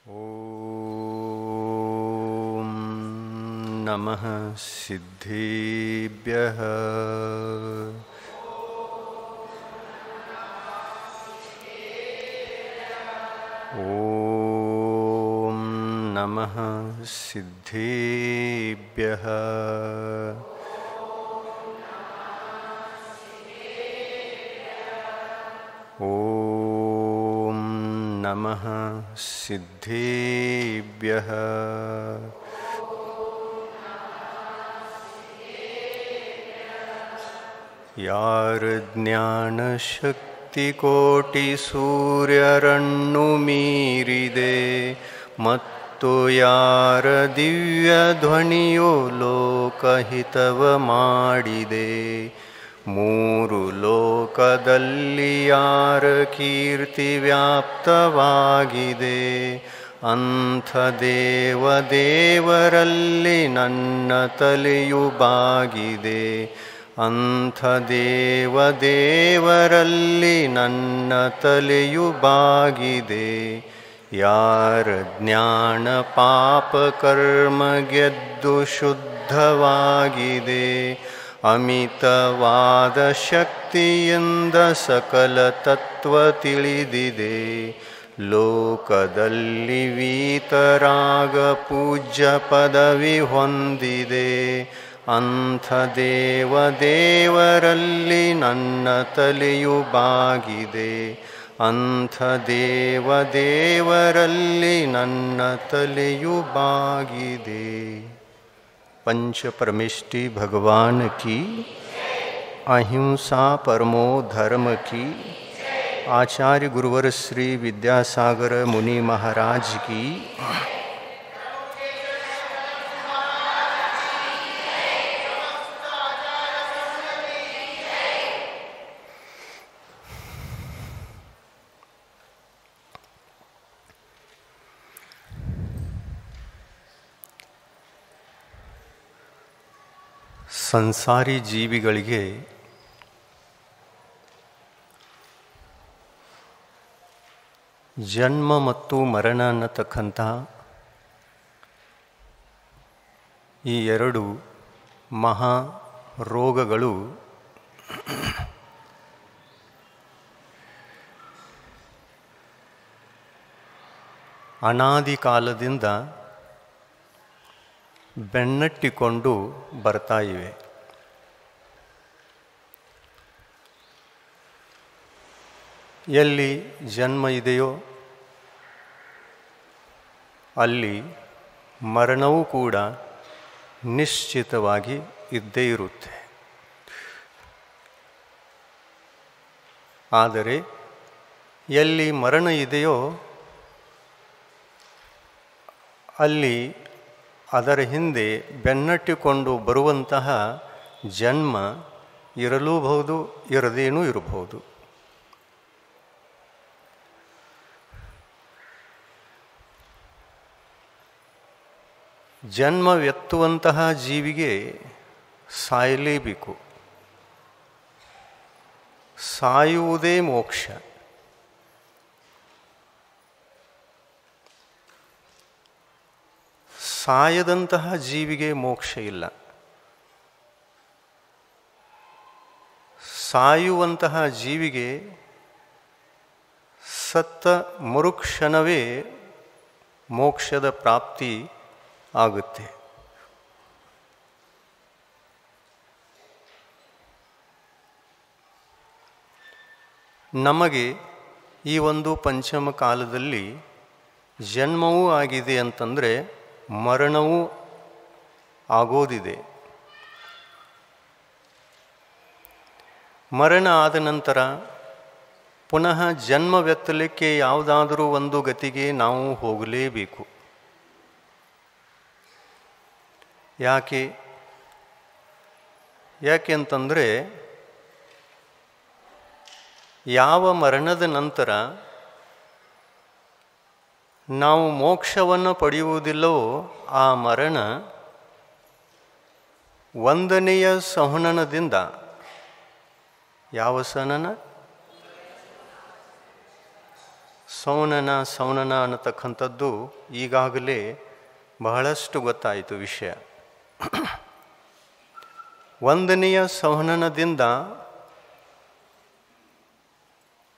ಓಂ ನಮಃ ಸಿದ್ಧೇಭ್ಯಃ. ಓಂ ನಮಃ ಸಿದ್ಧೇಭ್ಯಃ. ಓಂ ನಮಃ ಸಿದ್ಧೇಭ್ಯಃ. ಯಾರ ಜ್ಞಾನ ಶಕ್ತಿ ಕೋಟಿ ಸೂರ್ಯರನ್ನು ಮೀರಿದೆ, ಮತ್ತು ಯಾರ ದಿವ್ಯ ಧ್ವನಿಯು ಲೋಕಹಿತವ ಮಾಡಿದೆ. ಮೂರು ಲೋಕದಲ್ಲಿ ಯಾರ ಕೀರ್ತಿ ವ್ಯಾಪ್ತವಾಗಿದೆ, ಅಂಥ ದೇವರಲ್ಲಿ ನನ್ನ ತಲೆಯು ಬಾಗಿದೆ. ಅಂಥ ದೇವರಲ್ಲಿ ನನ್ನ ತಲೆಯು ಬಾಗಿದೆ. ಯಾರ ಜ್ಞಾನ ಪಾಪ ಕರ್ಮ ಗೆದ್ದು ಶುದ್ಧವಾಗಿದೆ, ಅಮಿತವಾದ ಶಕ್ತಿಯಿಂದ ಸಕಲ ತತ್ವ ತಿಳಿದಿದೆ. ಲೋಕದಲ್ಲಿ ವೀತರಾಗ ಪೂಜ್ಯ ಪದವಿ ಹೊಂದಿದೆ, ಅಂಥ ದೇವರಲ್ಲಿ ನನ್ನ ತಲೆಯು ಬಾಗಿದೆ. ಅಂಥ ದೇವರಲ್ಲಿ ನನ್ನ ತಲೆಯು ಬಾಗಿದೆ. पंच परमेष्टि भगवान की, अहिंसा परमो धर्म की, आचार्य गुरुवर श्री विद्यासागर मुनि महाराज की, ಸಂಸಾರಿ ಜೀವಿಗಳಿಗೆ ಜನ್ಮ ಮತ್ತು ಮರಣ ಅನ್ನತಕ್ಕಂಥ ಈ ಎರಡು ಮಹಾ ರೋಗಗಳು ಅನಾದಿ ಕಾಲದಿಂದ ಬೆನ್ನಟ್ಟಿಕೊಂಡು ಬರ್ತಾ ಇವೆ. ಎಲ್ಲಿ ಜನ್ಮ ಇದೆಯೋ ಅಲ್ಲಿ ಮರಣವೂ ಕೂಡ ನಿಶ್ಚಿತವಾಗಿ ಇದ್ದೇ ಇರುತ್ತೆ. ಆದರೆ ಎಲ್ಲಿ ಮರಣ ಇದೆಯೋ ಅಲ್ಲಿ ಅದರ ಹಿಂದೆ ಬೆನ್ನಟ್ಟಿಕೊಂಡು ಬರುವಂತಹ ಜನ್ಮ ಇರಲೂಬಹುದು, ಇರದೇನೂ ಇರಬಹುದು. ಜನ್ಮವೆತ್ತುವಂತಹ ಜೀವಿಗೆ ಸಾಯಲೇಬೇಕು. ಸಾಯುವುದೇ ಮೋಕ್ಷ. ಸಾಯದಂತಹ ಜೀವಿಗೆ ಮೋಕ್ಷ ಇಲ್ಲ. ಸಾಯುವಂತಹ ಜೀವಿಗೆ ಸತ್ತ ಮರುಕ್ಷಣವೇ ಮೋಕ್ಷದ ಪ್ರಾಪ್ತಿ ಆಗುತ್ತೆ. ನಮಗೆ ಈ ಒಂದು ಪಂಚಮ ಕಾಲದಲ್ಲಿ ಜನ್ಮವೂ ಆಗಿದೆ ಅಂತಂದರೆ ಮರಣವೂ ಆಗೋದಿದೆ. ಮರಣ ಆದ ನಂತರ ಪುನಃ ಜನ್ಮವೆತ್ತಲಿಕ್ಕೆ ಯಾವುದಾದರೂ ಒಂದು ಗತಿಗೆ ನಾವು ಹೋಗಲೇಬೇಕು. ಯಾಕೆಂತಂದರೆ ಯಾವ ಮರಣದ ನಂತರ ನಾವು ಮೋಕ್ಷವನ್ನು ಪಡೆಯುವುದಿಲ್ಲವೋ ಆ ಮರಣ ಒಂದನೆಯ ಸಂಹನನದಿಂದ, ಯಾವ ಸಹನನ? ಸೌನನ ಅನ್ನತಕ್ಕಂಥದ್ದು ಈಗಾಗಲೇ ಬಹಳಷ್ಟು ಗೊತ್ತಾಯಿತು ವಿಷಯ. ಒಂದನೆಯ ಸಂಹನನದಿಂದ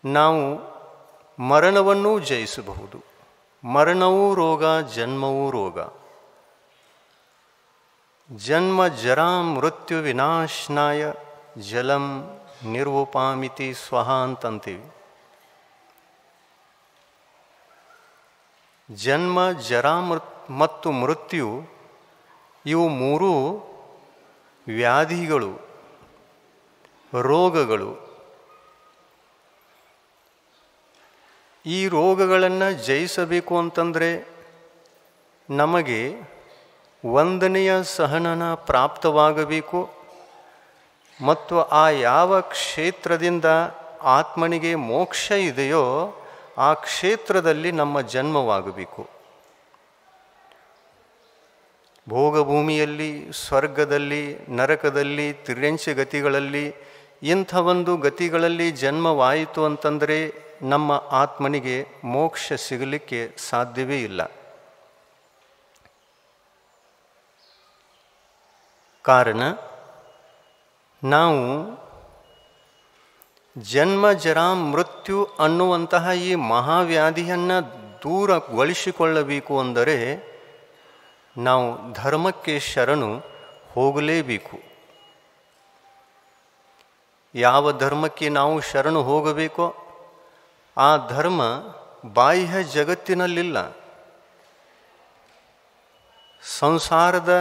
ನಾವು ಮರಣವನ್ನೂ ಜಯಿಸಬಹುದು. ಮರಣವೂ ರೋಗ, ಜನ್ಮವೂ ರೋಗ. ಜನ್ಮ ಜರಾ ಮೃತ್ಯು ವಿನಾಶನಾಯ ಜಲಂ ನಿರ್ವಪಾಮಿತಿ ಸ್ವಹ ಅಂತಂತೀವಿ. ಜನ್ಮ ಜರಾ ಮತ್ತು ಮೃತ್ಯು ಇವು ಮೂರೂ ವ್ಯಾಧಿಗಳು, ರೋಗಗಳು. ಈ ರೋಗಗಳನ್ನು ಜಯಿಸಬೇಕು ಅಂತಂದರೆ ನಮಗೆ ಒಂದನೆಯ ಸಹನನ ಪ್ರಾಪ್ತವಾಗಬೇಕು ಮತ್ತು ಆ ಯಾವ ಕ್ಷೇತ್ರದಿಂದ ಆತ್ಮನಿಗೆ ಮೋಕ್ಷ ಇದೆಯೋ ಆ ಕ್ಷೇತ್ರದಲ್ಲಿ ನಮ್ಮ ಜನ್ಮವಾಗಬೇಕು. ಭೋಗಭೂಮಿಯಲ್ಲಿ, ಸ್ವರ್ಗದಲ್ಲಿ, ನರಕದಲ್ಲಿ, ತಿರ್ಯಂಚ ಗತಿಗಳಲ್ಲಿ ಇಂಥ ಒಂದು ಗತಿಗಳಲ್ಲಿ ಜನ್ಮವಾಯಿತು ಅಂತಂದರೆ ನಮ್ಮ ಆತ್ಮನಿಗೆ ಮೋಕ್ಷ ಸಿಗಲಿಕ್ಕೆ ಸಾಧ್ಯವೇ ಇಲ್ಲ. ಕಾರಣ ನಾವು ಜನ್ಮ ಜರಾ ಮೃತ್ಯು ಅನ್ನುವಂತಹ ಈ ಮಹಾವ್ಯಾಧಿಯನ್ನು ದೂರಗೊಳಿಸಿಕೊಳ್ಳಬೇಕು ಅಂದರೆ ನಾವು ಧರ್ಮಕ್ಕೆ ಶರಣು ಹೋಗಲೇಬೇಕು. ಯಾವ ಧರ್ಮಕ್ಕೆ ನಾವು ಶರಣು ಹೋಗಬೇಕೋ ಆ ಧರ್ಮ ಬಾಹ್ಯ ಜಗತ್ತಿನಲ್ಲಿಲ್ಲ. ಸಂಸಾರದ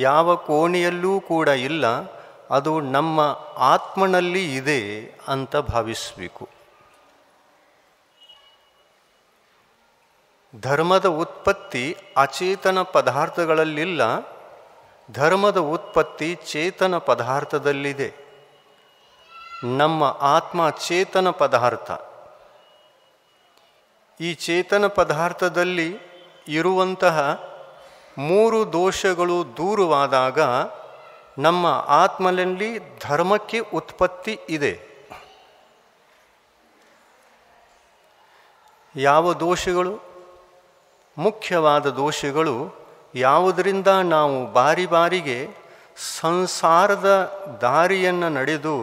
ಯಾವ ಕೋಣೆಯಲ್ಲೂ ಕೂಡ ಇಲ್ಲ, ಅದು ನಮ್ಮ ಆತ್ಮನಲ್ಲಿ ಇದೆ ಅಂತ ಭಾವಿಸಬೇಕು. ಧರ್ಮದ ಉತ್ಪತ್ತಿ ಅಚೇತನ ಪದಾರ್ಥಗಳಲ್ಲಿಲ್ಲ, ಧರ್ಮದ ಉತ್ಪತ್ತಿ ಚೇತನ ಪದಾರ್ಥದಲ್ಲಿದೆ. ನಮ್ಮ ಆತ್ಮ ಚೇತನ ಪದಾರ್ಥ. ಈ ಚೇತನ ಪದಾರ್ಥದಲ್ಲಿ ಇರುವಂತಹ ಮೂರು ದೋಷಗಳು ದೂರವಾದಾಗ ನಮ್ಮ ಆತ್ಮನಲ್ಲಿ ಧರ್ಮಕ್ಕೆ ಉತ್ಪತ್ತಿ ಇದೆ. ಯಾವ ದೋಷಗಳು? ಮುಖ್ಯವಾದ ದೋಷಗಳು ಯಾವುದರಿಂದ ನಾವು ಬಾರಿ ಬಾರಿಗೆ ಸಂಸಾರದ ದಾರಿಯನ್ನು ನಡೆದು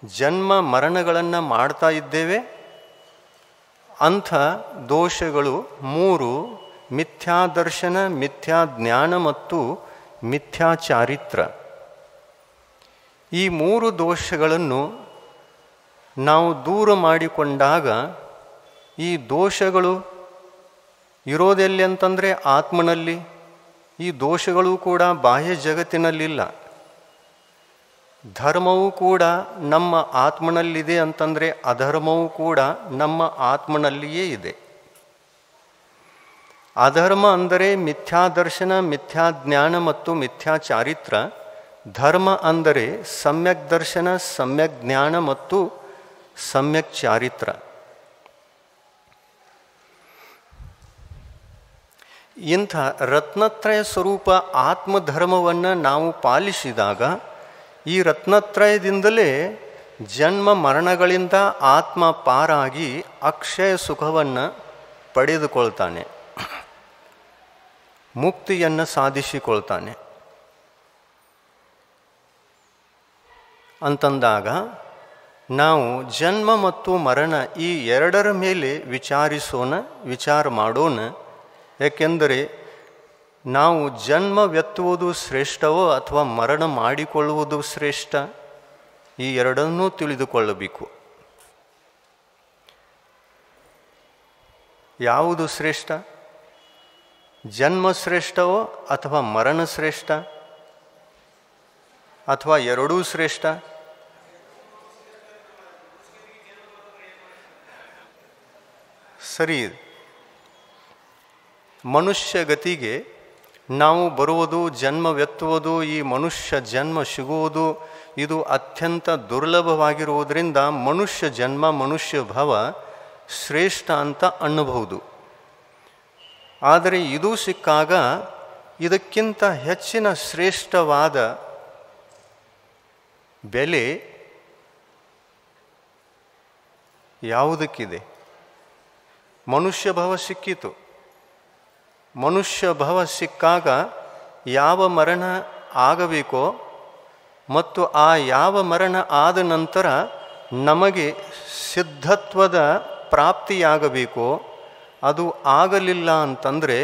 ಜನ್ಮ ಮರಣಗಳನ್ನು ಮಾಡ್ತಾ ಇದ್ದೇವೆ. ಅಂಥ ದೋಷಗಳು ಮೂರು: ಮಿಥ್ಯಾದರ್ಶನ, ಮಿಥ್ಯಾಜ್ಞಾನ ಮತ್ತು ಮಿಥ್ಯಾಚಾರಿತ್ರ. ಈ ಮೂರು ದೋಷಗಳನ್ನು ನಾವು ದೂರ ಮಾಡಿಕೊಂಡಾಗ, ಈ ದೋಷಗಳು ಇರೋದೆಲ್ಲಿ ಅಂತಂದರೆ ಆತ್ಮನಲ್ಲಿ. ಈ ದೋಷಗಳು ಕೂಡ ಬಾಹ್ಯ ಜಗತ್ತಿನಲ್ಲಿಲ್ಲ. ಧರ್ಮವೂ ಕೂಡ ನಮ್ಮ ಆತ್ಮನಲ್ಲಿದೆ ಅಂತಂದರೆ ಅಧರ್ಮವೂ ಕೂಡ ನಮ್ಮ ಆತ್ಮನಲ್ಲಿಯೇ ಇದೆ. ಅಧರ್ಮ ಅಂದರೆ ಮಿಥ್ಯಾದರ್ಶನ, ಮಿಥ್ಯಾಜ್ಞಾನ ಮತ್ತು ಮಿಥ್ಯಾಚಾರಿತ್ರ. ಧರ್ಮ ಅಂದರೆ ಸಮ್ಯಕ್ ದರ್ಶನ, ಸಮ್ಯಕ್ ಜ್ಞಾನ ಮತ್ತು ಸಮ್ಯಕ್ ಚಾರಿತ್ರ. ಇಂಥ ರತ್ನತ್ರಯ ಸ್ವರೂಪ ಆತ್ಮಧರ್ಮವನ್ನು ನಾವು ಪಾಲಿಸಿದಾಗ ಈ ರತ್ನತ್ರಯದಿಂದಲೇ ಜನ್ಮ ಮರಣಗಳಿಂದ ಆತ್ಮ ಪಾರಾಗಿ ಅಕ್ಷಯ ಸುಖವನ್ನು ಪಡೆದುಕೊಳ್ತಾನೆ, ಮುಕ್ತಿಯನ್ನು ಸಾಧಿಸಿಕೊಳ್ತಾನೆ. ಅಂತಂದಾಗ ನಾವು ಜನ್ಮ ಮತ್ತು ಮರಣ ಈ ಎರಡರ ಮೇಲೆ ವಿಚಾರ ಮಾಡೋಣ. ಏಕೆಂದರೆ ನಾವು ಜನ್ಮವೆತ್ತುವುದು ಶ್ರೇಷ್ಠವೋ ಅಥವಾ ಮರಣ ಮಾಡಿಕೊಳ್ಳುವುದು ಶ್ರೇಷ್ಠ, ಈ ಎರಡನ್ನೂ ತಿಳಿದುಕೊಳ್ಳಬೇಕು. ಯಾವುದು ಶ್ರೇಷ್ಠ? ಜನ್ಮ ಶ್ರೇಷ್ಠವೋ ಅಥವಾ ಮರಣ ಶ್ರೇಷ್ಠ, ಅಥವಾ ಎರಡೂ ಶ್ರೇಷ್ಠ? ಸರಿ, ಮನುಷ್ಯ ಗತಿಗೆ ನಾವು ಬರುವುದು, ಜನ್ಮವೆತ್ತುವುದು, ಈ ಮನುಷ್ಯ ಜನ್ಮ ಸಿಗುವುದು ಇದು ಅತ್ಯಂತ ದುರ್ಲಭವಾಗಿರುವುದರಿಂದ ಮನುಷ್ಯ ಜನ್ಮ, ಮನುಷ್ಯ ಭವ ಶ್ರೇಷ್ಠ ಅಂತ ಅನ್ನಬಹುದು. ಆದರೆ ಇದು ಸಿಕ್ಕಾಗ ಇದಕ್ಕಿಂತ ಹೆಚ್ಚಿನ ಶ್ರೇಷ್ಠವಾದ ಬೆಲೆ ಯಾವುದಕ್ಕಿದೆ? ಮನುಷ್ಯ ಭವ ಸಿಕ್ಕಿತು. ಮನುಷ್ಯ ಭವ ಸಿಕ್ಕಾಗ ಯಾವ ಮರಣ ಆಗಬೇಕೋ ಮತ್ತು ಆ ಯಾವ ಮರಣ ಆದ ನಂತರ ನಮಗೆ ಸಿದ್ಧತ್ವದ ಪ್ರಾಪ್ತಿಯಾಗಬೇಕೋ ಅದು ಆಗಲಿಲ್ಲ ಅಂತಂದರೆ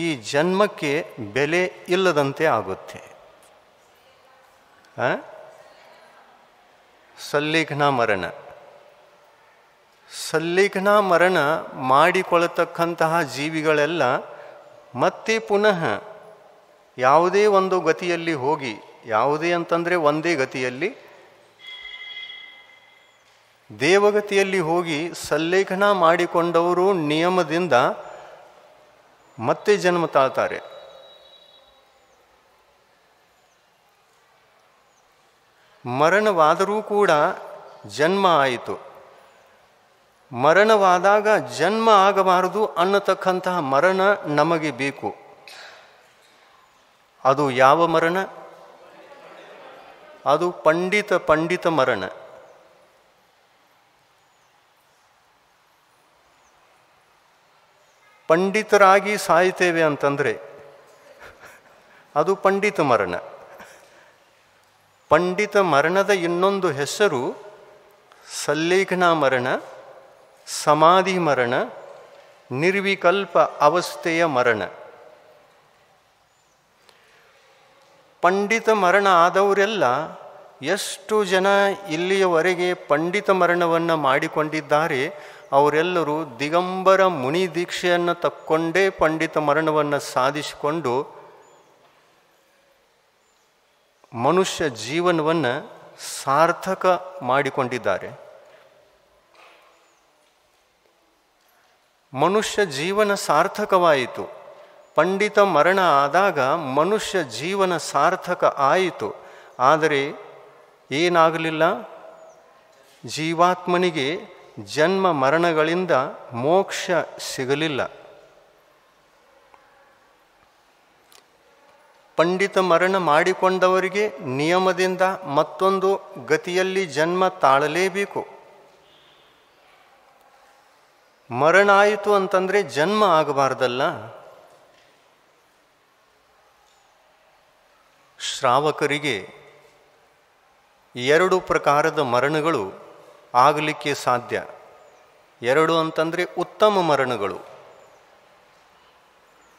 ಈ ಜನ್ಮಕ್ಕೆ ಬೆಲೆ ಇಲ್ಲದಂತೆ ಆಗುತ್ತೆ. ಸಲ್ಲೇಖನ ಮರಣ, ಸಲ್ಲೇಖನ ಮರಣ ಮಾಡಿಕೊಳ್ಳತಕ್ಕಂತಹ ಜೀವಿಗಳೆಲ್ಲ ಮತ್ತೆ ಪುನಃ ಯಾವುದೇ ಒಂದು ಗತಿಯಲ್ಲಿ ಹೋಗಿ, ಯಾವುದೇ ಅಂತಂದರೆ ಒಂದೇ ಗತಿಯಲ್ಲಿ, ದೇವಗತಿಯಲ್ಲಿ ಹೋಗಿ ಸಲ್ಲೇಖನ ಮಾಡಿಕೊಂಡವರು ನಿಯಮದಿಂದ ಮತ್ತೆ ಜನ್ಮ ತಾಳ್ತಾರೆ. ಮರಣವಾದರೂ ಕೂಡ ಜನ್ಮ ಆಯಿತು. ಮರಣವಾದಾಗ ಜನ್ಮ ಆಗಬಾರದು ಅನ್ನತಕ್ಕಂತಹ ಮರಣ ನಮಗೆ ಬೇಕು. ಅದು ಯಾವ ಮರಣ? ಅದು ಪಂಡಿತ ಮರಣ. ಪಂಡಿತರಾಗಿ ಸಾಯ್ತೇವೆ ಅಂತಂದರೆ ಅದು ಪಂಡಿತ ಮರಣ. ಪಂಡಿತ ಮರಣದ ಇನ್ನೊಂದು ಹೆಸರು ಸಲ್ಲೇಖನ ಮರಣ, ಸಮಾಧಿ ಮರಣ, ನಿರ್ವಿಕಲ್ಪ ಅವಸ್ಥೆಯ ಮರಣ. ಪಂಡಿತ ಮರಣ ಆದವರೆಲ್ಲ ಎಷ್ಟು ಜನ ಇಲ್ಲಿಯವರೆಗೆ ಪಂಡಿತ ಮರಣವನ್ನು ಮಾಡಿಕೊಂಡಿದ್ದಾರೆ, ಅವರೆಲ್ಲರೂ ದಿಗಂಬರ ಮುನಿ ದೀಕ್ಷೆಯನ್ನು ತಕ್ಕೊಂಡೇ ಪಂಡಿತ ಮರಣವನ್ನು ಸಾಧಿಸಿಕೊಂಡು ಮನುಷ್ಯ ಜೀವನವನ್ನು ಸಾರ್ಥಕ ಮಾಡಿಕೊಂಡಿದ್ದಾರೆ. ಮನುಷ್ಯ ಜೀವನ ಸಾರ್ಥಕವಾಯಿತು. ಪಂಡಿತ ಮರಣ ಆದಾಗ ಮನುಷ್ಯ ಜೀವನ ಸಾರ್ಥಕ ಆಯಿತು. ಆದರೆ ಏನಾಗಲಿಲ್ಲ, ಜೀವಾತ್ಮನಿಗೆ ಜನ್ಮ ಮರಣಗಳಿಂದ ಮೋಕ್ಷ ಸಿಗಲಿಲ್ಲ. ಪಂಡಿತ ಮರಣ ಮಾಡಿಕೊಂಡವರಿಗೆ ನಿಯಮದಿಂದ ಮತ್ತೊಂದು ಗತಿಯಲ್ಲಿ ಜನ್ಮ ತಾಳಲೇಬೇಕು. ಮರಣ ಆಯಿತು ಅಂತಂದರೆ ಜನ್ಮ ಆಗಬಾರ್ದಲ್ಲ. ಶ್ರಾವಕರಿಗೆ 2 ಪ್ರಕಾರದ ಮರಣಗಳು ಆಗಲಿಕ್ಕೆ ಸಾಧ್ಯ. 2 ಅಂತಂದರೆ ಉತ್ತಮ ಮರಣಗಳು.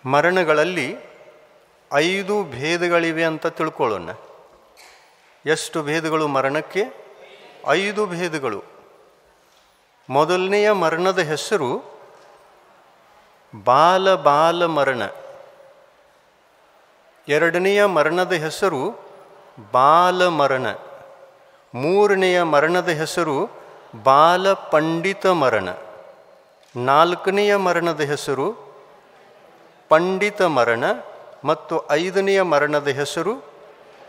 ಮರಣಗಳಲ್ಲಿ 5 ಭೇದಗಳಿವೆ ಅಂತ ತಿಳ್ಕೊಳ್ಳೋಣ. ಎಷ್ಟು ಭೇದಗಳು ಮರಣಕ್ಕೆ? 5 ಭೇದಗಳು. ಮೊದಲನೆಯ ಮರಣದ ಹೆಸರು ಬಾಲ ಮರಣ. ಎರಡನೆಯ ಮರಣದ ಹೆಸರು ಬಾಲ ಮರಣ. ಮೂರನೆಯ ಮರಣದ ಹೆಸರು ಬಾಲ ಪಂಡಿತ ಮರಣ. 4ನೆಯ ಮರಣದ ಹೆಸರು ಪಂಡಿತ ಮರಣ ಮತ್ತು 5ನೆಯ ಮರಣದ ಹೆಸರು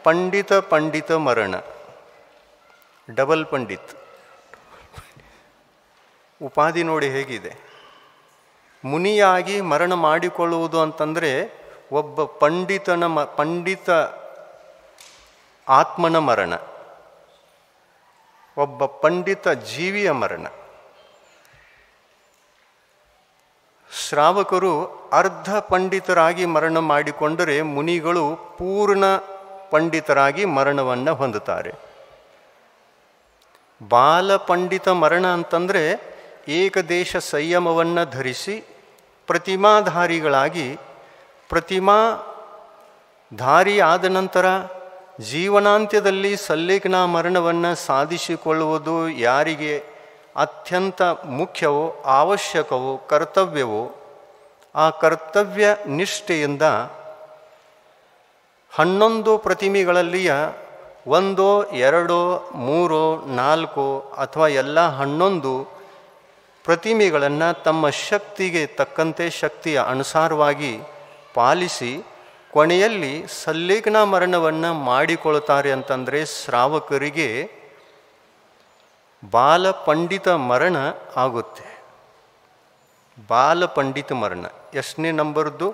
ಪಂಡಿತ ಮರಣ. ಡಬಲ್ ಪಂಡಿತ್. ಉಪಾಧಿ ನೋಡಿ ಹೇಗಿದೆ. ಮುನಿಯಾಗಿ ಮರಣ ಮಾಡಿಕೊಳ್ಳುವುದು ಅಂತಂದರೆ ಒಬ್ಬ ಪಂಡಿತ ಆತ್ಮನ ಮರಣ, ಒಬ್ಬ ಪಂಡಿತ ಜೀವಿಯ ಮರಣ. ಶ್ರಾವಕರು ಅರ್ಧ ಪಂಡಿತರಾಗಿ ಮರಣ ಮಾಡಿಕೊಂಡರೆ ಮುನಿಗಳು ಪೂರ್ಣ ಪಂಡಿತರಾಗಿ ಮರಣವನ್ನು ಹೊಂದುತ್ತಾರೆ. ಬಾಲ ಪಂಡಿತ ಮರಣ ಅಂತಂದರೆ ಏಕದೇಶ ಸಂಯಮವನ್ನು ಧರಿಸಿ ಪ್ರತಿಮಾಧಾರಿಗಳಾಗಿ, ಪ್ರತಿಮಾಧಾರಿ ಆದ ನಂತರ ಜೀವನಾಂತ್ಯದಲ್ಲಿ ಸಲ್ಲೇಖನ ಮರಣವನ್ನು ಸಾಧಿಸಿಕೊಳ್ಳುವುದು ಯಾರಿಗೆ ಅತ್ಯಂತ ಮುಖ್ಯವೋ, ಅವಶ್ಯಕವೋ, ಕರ್ತವ್ಯವೋ ಆ ಕರ್ತವ್ಯ ನಿಷ್ಠೆಯಿಂದ 11 ಪ್ರತಿಮೆಗಳಲ್ಲಿಯ 1, 2, 3, 4 ಅಥವಾ ಎಲ್ಲ 11 ಪ್ರತಿಮೆಗಳನ್ನು ತಮ್ಮ ಶಕ್ತಿಗೆ ತಕ್ಕಂತೆ, ಶಕ್ತಿಯ ಅನುಸಾರವಾಗಿ ಪಾಲಿಸಿ ಕೊನೆಯಲ್ಲಿ ಸಲ್ಲೇಖನ ಮರಣವನ್ನು ಮಾಡಿಕೊಳ್ತಾರೆ. ಅಂತಂದರೆ ಶ್ರಾವಕರಿಗೆ ಬಾಲ ಪಂಡಿತ ಮರಣ ಆಗುತ್ತೆ. ಬಾಲ ಪಂಡಿತ ಮರಣ ಎಷ್ಟನೇ ನಂಬರ್ದು?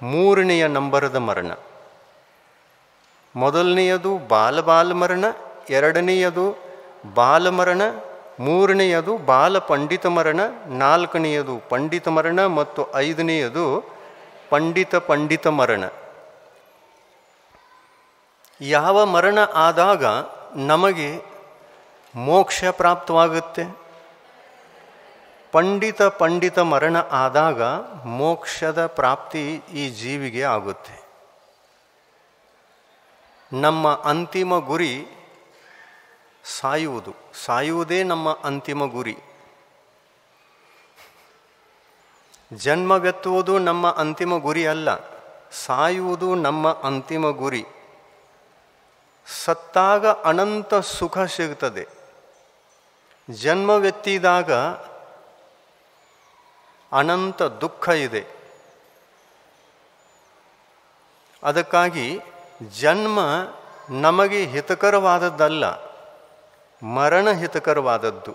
3ನೆಯ ನಂಬರದ ಮರಣ. ಮೊದಲನೆಯದು ಬಾಲ ಮರಣ, 2ನೆಯದು ಬಾಲ ಮರಣ, ಮೂರನೆಯದು ಬಾಲ ಪಂಡಿತ ಮರಣ, ನಾಲ್ಕನೆಯದು ಪಂಡಿತ ಮರಣ ಮತ್ತು ಐದನೆಯದು ಪಂಡಿತ ಮರಣ. ಯಾವ ಮರಣ ಆದಾಗ ನಮಗೆ ಮೋಕ್ಷ ಪ್ರಾಪ್ತವಾಗುತ್ತೆ? ಪಂಡಿತ ಮರಣ ಆದಾಗ ಮೋಕ್ಷದ ಪ್ರಾಪ್ತಿ ಈ ಜೀವಿಗೆ ಆಗುತ್ತೆ. ನಮ್ಮ ಅಂತಿಮ ಗುರಿ ಸಾಯುವುದೇ ನಮ್ಮ ಅಂತಿಮ ಗುರಿ. ಜನ್ಮವೆತ್ತುವುದು ನಮ್ಮ ಅಂತಿಮ ಗುರಿ ಅಲ್ಲ, ಸಾಯುವುದು ನಮ್ಮ ಅಂತಿಮ ಗುರಿ. ಸತ್ತಾಗ ಅನಂತ ಸುಖ ಸಿಗುತ್ತದೆ, ಜನ್ಮವೆತ್ತಿದಾಗ ಅನಂತ ದುಃಖ ಇದೆ. ಅದಕ್ಕಾಗಿ ಜನ್ಮ ನಮಗೆ ಹಿತಕರವಾದದ್ದಲ್ಲ, ಮರಣ ಹಿತಕರವಾದದ್ದು.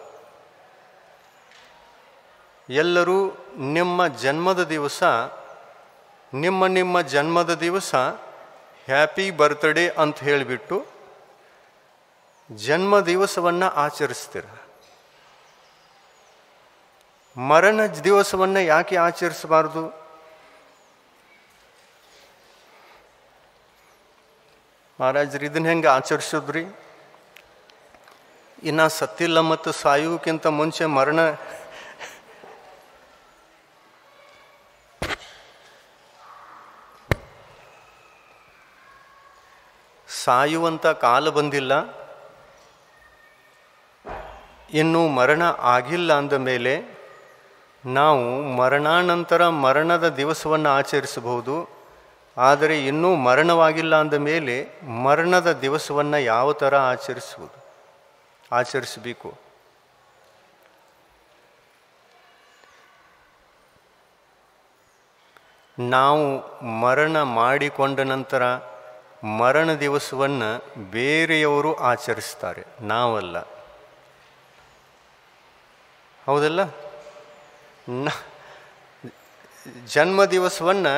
ಎಲ್ಲರೂ ನಿಮ್ಮ ಜನ್ಮದ ದಿವಸ ಹ್ಯಾಪಿ ಬರ್ತ್ಡೇ ಅಂತ ಹೇಳಿಬಿಟ್ಟು ಜನ್ಮ ದಿವಸವನ್ನು ಆಚರಿಸ್ತೀರ. ಮರಣ ದಿವಸವನ್ನು ಯಾಕೆ ಆಚರಿಸಬಾರ್ದು? ಮಹಾರಾಜರು ಇದನ್ನ ಹೆಂಗೆ ಆಚರಿಸಿದ್ರಿ? ಇನ್ನು ಸತ್ತಿಲ್ಲ ಮತ್ತು ಸಾಯುವುದಕ್ಕಿಂತ ಮುಂಚೆ ಮರಣ ಸಾಯುವಂಥ ಕಾಲ ಬಂದಿಲ್ಲ, ಇನ್ನೂ ಮರಣ ಆಗಿಲ್ಲ ಅಂದ ಮೇಲೆ ನಾವು ಮರಣಾನಂತರ ಮರಣದ ದಿವಸವನ್ನು ಆಚರಿಸಬಹುದು. ಆದರೆ ಇನ್ನೂ ಮರಣವಾಗಿಲ್ಲ ಅಂದ ಮೇಲೆ ಮರಣದ ದಿವಸವನ್ನು ಯಾವ ಥರ ಆಚರಿಸಬೇಕು? ನಾವು ಮರಣ ಮಾಡಿಕೊಂಡ ನಂತರ ಮರಣ ದಿವಸವನ್ನು ಬೇರೆಯವರು ಆಚರಿಸ್ತಾರೆ, ನಾವಲ್ಲ. ಹೌದಲ್ಲ? ಜನ್ಮ ದಿವಸವನ್ನು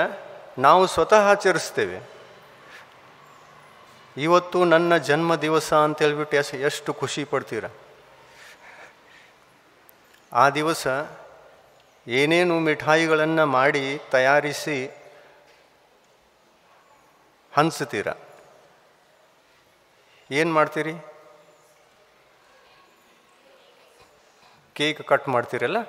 ನಾವು ಸ್ವತಃ ಆಚರಿಸ್ತೇವೆ. ಇವತ್ತು ನನ್ನ ಜನ್ಮ ದಿವಸ ಅಂತೇಳ್ಬಿಟ್ಟು ಎಷ್ಟು ಖುಷಿ ಪಡ್ತೀರ. ಆ ದಿವಸ ಏನೇನು ಮಿಠಾಯಿಗಳನ್ನು ಮಾಡಿ ತಯಾರಿಸಿ ಹಂಚ್ತೀರ. ಏನು ಮಾಡ್ತೀರಿ? ಕೇಕ್ ಕಟ್ ಮಾಡ್ತೀರಲ್ಲ,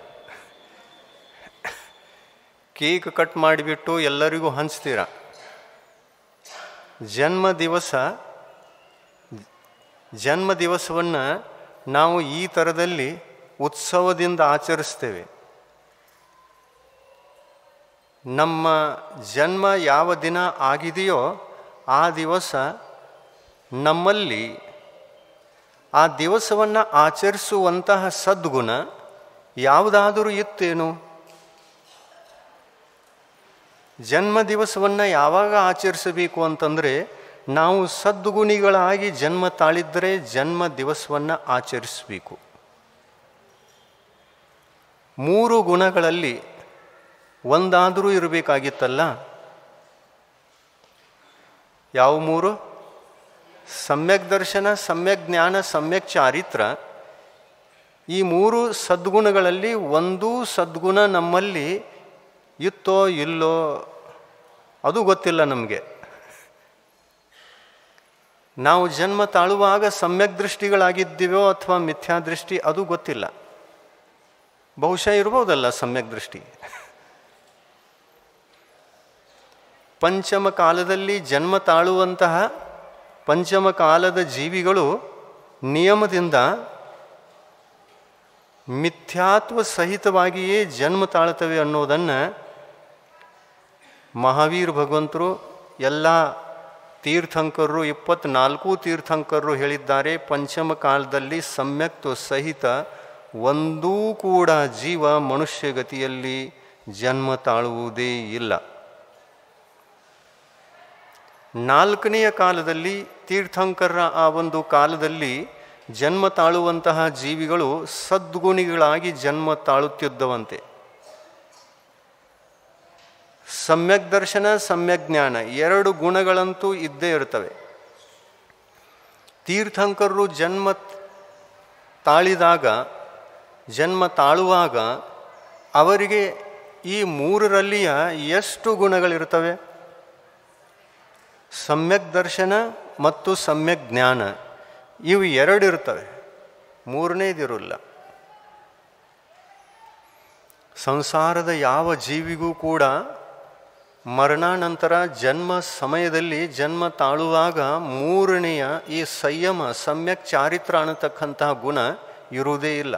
ಕೇಕ್ ಕಟ್ ಮಾಡಿಬಿಟ್ಟು ಎಲ್ಲರಿಗೂ ಹಂಚ್ತೀರ. ಜನ್ಮ ದಿವಸವನ್ನು ನಾವು ಈ ಥರದಲ್ಲಿ ಉತ್ಸವದಿಂದ ಆಚರಿಸ್ತೇವೆ. ನಮ್ಮ ಜನ್ಮ ಯಾವ ದಿನ ಆಗಿದೆಯೋ ಆ ದಿವಸ ನಮ್ಮಲ್ಲಿ ಆ ದಿವಸವನ್ನು ಆಚರಿಸುವಂತಹ ಸದ್ಗುಣ ಯಾವುದಾದರೂ ಇತ್ತೇನು? ಜನ್ಮ ದಿವಸವನ್ನು ಯಾವಾಗ ಆಚರಿಸಬೇಕು ಅಂತಂದರೆ, ನಾವು ಸದ್ಗುಣಿಗಳಾಗಿ ಜನ್ಮ ತಾಳಿದ್ದರೆ ಜನ್ಮ ದಿವಸವನ್ನು ಆಚರಿಸಬೇಕು. 3 ಗುಣಗಳಲ್ಲಿ ಒಂದಾದರೂ ಇರಬೇಕಾಗಿತ್ತಲ್ಲ. ಯಾವ 3? ಸಮ್ಯಕ್ ದರ್ಶನ, ಸಮ್ಯಕ್ ಜ್ಞಾನ, ಸಮ್ಯಕ್ ಚಾರಿತ್ರ. ಈ 3 ಸದ್ಗುಣಗಳಲ್ಲಿ ಒಂದು ಸದ್ಗುಣ ನಮ್ಮಲ್ಲಿ ಇತ್ತೋ ಇಲ್ಲೋ ಅದು ಗೊತ್ತಿಲ್ಲ ನಮಗೆ. ನಾವು ಜನ್ಮ ತಾಳುವಾಗ ಸಮ್ಯಕ್ ದೃಷ್ಟಿಗಳಾಗಿದ್ದೀವೋ ಅಥವಾ ಮಿಥ್ಯಾದೃಷ್ಟಿ ಅದು ಗೊತ್ತಿಲ್ಲ. ಬಹುಶಃ ಇರ್ಬೋದಲ್ಲ ಸಮ್ಯಕ್ ದೃಷ್ಟಿ. ಪಂಚಮ ಕಾಲದಲ್ಲಿ ಜನ್ಮ ತಾಳುವಂತಹ ಪಂಚಮ ಕಾಲದ ಜೀವಿಗಳು ನಿಯಮದಿಂದ ಮಿಥ್ಯಾತ್ವ ಸಹಿತವಾಗಿಯೇ ಜನ್ಮ ತಾಳುತ್ತವೆ ಅನ್ನೋದನ್ನು ಮಹಾವೀರ ಭಗವಂತರು ಎಲ್ಲ ತೀರ್ಥಂಕರರು 24 ತೀರ್ಥಂಕರರು ಹೇಳಿದ್ದಾರೆ. ಪಂಚಮ ಕಾಲದಲ್ಲಿ ಸಮ್ಯಕ್ತ್ವ ಸಹಿತ ಒಂದೂ ಕೂಡ ಜೀವ ಮನುಷ್ಯ ಗತಿಯಲ್ಲಿ ಜನ್ಮ ತಾಳುವುದೇ ಇಲ್ಲ. 4ನೆಯ ಕಾಲದಲ್ಲಿ ತೀರ್ಥಂಕರರ ಆ ಒಂದು ಕಾಲದಲ್ಲಿ ಜನ್ಮ ತಾಳುವಂತಹ ಜೀವಿಗಳು ಸದ್ಗುಣಿಗಳಾಗಿ ಜನ್ಮ ತಾಳುತ್ತಿದ್ದವಂತೆ. ಸಮ್ಯಕ್ ದರ್ಶನ, ಸಮ್ಯಕ್ ಜ್ಞಾನ 2 ಗುಣಗಳಂತೂ ಇದ್ದೇ ಇರ್ತವೆ. ತೀರ್ಥಂಕರರು ಜನ್ಮ ತಾಳಿದಾಗ ಜನ್ಮ ತಾಳುವಾಗ ಅವರಿಗೆ ಈ ಮೂರರಲ್ಲಿಯ ಎಷ್ಟು ಗುಣಗಳಿರ್ತವೆ? ಸಮ್ಯಕ್ ದರ್ಶನ ಮತ್ತು ಸಮ್ಯಕ್ ಜ್ಞಾನ, ಇವು ಎರಡು ಇರ್ತವೆ, ಮೂರನೇದಿರೋಲ್ಲ. ಸಂಸಾರದ ಯಾವ ಜೀವಿಗೂ ಕೂಡ ಮರಣಾನಂತರ ಜನ್ಮ ಸಮಯದಲ್ಲಿ ಜನ್ಮ ತಾಳುವಾಗ ಮೂರನೆಯ ಈ ಸಂಯಮ ಸಮ್ಯಕ್ ಚಾರಿತ್ರ ಅನ್ನತಕ್ಕಂತಹ ಗುಣ ಇರುವುದೇ ಇಲ್ಲ.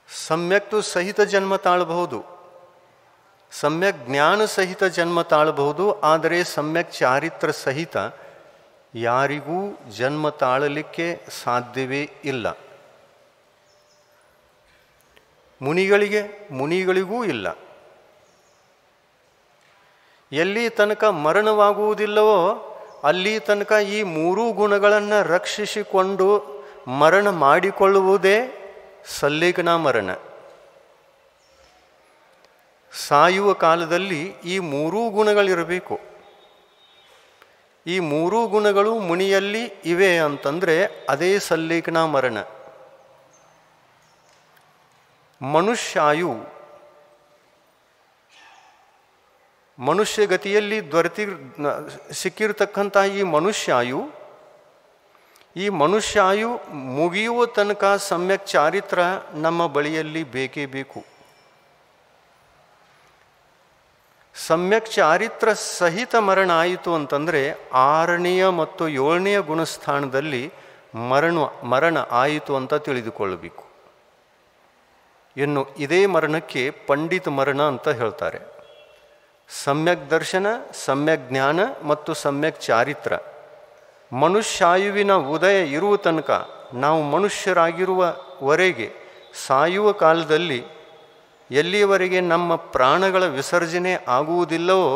ಸಮ್ಯಕ್ತು ಸಹಿತ ಜನ್ಮ ತಾಳಬಹುದು, ಸಮ್ಯಕ್ ಜ್ಞಾನ ಸಹಿತ ಜನ್ಮ ತಾಳಬಹುದು, ಆದರೆ ಸಮ್ಯಕ್ ಚಾರಿತ್ರ ಸಹಿತ ಯಾರಿಗೂ ಜನ್ಮ ತಾಳಲಿಕ್ಕೆ ಸಾಧ್ಯವೇ ಇಲ್ಲ. ಮುನಿಗಳಿಗೂ ಇಲ್ಲ. ಎಲ್ಲಿ ತನಕ ಮರಣವಾಗುವುದಿಲ್ಲವೋ ಅಲ್ಲಿ ತನಕ ಈ ಮೂರೂ ಗುಣಗಳನ್ನು ರಕ್ಷಿಸಿಕೊಂಡು ಮರಣ ಮಾಡಿಕೊಳ್ಳುವುದೇ ಸಲ್ಲೇಖನ ಮರಣ. ಸಾಯುವ ಕಾಲದಲ್ಲಿ ಈ ಮೂರೂ ಗುಣಗಳಿರಬೇಕು. ಈ ಮೂರೂ ಗುಣಗಳು ಮುನಿಯಲ್ಲಿ ಇವೆ ಅಂತಂದರೆ ಅದೇ ಸಲ್ಲೇಖನ ಮರಣ. ಮನುಷ್ಯಾಯು ಮನುಷ್ಯ ಗತಿಯಲ್ಲಿ ಸಿಕ್ಕಿರತಕ್ಕಂಥ ಈ ಮನುಷ್ಯಾಯು ಮುಗಿಯುವ ತನಕ ಸಮ್ಯಕ್ ಚಾರಿತ್ರ ನಮ್ಮ ಬಳಿಯಲ್ಲಿ ಬೇಕೇ ಬೇಕು. ಸಮ್ಯಕ್ ಚಾರಿತ್ರ ಸಹಿತ ಮರಣ ಆಯಿತು ಅಂತಂದರೆ 6ನೆಯ ಮತ್ತು 7ನೆಯ ಗುಣಸ್ಥಾನದಲ್ಲಿ ಮರಣ ಆಯಿತು ಅಂತ ತಿಳಿದುಕೊಳ್ಳಬೇಕು. ಇನ್ನು ಇದೇ ಮರಣಕ್ಕೆ ಪಂಡಿತ ಮರಣ ಅಂತ ಹೇಳ್ತಾರೆ. ಸಮ್ಯಕ್ ದರ್ಶನ, ಸಮ್ಯಕ್ ಜ್ಞಾನ ಮತ್ತು ಸಮ್ಯಕ್ ಚಾರಿತ್ರ ಮನುಷ್ಯಾಯುವಿನ ಉದಯ ಇರುವ ತನಕ, ನಾವು ಮನುಷ್ಯರಾಗಿರುವವರೆಗೆ, ಸಾಯುವ ಕಾಲದಲ್ಲಿ ಎಲ್ಲಿಯವರೆಗೆ ನಮ್ಮ ಪ್ರಾಣಗಳ ವಿಸರ್ಜನೆ ಆಗುವುದಿಲ್ಲವೋ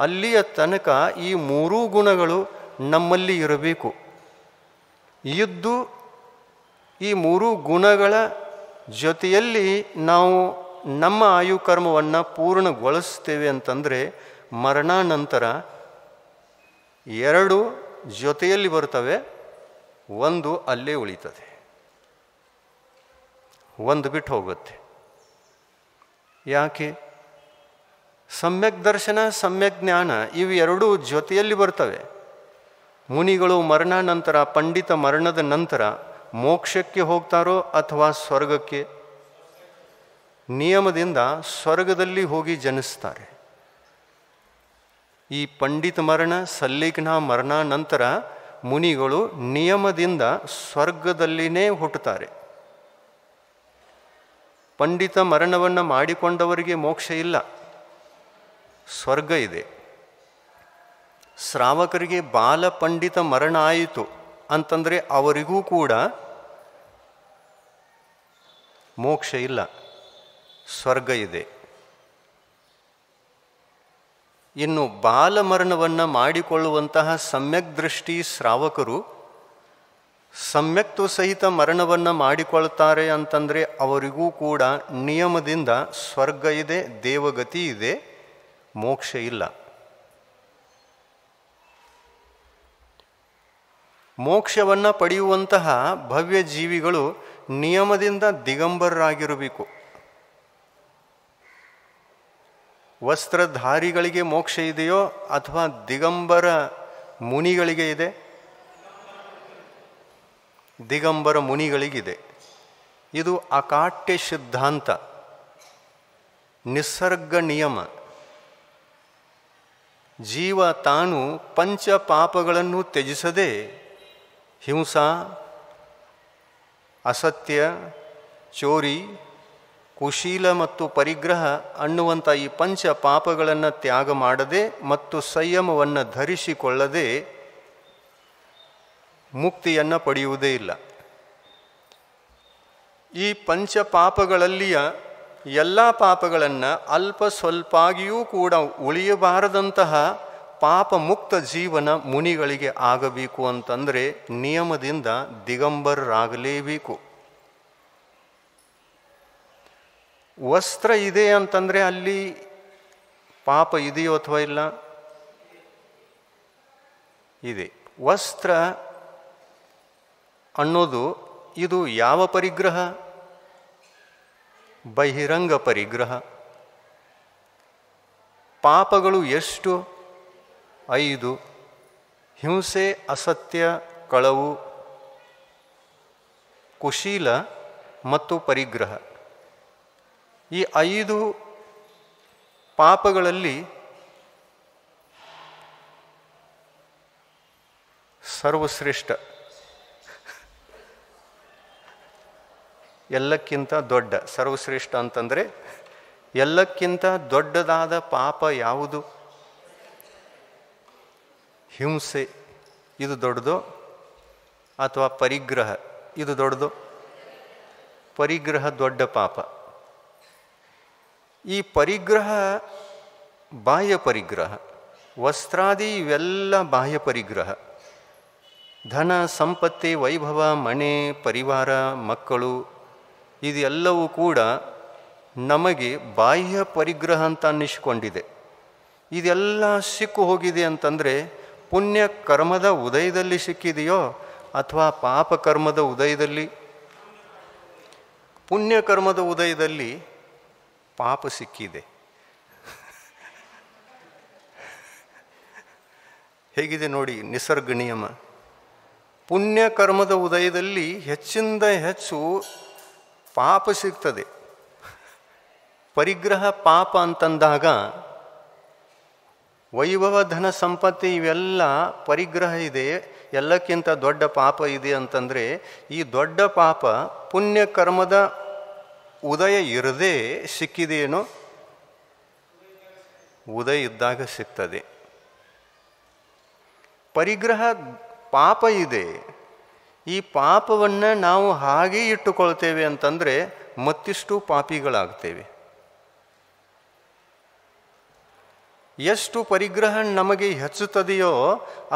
ಅಲ್ಲಿಯ ತನಕ ಈ ಮೂರೂ ಗುಣಗಳು ನಮ್ಮಲ್ಲಿ ಇರಬೇಕು. ಇದ್ದು ಈ ಮೂರೂ ಗುಣಗಳ ಜೊತೆಯಲ್ಲಿ ನಾವು ನಮ್ಮ ಆಯುಕರ್ಮವನ್ನು ಪೂರ್ಣಗೊಳಿಸ್ತೇವೆ ಅಂತಂದರೆ ಮರಣಾನಂತರ 2 ಜೊತೆಯಲ್ಲಿ ಬರ್ತವೆ, 1 ಅಲ್ಲೇ ಉಳಿತದೆ, 1 ಬಿಟ್ಟು ಹೋಗುತ್ತೆ. ಯಾಕೆ? ಸಮ್ಯಕ್ ದರ್ಶನ, ಸಮ್ಯಕ್ ಜ್ಞಾನ ಇವು 2 ಜೊತೆಯಲ್ಲಿ ಬರ್ತವೆ. ಮುನಿಗಳು ಮರಣಾನಂತರ, ಪಂಡಿತ ಮರಣದ ನಂತರ ಮೋಕ್ಷಕ್ಕೆ ಹೋಗ್ತಾರೋ ಅಥವಾ ಸ್ವರ್ಗಕ್ಕೆ? ನಿಯಮದಿಂದ ಸ್ವರ್ಗದಲ್ಲಿ ಹೋಗಿ ಜನಿಸ್ತಾರೆ. ಈ ಪಂಡಿತ ಮರಣ, ಸಲ್ಲೇಖನ ಮರಣ ನಂತರ ಮುನಿಗಳು ನಿಯಮದಿಂದ ಸ್ವರ್ಗದಲ್ಲಿನೇ ಹುಟ್ಟುತ್ತಾರೆ. ಪಂಡಿತ ಮರಣವನ್ನು ಮಾಡಿಕೊಂಡವರಿಗೆ ಮೋಕ್ಷ ಇಲ್ಲ, ಸ್ವರ್ಗ ಇದೆ. ಶ್ರಾವಕರಿಗೆ ಬಾಲ ಪಂಡಿತ ಮರಣ ಆಯಿತು ಅಂತಂದರೆ ಅವರಿಗೂ ಕೂಡ ಮೋಕ್ಷ ಇಲ್ಲ, ಸ್ವರ್ಗ ಇದೆ. ಇನ್ನು ಬಾಲಮರಣವನ್ನು ಮಾಡಿಕೊಳ್ಳುವಂತಹ ಸಮ್ಯಕ್ ದೃಷ್ಟಿ ಶ್ರಾವಕರು ಸಮ್ಯಕ್ತು ಸಹಿತ ಮರಣವನ್ನು ಮಾಡಿಕೊಳ್ತಾರೆ ಅಂತಂದರೆ ಅವರಿಗೂ ಕೂಡ ನಿಯಮದಿಂದ ಸ್ವರ್ಗ ಇದೆ, ದೇವಗತಿ ಇದೆ, ಮೋಕ್ಷ ಇಲ್ಲ. ಮೋಕ್ಷವನ್ನು ಪಡೆಯುವಂತಹ ಭವ್ಯ ಜೀವಿಗಳು ನಿಯಮದಿಂದ ದಿಗಂಬರರಾಗಿರಬೇಕು. ವಸ್ತ್ರಧಾರಿಗಳಿಗೆ ಮೋಕ್ಷ ಇದೆಯೋ ಅಥವಾ ದಿಗಂಬರ ಮುನಿಗಳಿಗೆ ಇದೆ? ದಿಗಂಬರ ಮುನಿಗಳಿಗಿದೆ. ಇದು ಅಕಾಟ್ಯ ಸಿದ್ಧಾಂತ, ನಿಸರ್ಗ ನಿಯಮ. ಜೀವ ತಾನು ಪಂಚ ಪಾಪಗಳನ್ನು ತ್ಯಜಿಸದೆ ಹಿಂಸಾ, ಅಸತ್ಯ, ಚೋರಿ, ಕುಶೀಲ ಮತ್ತು ಪರಿಗ್ರಹ ಅನ್ನುವಂಥ ಈ ಪಂಚ ಪಾಪಗಳನ್ನು ತ್ಯಾಗ ಮಾಡದೆ ಮತ್ತು ಸಂಯಮವನ್ನು ಧರಿಸಿಕೊಳ್ಳದೆ ಮುಕ್ತಿಯನ್ನು ಪಡೆಯುವುದೇ ಇಲ್ಲ. ಈ ಪಂಚ ಪಾಪಗಳಲ್ಲಿಯ ಎಲ್ಲ ಪಾಪಗಳನ್ನು ಅಲ್ಪ ಸ್ವಲ್ಪಾಗಿಯೂ ಕೂಡ ಉಳಿಯಬಾರದಂತಹ ಪಾಪ ಮುಕ್ತ ಜೀವನ ಮುನಿಗಳಿಗೆ ಆಗಬೇಕು ಅಂತಂದರೆ ನಿಯಮದಿಂದ ದಿಗಂಬರರಾಗಲೇಬೇಕು. ವಸ್ತ್ರ ಇದೆ ಅಂತಂದರೆ ಅಲ್ಲಿ ಪಾಪ ಇದೆಯೋ ಅಥವಾ ಇಲ್ಲ? ಇದೆ. ವಸ್ತ್ರ ಅನ್ನೋದು ಇದು ಯಾವ ಪರಿಗ್ರಹ? ಬಹಿರಂಗ ಪರಿಗ್ರಹ. ಪಾಪಗಳು ಎಷ್ಟು? 5: ಹಿಂಸೆ, ಅಸತ್ಯ, ಕಳವು, ಕುಶೀಲ ಮತ್ತು ಪರಿಗ್ರಹ. ಈ 5 ಪಾಪಗಳಲ್ಲಿ ಸರ್ವಶ್ರೇಷ್ಠ, ಎಲ್ಲಕ್ಕಿಂತ ದೊಡ್ಡ, ಸರ್ವಶ್ರೇಷ್ಠ ಅಂತಂದರೆ ಎಲ್ಲಕ್ಕಿಂತ ದೊಡ್ಡದಾದ ಪಾಪ ಯಾವುದು? ಹಿಂಸೆ ಇದು ದೊಡ್ಡದು ಅಥವಾ ಪರಿಗ್ರಹ ಇದು ದೊಡ್ಡದು? ಪರಿಗ್ರಹ ದೊಡ್ಡ ಪಾಪ. ಈ ಪರಿಗ್ರಹ ಬಾಹ್ಯ ಪರಿಗ್ರಹ. ವಸ್ತ್ರಾದಿ ಇವೆಲ್ಲ ಬಾಹ್ಯ ಪರಿಗ್ರಹ. ಧನ, ಸಂಪತ್ತಿ, ವೈಭವ, ಮನೆ, ಪರಿವಾರ, ಮಕ್ಕಳು ಇದೆಲ್ಲವೂ ಕೂಡ ನಮಗೆ ಬಾಹ್ಯ ಪರಿಗ್ರಹ ಅಂತ ಅನ್ನಿಸ್ಕೊಂಡಿದೆ. ಇದೆಲ್ಲ ಸಿಕ್ಕು ಹೋಗಿದೆ ಅಂತಂದರೆ ಪುಣ್ಯ ಕರ್ಮದ ಉದಯದಲ್ಲಿ ಸಿಕ್ಕಿದೆಯೋ ಅಥವಾ ಪಾಪ ಕರ್ಮದ ಉದಯದಲ್ಲಿ? ಪುಣ್ಯ ಕರ್ಮದ ಉದಯದಲ್ಲಿ ಪಾಪ ಸಿಕ್ಕಿದೆ. ಹೇಗಿದೆ ನೋಡಿ ನಿಸರ್ಗ ನಿಯಮ. ಪುಣ್ಯ ಕರ್ಮದ ಉದಯದಲ್ಲಿ ಹೆಚ್ಚಿಂದ ಹೆಚ್ಚು ಪಾಪ ಸಿಗ್ತದೆ. ಪರಿಗ್ರಹ ಪಾಪ ಅಂತಂದಾಗ ವೈಭವ, ಧನ, ಸಂಪತ್ತಿ ಇವೆಲ್ಲ ಪರಿಗ್ರಹ ಇದೆ, ಎಲ್ಲಕ್ಕಿಂತ ದೊಡ್ಡ ಪಾಪ ಇದೆ ಅಂತಂದರೆ ಈ ದೊಡ್ಡ ಪಾಪ ಪುಣ್ಯ ಕರ್ಮದ ಉದಯ ಇರದೇ ಸಿಕ್ಕಿದೆಯೇನೋ? ಉದಯ ಇದ್ದಾಗ ಸಿಗ್ತದೆ. ಪರಿಗ್ರಹ ಪಾಪ ಇದೆ. ಈ ಪಾಪವನ್ನು ನಾವು ಹಾಗೆ ಇಟ್ಟುಕೊಳ್ತೇವೆ ಅಂತಂದರೆ ಮತ್ತಿಷ್ಟು ಪಾಪಿಗಳಾಗ್ತೇವೆ. ಎಷ್ಟು ಪರಿಗ್ರಹ ನಮಗೆ ಹೆಚ್ಚುತ್ತದೆಯೋ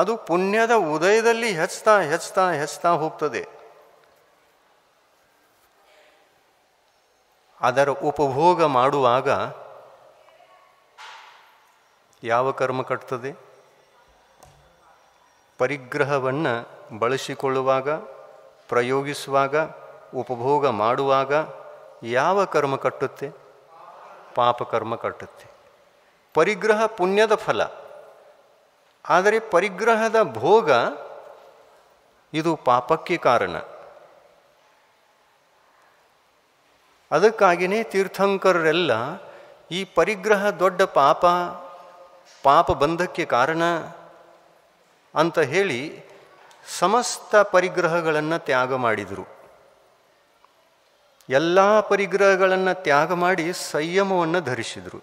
ಅದು ಪುಣ್ಯದ ಉದಯದಲ್ಲಿ ಹೆಚ್ಚುತ್ತಾ ಹೆಚ್ಚುತ್ತಾ ಹೆಚ್ಚುತ್ತಾ ಹೋಗ್ತದೆ. ಅದರ ಉಪಭೋಗ ಮಾಡುವಾಗ ಯಾವ ಕರ್ಮ ಕಟ್ತದೆ? ಪರಿಗ್ರಹವನ್ನು ಬಳಸಿಕೊಳ್ಳುವಾಗ, ಪ್ರಯೋಗಿಸುವಾಗ, ಉಪಭೋಗ ಮಾಡುವಾಗ ಯಾವ ಕರ್ಮ ಕಟ್ಟುತ್ತೆ? ಪಾಪಕರ್ಮ ಕಟ್ಟುತ್ತೆ. ಪರಿಗ್ರಹ ಪುಣ್ಯದ ಫಲ. ಆದರೆ ಪರಿಗ್ರಹದ ಭೋಗ ಇದು ಪಾಪಕ್ಕೆ ಕಾರಣ. ಅದಕ್ಕಾಗಿಯೇ ತೀರ್ಥಂಕರರೆಲ್ಲ ಈ ಪರಿಗ್ರಹ ದೊಡ್ಡ ಪಾಪ, ಪಾಪ ಬಂಧಕ್ಕೆ ಕಾರಣ ಅಂತ ಹೇಳಿ ಸಮಸ್ತ ಪರಿಗ್ರಹಗಳನ್ನು ತ್ಯಾಗ ಮಾಡಿದರು. ಎಲ್ಲ ಪರಿಗ್ರಹಗಳನ್ನು ತ್ಯಾಗ ಮಾಡಿ ಸಂಯಮವನ್ನು ಧರಿಸಿದರು.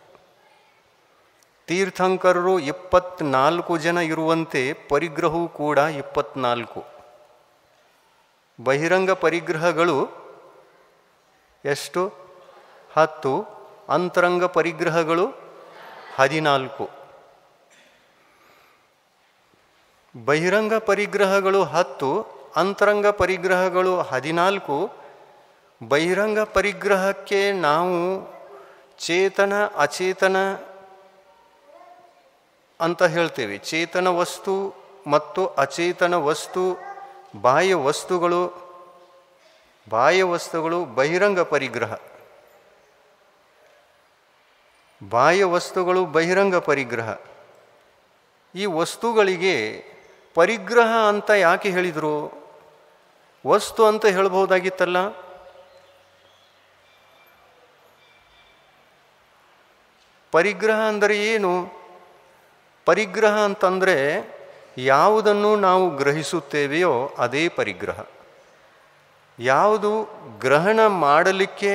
ತೀರ್ಥಂಕರರು 24 ಜನ ಇರುವಂತೆ ಪರಿಗ್ರಹವೂ ಕೂಡ 24. ಬಹಿರಂಗ ಪರಿಗ್ರಹಗಳು ಎಷ್ಟು? 10. ಅಂತರಂಗ ಪರಿಗ್ರಹಗಳು 14. ಬಹಿರಂಗ ಪರಿಗ್ರಹಗಳು 10, ಅಂತರಂಗ ಪರಿಗ್ರಹಗಳು 14. ಬಹಿರಂಗ ಪರಿಗ್ರಹಕ್ಕೆ ನಾವು ಚೇತನ, ಅಚೇತನ ಅಂತ ಹೇಳ್ತೇವೆ. ಚೇತನ ವಸ್ತು ಮತ್ತು ಅಚೇತನ ವಸ್ತು, ಬಾಹ್ಯ ವಸ್ತುಗಳು ಬಹಿರಂಗ ಪರಿಗ್ರಹ. ಬಾಹ್ಯ ವಸ್ತುಗಳು ಬಹಿರಂಗ ಪರಿಗ್ರಹ. ಈ ವಸ್ತುಗಳಿಗೆ ಪರಿಗ್ರಹ ಅಂತ ಯಾಕೆ ಹೇಳಿದರು? ವಸ್ತು ಅಂತ ಹೇಳ್ಬೋದಾಗಿತ್ತಲ್ಲ. ಪರಿಗ್ರಹ ಅಂದರೆ ಏನು? ಪರಿಗ್ರಹ ಅಂತಂದರೆ ಯಾವುದನ್ನು ನಾವು ಗ್ರಹಿಸುತ್ತೇವೆಯೋ ಅದೇ ಪರಿಗ್ರಹ. ಯಾವುದು ಗ್ರಹಣ ಮಾಡಲಿಕ್ಕೆ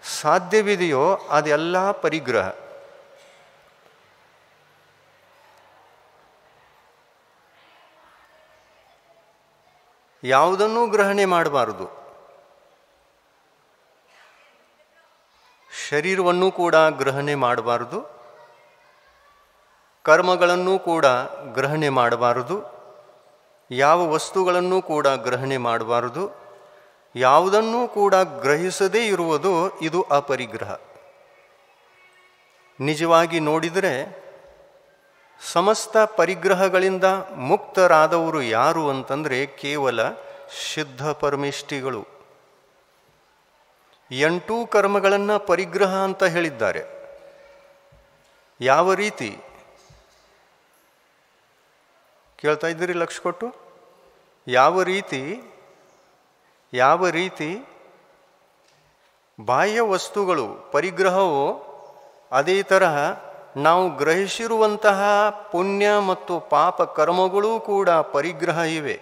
ಸಾಧ್ಯವಿದೆಯೋ ಅದೆಲ್ಲ ಪರಿಗ್ರಹ. ಯಾವುದನ್ನೂ ಗ್ರಹಣೆ ಮಾಡಬಾರದು. ಶರೀರವನ್ನು ಕೂಡ ಗ್ರಹಣೆ ಮಾಡಬಾರದು, ಕರ್ಮಗಳನ್ನು ಕೂಡ ಗ್ರಹಣೆ ಮಾಡಬಾರದು, ಯಾವ ವಸ್ತುಗಳನ್ನು ಕೂಡ ಗ್ರಹಣೆ ಮಾಡಬಾರದು. ಯಾವುದನ್ನೂ ಕೂಡ ಗ್ರಹಿಸದೇ ಇರುವುದು ಇದು ಅಪರಿಗ್ರಹ. ನಿಜವಾಗಿ ನೋಡಿದರೆ ಸಮಸ್ತ ಪರಿಗ್ರಹಗಳಿಂದ ಮುಕ್ತರಾದವರು ಯಾರು ಅಂತಂದರೆ ಕೇವಲ ಸಿದ್ಧ ಪರಮಿಷ್ಠಿಗಳು. 8 ಕರ್ಮಗಳನ್ನು ಪರಿಗ್ರಹ ಅಂತ ಹೇಳಿದ್ದಾರೆ. ಯಾವ ರೀತಿ ಕೇಳ್ತಾ ಇದ್ದೀರಿ? ಲಕ್ಷ್ಯ ಕೊಟ್ಟು ಯಾವ ರೀತಿ ಬಾಹ್ಯ ವಸ್ತುಗಳು ಪರಿಗ್ರಹವೋ, ಅದೇ ತರಹ ನಾವು ಗ್ರಹಿಸಿರುವಂತಹ ಪುಣ್ಯ ಮತ್ತು ಪಾಪ ಕರ್ಮಗಳೂ ಕೂಡ ಪರಿಗ್ರಹ ಇವೆ.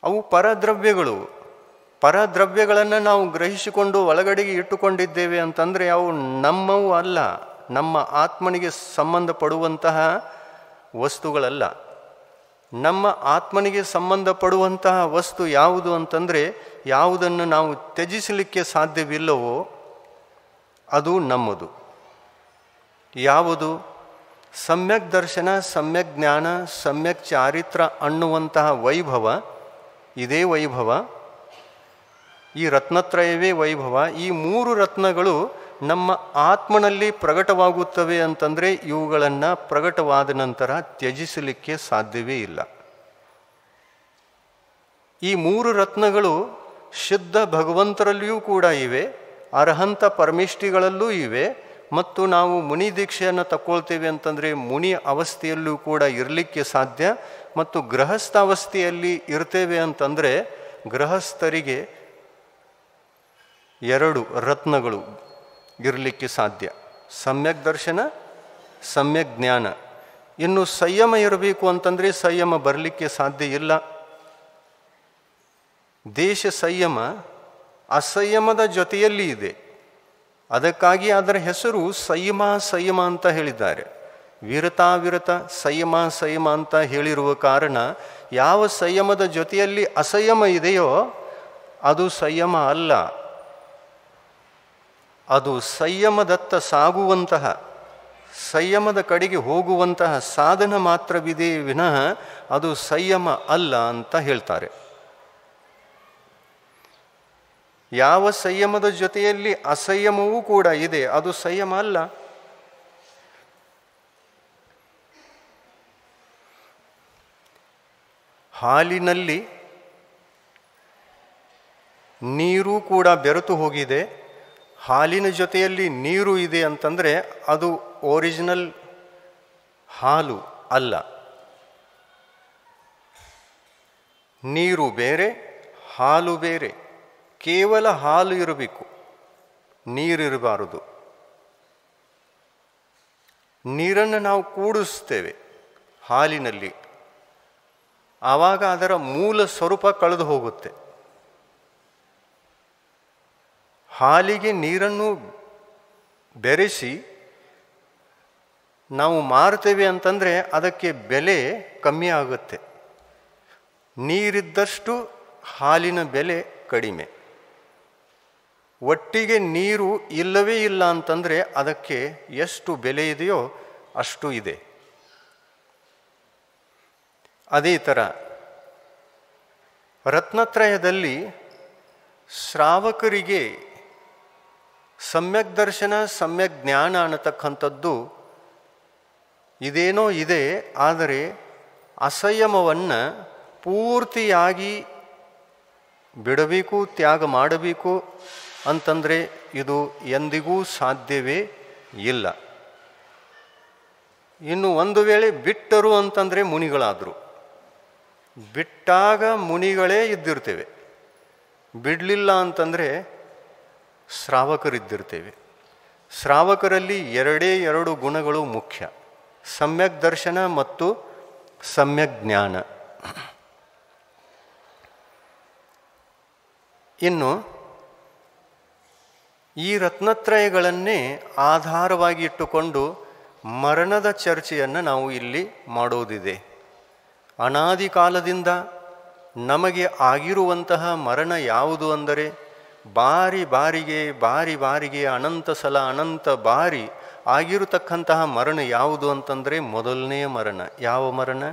ಅವು ಪರದ್ರವ್ಯಗಳು. ಪರದ್ರವ್ಯಗಳನ್ನು ನಾವು ಗ್ರಹಿಸಿಕೊಂಡು ಒಳಗಡೆಗೆ ಇಟ್ಟುಕೊಂಡಿದ್ದೇವೆ ಅಂತಂದರೆ ಅವು ನಮ್ಮವು ಅಲ್ಲ, ನಮ್ಮ ಆತ್ಮನಿಗೆ ಸಂಬಂಧಪಡುವಂತಹ ವಸ್ತುಗಳಲ್ಲ. ನಮ್ಮ ಆತ್ಮನಿಗೆ ಸಂಬಂಧಪಡುವಂತಹ ವಸ್ತು ಯಾವುದು ಅಂತಂದರೆ, ಯಾವುದನ್ನು ನಾವು ತ್ಯಜಿಸಲಿಕ್ಕೆ ಸಾಧ್ಯವಿಲ್ಲವೋ ಅದು ನಮ್ಮದು. ಯಾವುದು? ಸಮ್ಯಕ್ ದರ್ಶನ, ಸಮ್ಯಕ್ ಜ್ಞಾನ, ಸಮ್ಯಕ್ ಚಾರಿತ್ರ ಅನ್ನುವಂತಹ ವೈಭವ. ಇದೇ ವೈಭವ, ಈ ರತ್ನತ್ರಯವೇ ವೈಭವ. ಈ 3 ರತ್ನಗಳು ನಮ್ಮ ಆತ್ಮನಲ್ಲಿ ಪ್ರಕಟವಾಗುತ್ತವೆ ಅಂತಂದರೆ ಇವುಗಳನ್ನು ಪ್ರಕಟವಾದ ನಂತರ ತ್ಯಜಿಸಲಿಕ್ಕೆ ಸಾಧ್ಯವೇ ಇಲ್ಲ. ಈ 3 ರತ್ನಗಳು ಶುದ್ಧ ಭಗವಂತರಲ್ಲಿಯೂ ಕೂಡ ಇವೆ, ಅರ್ಹಂತ ಪರಮಿಷ್ಠಿಗಳಲ್ಲೂ ಇವೆ, ಮತ್ತು ನಾವು ಮುನಿ ದೀಕ್ಷೆಯನ್ನು ತಗೊಳ್ತೇವೆ ಅಂತಂದರೆ ಮುನಿ ಅವಸ್ಥೆಯಲ್ಲೂ ಕೂಡ ಇರಲಿಕ್ಕೆ ಸಾಧ್ಯ. ಮತ್ತು ಗೃಹಸ್ಥ ಅವಸ್ಥೆಯಲ್ಲಿ ಇರ್ತೇವೆ ಅಂತಂದರೆ ಗೃಹಸ್ಥರಿಗೆ 2 ರತ್ನಗಳು ಇರಲಿಕ್ಕೆ ಸಾಧ್ಯ, ಸಮ್ಯಕ್ ದರ್ಶನ, ಸಮ್ಯಕ್ ಜ್ಞಾನ. ಇನ್ನು ಸಂಯಮ ಇರಬೇಕು ಅಂತಂದರೆ ಸಂಯಮ ಬರಲಿಕ್ಕೆ ಸಾಧ್ಯ ಇಲ್ಲ. ದೇಶ ಸಂಯಮ ಅಸಂಯಮದ ಜೊತೆಯಲ್ಲಿ ಇದೆ. ಅದಕ್ಕಾಗಿ ಅದರ ಹೆಸರು ಸಂಯಮ ಅಂತ ಹೇಳಿದ್ದಾರೆ. ವಿರತ ಸಂಯಮ ಅಂತ ಹೇಳಿರುವ ಕಾರಣ ಯಾವ ಸಂಯಮದ ಜೊತೆಯಲ್ಲಿ ಅಸಂಯಮ ಇದೆಯೋ ಅದು ಸಂಯಮ ಅಲ್ಲ. ಅದು ಸಂಯಮದತ್ತ ಸಾಗುವಂತಹ, ಸಂಯಮದ ಕಡೆಗೆ ಹೋಗುವಂತಹ ಸಾಧನ ಮಾತ್ರವಿದೆ ವಿನಃ ಅದು ಸಂಯಮ ಅಲ್ಲ ಅಂತ ಹೇಳ್ತಾರೆ. ಯಾವ ಸಂಯಮದ ಜೊತೆಯಲ್ಲಿ ಅಸಂಯಮವೂ ಕೂಡ ಇದೆ ಅದು ಸಂಯಮ ಅಲ್ಲ. ಹಾಲಿನಲ್ಲಿ ನೀರು ಕೂಡ ಬೆರೆತು ಹೋಗಿದೆ. ಹಾಲಿನ ಜೊತೆಯಲ್ಲಿ ನೀರು ಇದೆ ಅಂತಂದರೆ ಅದು ಒರಿಜಿನಲ್ ಹಾಲು ಅಲ್ಲ. ನೀರು ಬೇರೆ, ಹಾಲು ಬೇರೆ. ಕೇವಲ ಹಾಲು ಇರಬೇಕು, ನೀರಿರಬಾರದು. ನೀರನ್ನು ನಾವು ಕೂಡಿಸ್ತೇವೆ ಹಾಲಿನಲ್ಲಿ, ಆವಾಗ ಅದರ ಮೂಲ ಸ್ವರೂಪ ಕಳೆದು ಹೋಗುತ್ತೆ. ಹಾಲಿಗೆ ನೀರನ್ನು ಬೆರೆಸಿ ನಾವು ಮಾರ್ತೇವೆ ಅಂತಂದರೆ ಅದಕ್ಕೆ ಬೆಲೆ ಕಮ್ಮಿ ಆಗುತ್ತೆ. ನೀರಿದ್ದಷ್ಟು ಹಾಲಿನ ಬೆಲೆ ಕಡಿಮೆ. ಒಟ್ಟಿಗೆ ನೀರು ಇಲ್ಲವೇ ಇಲ್ಲ ಅಂತಂದರೆ ಅದಕ್ಕೆ ಎಷ್ಟು ಬೆಲೆ ಇದೆಯೋ ಅಷ್ಟು ಇದೆ. ಅದೇ ಥರ ರತ್ನತ್ರಯದಲ್ಲಿ ಶ್ರಾವಕರಿಗೆ ಸಮ್ಯಕ್ ದರ್ಶನ, ಸಮ್ಯಕ್ ಜ್ಞಾನ ಅನ್ನತಕ್ಕಂಥದ್ದು ಇದೇನೋ ಇದೆ. ಆದರೆ ಅಸಂಯಮವನ್ನು ಪೂರ್ತಿಯಾಗಿ ಬಿಡಬೇಕು, ತ್ಯಾಗ ಮಾಡಬೇಕು ಅಂತಂದರೆ ಇದು ಎಂದಿಗೂ ಸಾಧ್ಯವೇ ಇಲ್ಲ. ಇನ್ನು ಒಂದು ವೇಳೆ ಬಿಟ್ಟರು ಅಂತಂದರೆ ಮುನಿಗಳಾದರು. ಬಿಟ್ಟಾಗ ಮುನಿಗಳೇ ಇದ್ದಿರ್ತೇವೆ, ಬಿಡಲಿಲ್ಲ ಅಂತಂದರೆ ಶ್ರಾವಕರಿದ್ದಿರ್ತೇವೆ. ಶ್ರಾವಕರಲ್ಲಿ 2 ಗುಣಗಳು ಮುಖ್ಯ, ಸಮ್ಯಕ್ ದರ್ಶನ ಮತ್ತು ಸಮ್ಯಕ್ ಜ್ಞಾನ. ಇನ್ನು ಈ ರತ್ನತ್ರಯಗಳನ್ನೇ ಆಧಾರವಾಗಿ ಇಟ್ಟುಕೊಂಡು ಮರಣದ ಚರ್ಚೆಯನ್ನು ನಾವು ಇಲ್ಲಿ ಮಾಡೋದಿದೆ. ಅನಾದಿ ಕಾಲದಿಂದ ನಮಗೆ ಆಗಿರುವಂತಹ ಮರಣ ಯಾವುದು ಅಂದರೆ ಬಾರಿ ಬಾರಿಗೆ ಅನಂತ ಸಲ ಅನಂತ ಬಾರಿ ಆಗಿರತಕ್ಕಂತಹ ಮರಣ ಯಾವುದು ಅಂತಂದರೆ ಮೊದಲನೆಯ ಮರಣ. ಯಾವ ಮರಣ?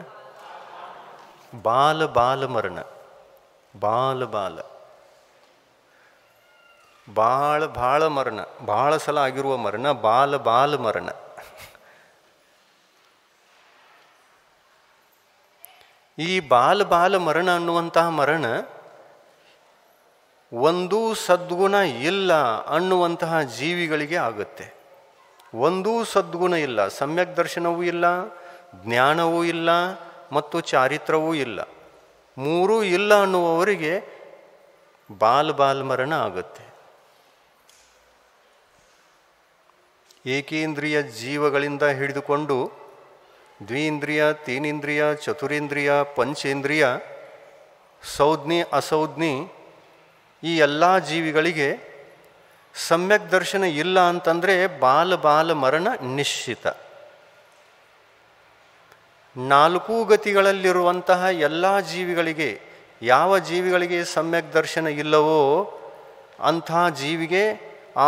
ಬಾಲ ಮರಣ. ಭಾಳ ಮರಣ, ಭಾಳ ಸಲ ಆಗಿರುವ ಮರಣ ಬಾಲ ಮರಣ. ಈ ಬಾಲ ಮರಣ ಅನ್ನುವಂತಹ ಮರಣ ಒಂದೂ ಸದ್ಗುಣ ಇಲ್ಲ ಅನ್ನುವಂತಹ ಜೀವಿಗಳಿಗೆ ಆಗುತ್ತೆ. ಒಂದೂ ಸದ್ಗುಣ ಇಲ್ಲ, ಸಮ್ಯಕ್ ದರ್ಶನವೂ ಇಲ್ಲ, ಜ್ಞಾನವೂ ಇಲ್ಲ ಮತ್ತು ಚಾರಿತ್ರವೂ ಇಲ್ಲ. ಮೂರೂ ಇಲ್ಲ ಅನ್ನುವವರಿಗೆ ಬಾಲ ಮರಣ ಆಗುತ್ತೆ. ಏಕೇಂದ್ರಿಯ ಜೀವಗಳಿಂದ ಹಿಡಿದುಕೊಂಡು ದ್ವಿಂದ್ರಿಯ, ತೀನಿಂದ್ರಿಯ, ಚತುರೇಂದ್ರಿಯ, ಪಂಚೇಂದ್ರಿಯ, ಸೌಜ್ಞಿ ಅಸೌಜ್ಞಿ ಈ ಎಲ್ಲ ಜೀವಿಗಳಿಗೆ ಸಮ್ಯಕ್ ದರ್ಶನ ಇಲ್ಲ ಅಂತಂದರೆ ಬಾಲ ಮರಣ ನಿಶ್ಚಿತ. ನಾಲ್ಕೂ ಗತಿಗಳಲ್ಲಿರುವಂತಹ ಎಲ್ಲ ಜೀವಿಗಳಿಗೆ, ಯಾವ ಜೀವಿಗಳಿಗೆ ಸಮ್ಯಕ್ ದರ್ಶನ ಇಲ್ಲವೋ ಅಂಥ ಜೀವಿಗೆ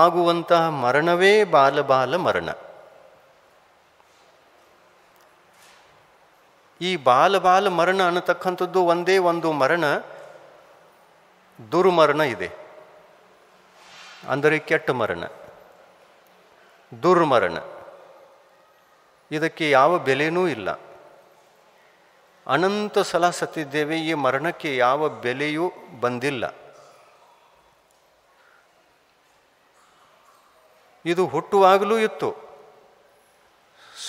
ಆಗುವಂತಹ ಮರಣವೇ ಬಾಲ ಮರಣ. ಈ ಬಾಲ ಮರಣ ಅನ್ನತಕ್ಕಂಥದ್ದು ಒಂದೇ ಒಂದು ಮರಣ, ದುರ್ಮರಣ ಇದೆ, ಅಂದರೆ ಕೆಟ್ಟ ಮರಣ, ದುರ್ಮರಣ. ಇದಕ್ಕೆ ಯಾವ ಬೆಲೆನೂ ಇಲ್ಲ. ಅನಂತ ಸಲ ಸತ್ತಿದ್ದೇವೆ, ಈ ಮರಣಕ್ಕೆ ಯಾವ ಬೆಲೆಯೂ ಬಂದಿಲ್ಲ. ಇದು ಹುಟ್ಟುವಾಗಲೂ ಇತ್ತು,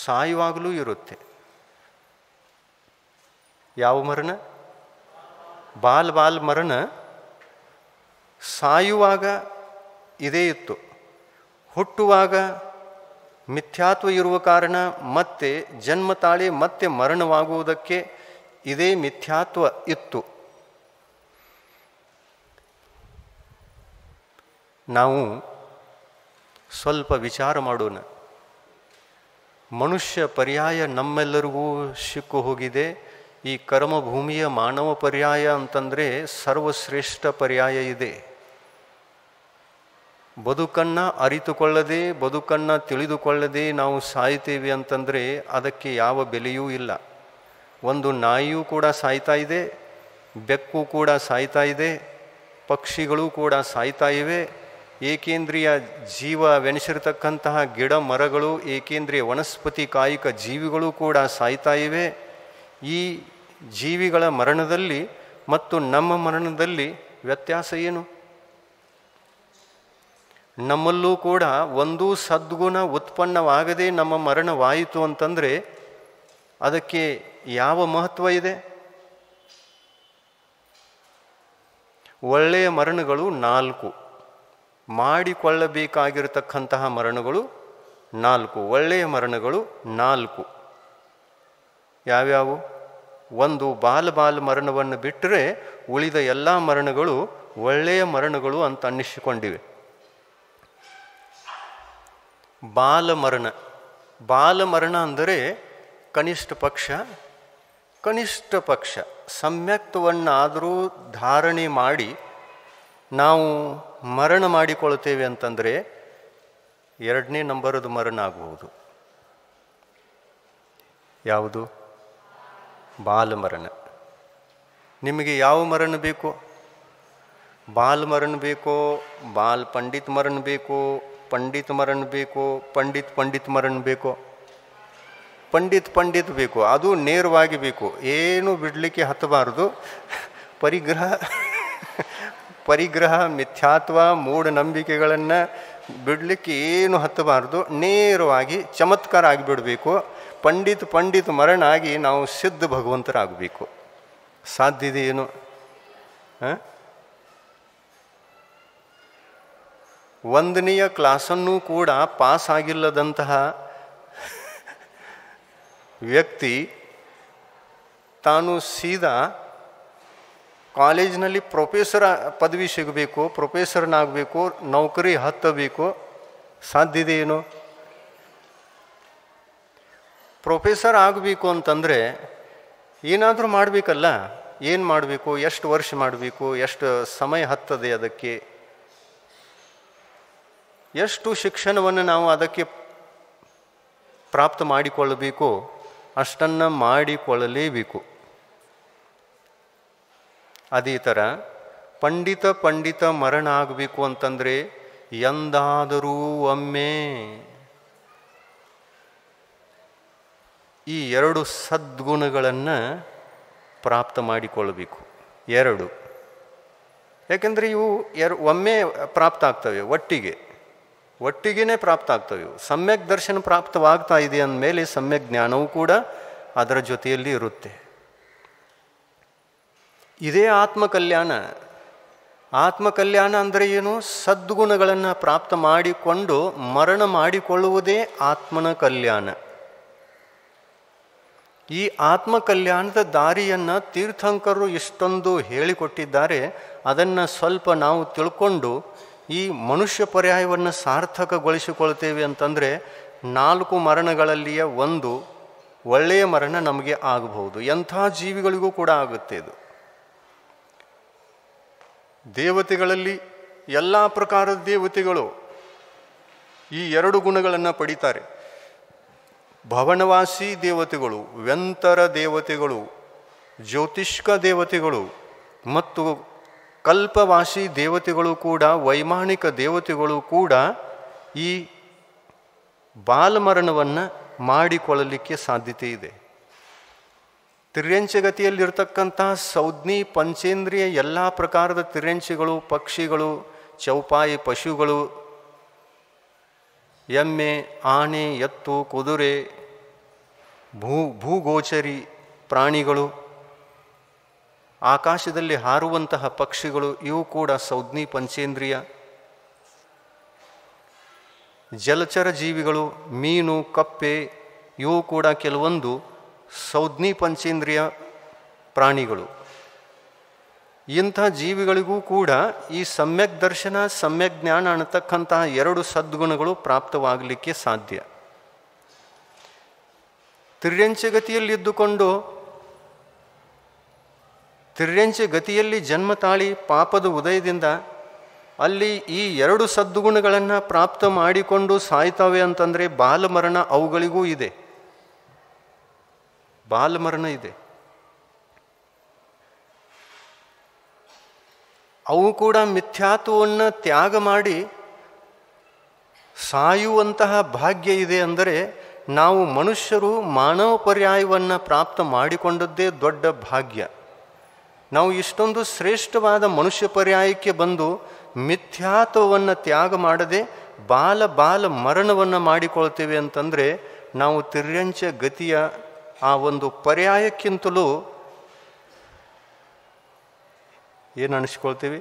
ಸಾಯುವಾಗಲೂ ಇರುತ್ತೆ. ಯಾವ ಮರಣ? ಬಾಲ್ ಮರಣ ಸಾಯುವಾಗ ಇದೇ ಇತ್ತು, ಹುಟ್ಟುವಾಗ ಮಿಥ್ಯಾತ್ವ ಇರುವ ಕಾರಣ ಮತ್ತೆ ಜನ್ಮ ತಾಳಿ ಮತ್ತೆ ಮರಣವಾಗುವುದಕ್ಕೆ ಇದೇ ಮಿಥ್ಯಾತ್ವ ಇತ್ತು. ನಾವು ಸ್ವಲ್ಪ ವಿಚಾರ ಮಾಡೋಣ. ಮನುಷ್ಯ ಪರ್ಯಾಯ ನಮ್ಮೆಲ್ಲರಿಗೂ ಸಿಕ್ಕು ಹೋಗಿದೆ. ಈ ಕರ್ಮಭೂಮಿಯ ಮಾನವ ಪರ್ಯಾಯ ಅಂತಂದರೆ ಸರ್ವಶ್ರೇಷ್ಠ ಪರ್ಯಾಯ ಇದೆ. ಬದುಕನ್ನು ಅರಿತುಕೊಳ್ಳದೆ, ಬದುಕನ್ನು ತಿಳಿದುಕೊಳ್ಳದೆ ನಾವು ಸಾಯ್ತೇವೆ ಅಂತಂದರೆ ಅದಕ್ಕೆ ಯಾವ ಬೆಲೆಯೂ ಇಲ್ಲ. ಒಂದು ನಾಯಿಯೂ ಕೂಡ ಸಾಯ್ತಾ ಇದೆ, ಬೆಕ್ಕು ಕೂಡ ಸಾಯ್ತಾ ಇದೆ, ಪಕ್ಷಿಗಳು ಕೂಡ ಸಾಯ್ತಾ ಇವೆ. ಏಕೇಂದ್ರಿಯ ಜೀವವೆನಿಸಿರತಕ್ಕಂತಹ ಗಿಡ ಮರಗಳು, ಏಕೇಂದ್ರಿಯ ವನಸ್ಪತಿ ಕಾಯಿಕ ಜೀವಿಗಳು ಕೂಡ ಸಾಯ್ತಾ ಇವೆ. ಈ ಜೀವಿಗಳ ಮರಣದಲ್ಲಿ ಮತ್ತು ನಮ್ಮ ಮರಣದಲ್ಲಿ ವ್ಯತ್ಯಾಸ ಏನು? ನಮ್ಮಲ್ಲೂ ಕೂಡ ಒಂದೂ ಸದ್ಗುಣ ಉತ್ಪನ್ನವಾಗದೆ ನಮ್ಮ ಮರಣವಾಯಿತು ಅಂತಂದರೆ ಅದಕ್ಕೆ ಯಾವ ಮಹತ್ವ ಇದೆ? ಒಳ್ಳೆಯ ಮರಣಗಳು 4, ಮಾಡಿಕೊಳ್ಳಬೇಕಾಗಿರತಕ್ಕಂತಹ ಮರಣಗಳು 4, ಒಳ್ಳೆಯ ಮರಣಗಳು 4. ಯಾವ್ಯಾವು? ಒಂದು ಬಾಲ ಮರಣವನ್ನು ಬಿಟ್ಟರೆ ಉಳಿದ ಎಲ್ಲ ಮರಣಗಳು ಒಳ್ಳೆಯ ಮರಣಗಳು ಅಂತ ಅನ್ನಿಸಿಕೊಂಡಿವೆ. ಬಾಲ ಮರಣ ಅಂದರೆ ಕನಿಷ್ಠ ಪಕ್ಷ ಸಮ್ಯಕ್ತವನ್ನಾದರೂ ಧಾರಣೆ ಮಾಡಿ ನಾವು ಮರಣ ಮಾಡಿಕೊಳ್ತೇವೆ ಅಂತಂದರೆ 2ನೇ ನಂಬರದು ಮರಣ ಆಗಬಹುದು. ಯಾವುದು? ಬಾಲ ಮರಣ. ನಿಮಗೆ ಯಾವ ಮರಣ ಬೇಕು? ಬಾಲ್ ಮರಣ ಬೇಕೋ, ಬಾಲ್ ಪಂಡಿತ್ ಮರಣ ಬೇಕೋ, ಪಂಡಿತ್ ಮರಣ ಬೇಕೋ, ಪಂಡಿತ್ ಮರಣ ಬೇಕೋ? ಪಂಡಿತ್ ಬೇಕು. ಅದು ನೇರವಾಗಿ ಬೇಕು, ಏನು ಬಿಡಲಿಕ್ಕೆ ಹತ್ತಬಾರದು. ಪರಿಗ್ರಹ ಮಿಥ್ಯಾತ್ವ ಮೂಢನಂಬಿಕೆಗಳನ್ನು ಬಿಡಲಿಕ್ಕೆ ಏನು ಹತ್ತಬಾರ್ದು. ನೇರವಾಗಿ ಚಮತ್ಕಾರ ಆಗಿಬಿಡಬೇಕು. ಪಂಡಿತ್ ಮರಣ ಆಗಿ ನಾವು ಸಿದ್ಧ ಭಗವಂತರಾಗಬೇಕು. ಸಾಧ್ಯ ಇದೆಯೇನು? ಒಂದನೆಯ ಕ್ಲಾಸನ್ನೂ ಕೂಡ ಪಾಸ್ ಆಗಿಲ್ಲದಂತಹ ವ್ಯಕ್ತಿ ತಾನು ಸೀದಾ ಕಾಲೇಜಿನಲ್ಲಿ ಪ್ರೊಫೆಸರ್ ಪದವಿ ಸಿಗಬೇಕು, ಪ್ರೊಫೆಸರ್ನಾಗಬೇಕು, ನೌಕರಿ ಹತ್ತಬೇಕು. ಸಾಧ್ಯ ಇದೆಯೇನು? ಪ್ರೊಫೆಸರ್ ಆಗಬೇಕು ಅಂತಂದರೆ ಏನಾದರೂ ಮಾಡಬೇಕಲ್ಲ. ಏನು ಮಾಡಬೇಕು? ಎಷ್ಟು ವರ್ಷ ಮಾಡಬೇಕು? ಎಷ್ಟು ಸಮಯ ಹತ್ತದೆ? ಅದಕ್ಕೆ ಎಷ್ಟು ಶಿಕ್ಷಣವನ್ನು ನಾವು ಅದಕ್ಕೆ ಪ್ರಾಪ್ತ ಮಾಡಿಕೊಳ್ಳಬೇಕು? ಅಷ್ಟನ್ನು ಮಾಡಿಕೊಳ್ಳಲೇಬೇಕು. ಅದೇ ಥರ ಪಂಡಿತ ಮರಣ ಆಗಬೇಕು ಅಂತಂದರೆ ಎಂದಾದರೂ ಒಮ್ಮೆ ಈ 2 ಸದ್ಗುಣಗಳನ್ನು ಪ್ರಾಪ್ತ ಮಾಡಿಕೊಳ್ಳಬೇಕು. 2. ಯಾಕೆಂದರೆ ಇವು ಒಮ್ಮೆ ಪ್ರಾಪ್ತ ಆಗ್ತವೆ, ಒಟ್ಟಿಗೆ ಪ್ರಾಪ್ತ ಆಗ್ತವೆ. ಸಮ್ಯಕ್ ದರ್ಶನ ಪ್ರಾಪ್ತವಾಗ್ತಾ ಇದೆ ಅಂದಮೇಲೆ ಸಮ್ಯಕ್ ಜ್ಞಾನವೂ ಕೂಡ ಅದರ ಜೊತೆಯಲ್ಲಿ ಇರುತ್ತೆ. ಇದೇ ಆತ್ಮಕಲ್ಯಾಣ. ಆತ್ಮಕಲ್ಯಾಣ ಅಂದರೆ ಏನು? ಸದ್ಗುಣಗಳನ್ನು ಪ್ರಾಪ್ತ ಮಾಡಿಕೊಂಡು ಮರಣ ಮಾಡಿಕೊಳ್ಳುವುದೇ ಆತ್ಮನ ಕಲ್ಯಾಣ. ಈ ಆತ್ಮಕಲ್ಯಾಣದ ದಾರಿಯನ್ನು ತೀರ್ಥಂಕರು ಎಷ್ಟೊಂದು ಹೇಳಿಕೊಟ್ಟಿದ್ದಾರೆ. ಅದನ್ನು ಸ್ವಲ್ಪ ನಾವು ತಿಳ್ಕೊಂಡು ಈ ಮನುಷ್ಯ ಪರ್ಯಾಯವನ್ನು ಸಾರ್ಥಕಗೊಳಿಸಿಕೊಳ್ತೇವೆ ಅಂತಂದರೆ 4 ಮರಣಗಳಲ್ಲಿಯ ಒಂದು ಒಳ್ಳೆಯ ಮರಣ ನಮಗೆ ಆಗಬಹುದು. ಎಂಥ ಜೀವಿಗಳಿಗೂ ಕೂಡ ಆಗುತ್ತೆ ಇದು. ದೇವತೆಗಳಲ್ಲಿ ಎಲ್ಲ ಪ್ರಕಾರದ ದೇವತೆಗಳು ಈ 2 ಗುಣಗಳನ್ನು ಪಡಿತಾರೆ. ಭವನವಾಸಿ ದೇವತೆಗಳು, ವ್ಯಂತರ ದೇವತೆಗಳು, ಜ್ಯೋತಿಷ್ಕ ದೇವತೆಗಳು ಮತ್ತು ಕಲ್ಪವಾಸಿ ದೇವತೆಗಳು ಕೂಡ, ವೈಮಾನಿಕ ದೇವತೆಗಳು ಕೂಡ ಈ ಬಾಲಮರಣವನ್ನು ಮಾಡಿಕೊಳ್ಳಲಿಕ್ಕೆ ಸಾಧ್ಯತೆ ಇದೆ. ತಿರ್ಯಂಚಗತಿಯಲ್ಲಿರ್ತಕ್ಕಂಥ ಸೌಜ್ಞಿ ಪಂಚೇಂದ್ರಿಯ ಎಲ್ಲ ಪ್ರಕಾರದ ತಿರ್ಯಂಚಿಗಳು, ಪಕ್ಷಿಗಳು, ಚೌಪಾಯಿ ಪಶುಗಳು, ಎಮ್ಮೆ, ಆನೆ, ಎತ್ತು, ಕುದುರೆ, ಭೂಗೋಚರಿ ಪ್ರಾಣಿಗಳು, ಆಕಾಶದಲ್ಲಿ ಹಾರುವಂತಹ ಪಕ್ಷಿಗಳು, ಇವು ಕೂಡ ಸೌಜ್ಞಿ ಪಂಚೇಂದ್ರಿಯ. ಜಲಚರ ಜೀವಿಗಳು, ಮೀನು, ಕಪ್ಪೆ, ಇವು ಕೂಡ ಕೆಲವೊಂದು ಸೌಜ್ಞಿ ಪಂಚೇಂದ್ರಿಯ ಪ್ರಾಣಿಗಳು. ಇಂಥ ಜೀವಿಗಳಿಗೂ ಕೂಡ ಈ ಸಮ್ಯಕ್ ದರ್ಶನ, ಸಮ್ಯಕ್ ಜ್ಞಾನ ಅನ್ನತಕ್ಕಂತಹ 2 ಸದ್ಗುಣಗಳು ಪ್ರಾಪ್ತವಾಗಲಿಕ್ಕೆ ಸಾಧ್ಯ. ತಿರ್ಯಂಚಗತಿಯಲ್ಲಿದ್ದುಕೊಂಡು ತಿರ್ಯಂಚಗತಿಯಲ್ಲಿ ಜನ್ಮ ತಾಳಿ ಪಾಪದ ಉದಯದಿಂದ ಅಲ್ಲಿ ಈ 2 ಸದ್ಗುಣಗಳನ್ನು ಪ್ರಾಪ್ತ ಮಾಡಿಕೊಂಡು ಸಾಯ್ತವೆ ಅಂತಂದರೆ ಬಾಲಮರಣ ಅವುಗಳಿಗೂ ಇದೆ. ಬಾಲಮರಣ ಇದೆ. ಅವು ಕೂಡ ಮಿಥ್ಯಾತ್ವವನ್ನು ತ್ಯಾಗ ಮಾಡಿ ಸಾಯುವಂತಹ ಭಾಗ್ಯ ಇದೆ. ಅಂದರೆ ನಾವು ಮನುಷ್ಯರು ಮಾನವ ಪರ್ಯಾಯವನ್ನು ಪ್ರಾಪ್ತ ಮಾಡಿಕೊಂಡದ್ದೇ ದೊಡ್ಡ ಭಾಗ್ಯ. ನಾವು ಇಷ್ಟೊಂದು ಶ್ರೇಷ್ಠವಾದ ಮನುಷ್ಯ ಪರ್ಯಾಯಕ್ಕೆ ಬಂದು ಮಿಥ್ಯಾತ್ವವನ್ನು ತ್ಯಾಗ ಮಾಡದೆ ಬಾಲ ಮರಣವನ್ನು ಮಾಡಿಕೊಳ್ತೇವೆ ಅಂತಂದರೆ ನಾವು ತಿರ್ಯಂಚ ಗತಿಯ ಆ ಒಂದು ಪರ್ಯಾಯಕ್ಕಿಂತಲೂ ಏನು ಅನಿಸ್ಕೊಳ್ತೀವಿ?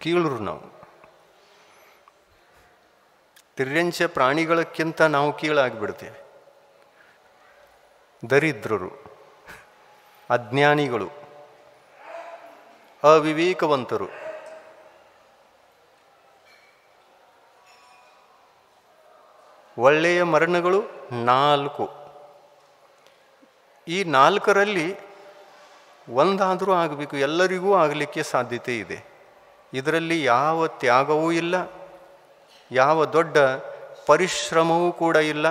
ಕೀಳರು. ನಾವು ತಿರ್ಯಂಚ ಪ್ರಾಣಿಗಳಕ್ಕಿಂತ ನಾವು ಕೀಳಾಗಿಬಿಡ್ತೇವೆ. ದರಿದ್ರರು, ಅಜ್ಞಾನಿಗಳು, ಅವಿವೇಕವಂತರು. ಒಳ್ಳೆಯ ಮರಣಗಳು 4. ಈ 4ರಲ್ಲಿ ಒಂದಾದರೂ ಆಗಬೇಕು. ಎಲ್ಲರಿಗೂ ಆಗಲಿಕ್ಕೆ ಸಾಧ್ಯತೆ ಇದೆ. ಇದರಲ್ಲಿ ಯಾವ ತ್ಯಾಗವೂ ಇಲ್ಲ, ಯಾವ ದೊಡ್ಡ ಪರಿಶ್ರಮವೂ ಕೂಡ ಇಲ್ಲ,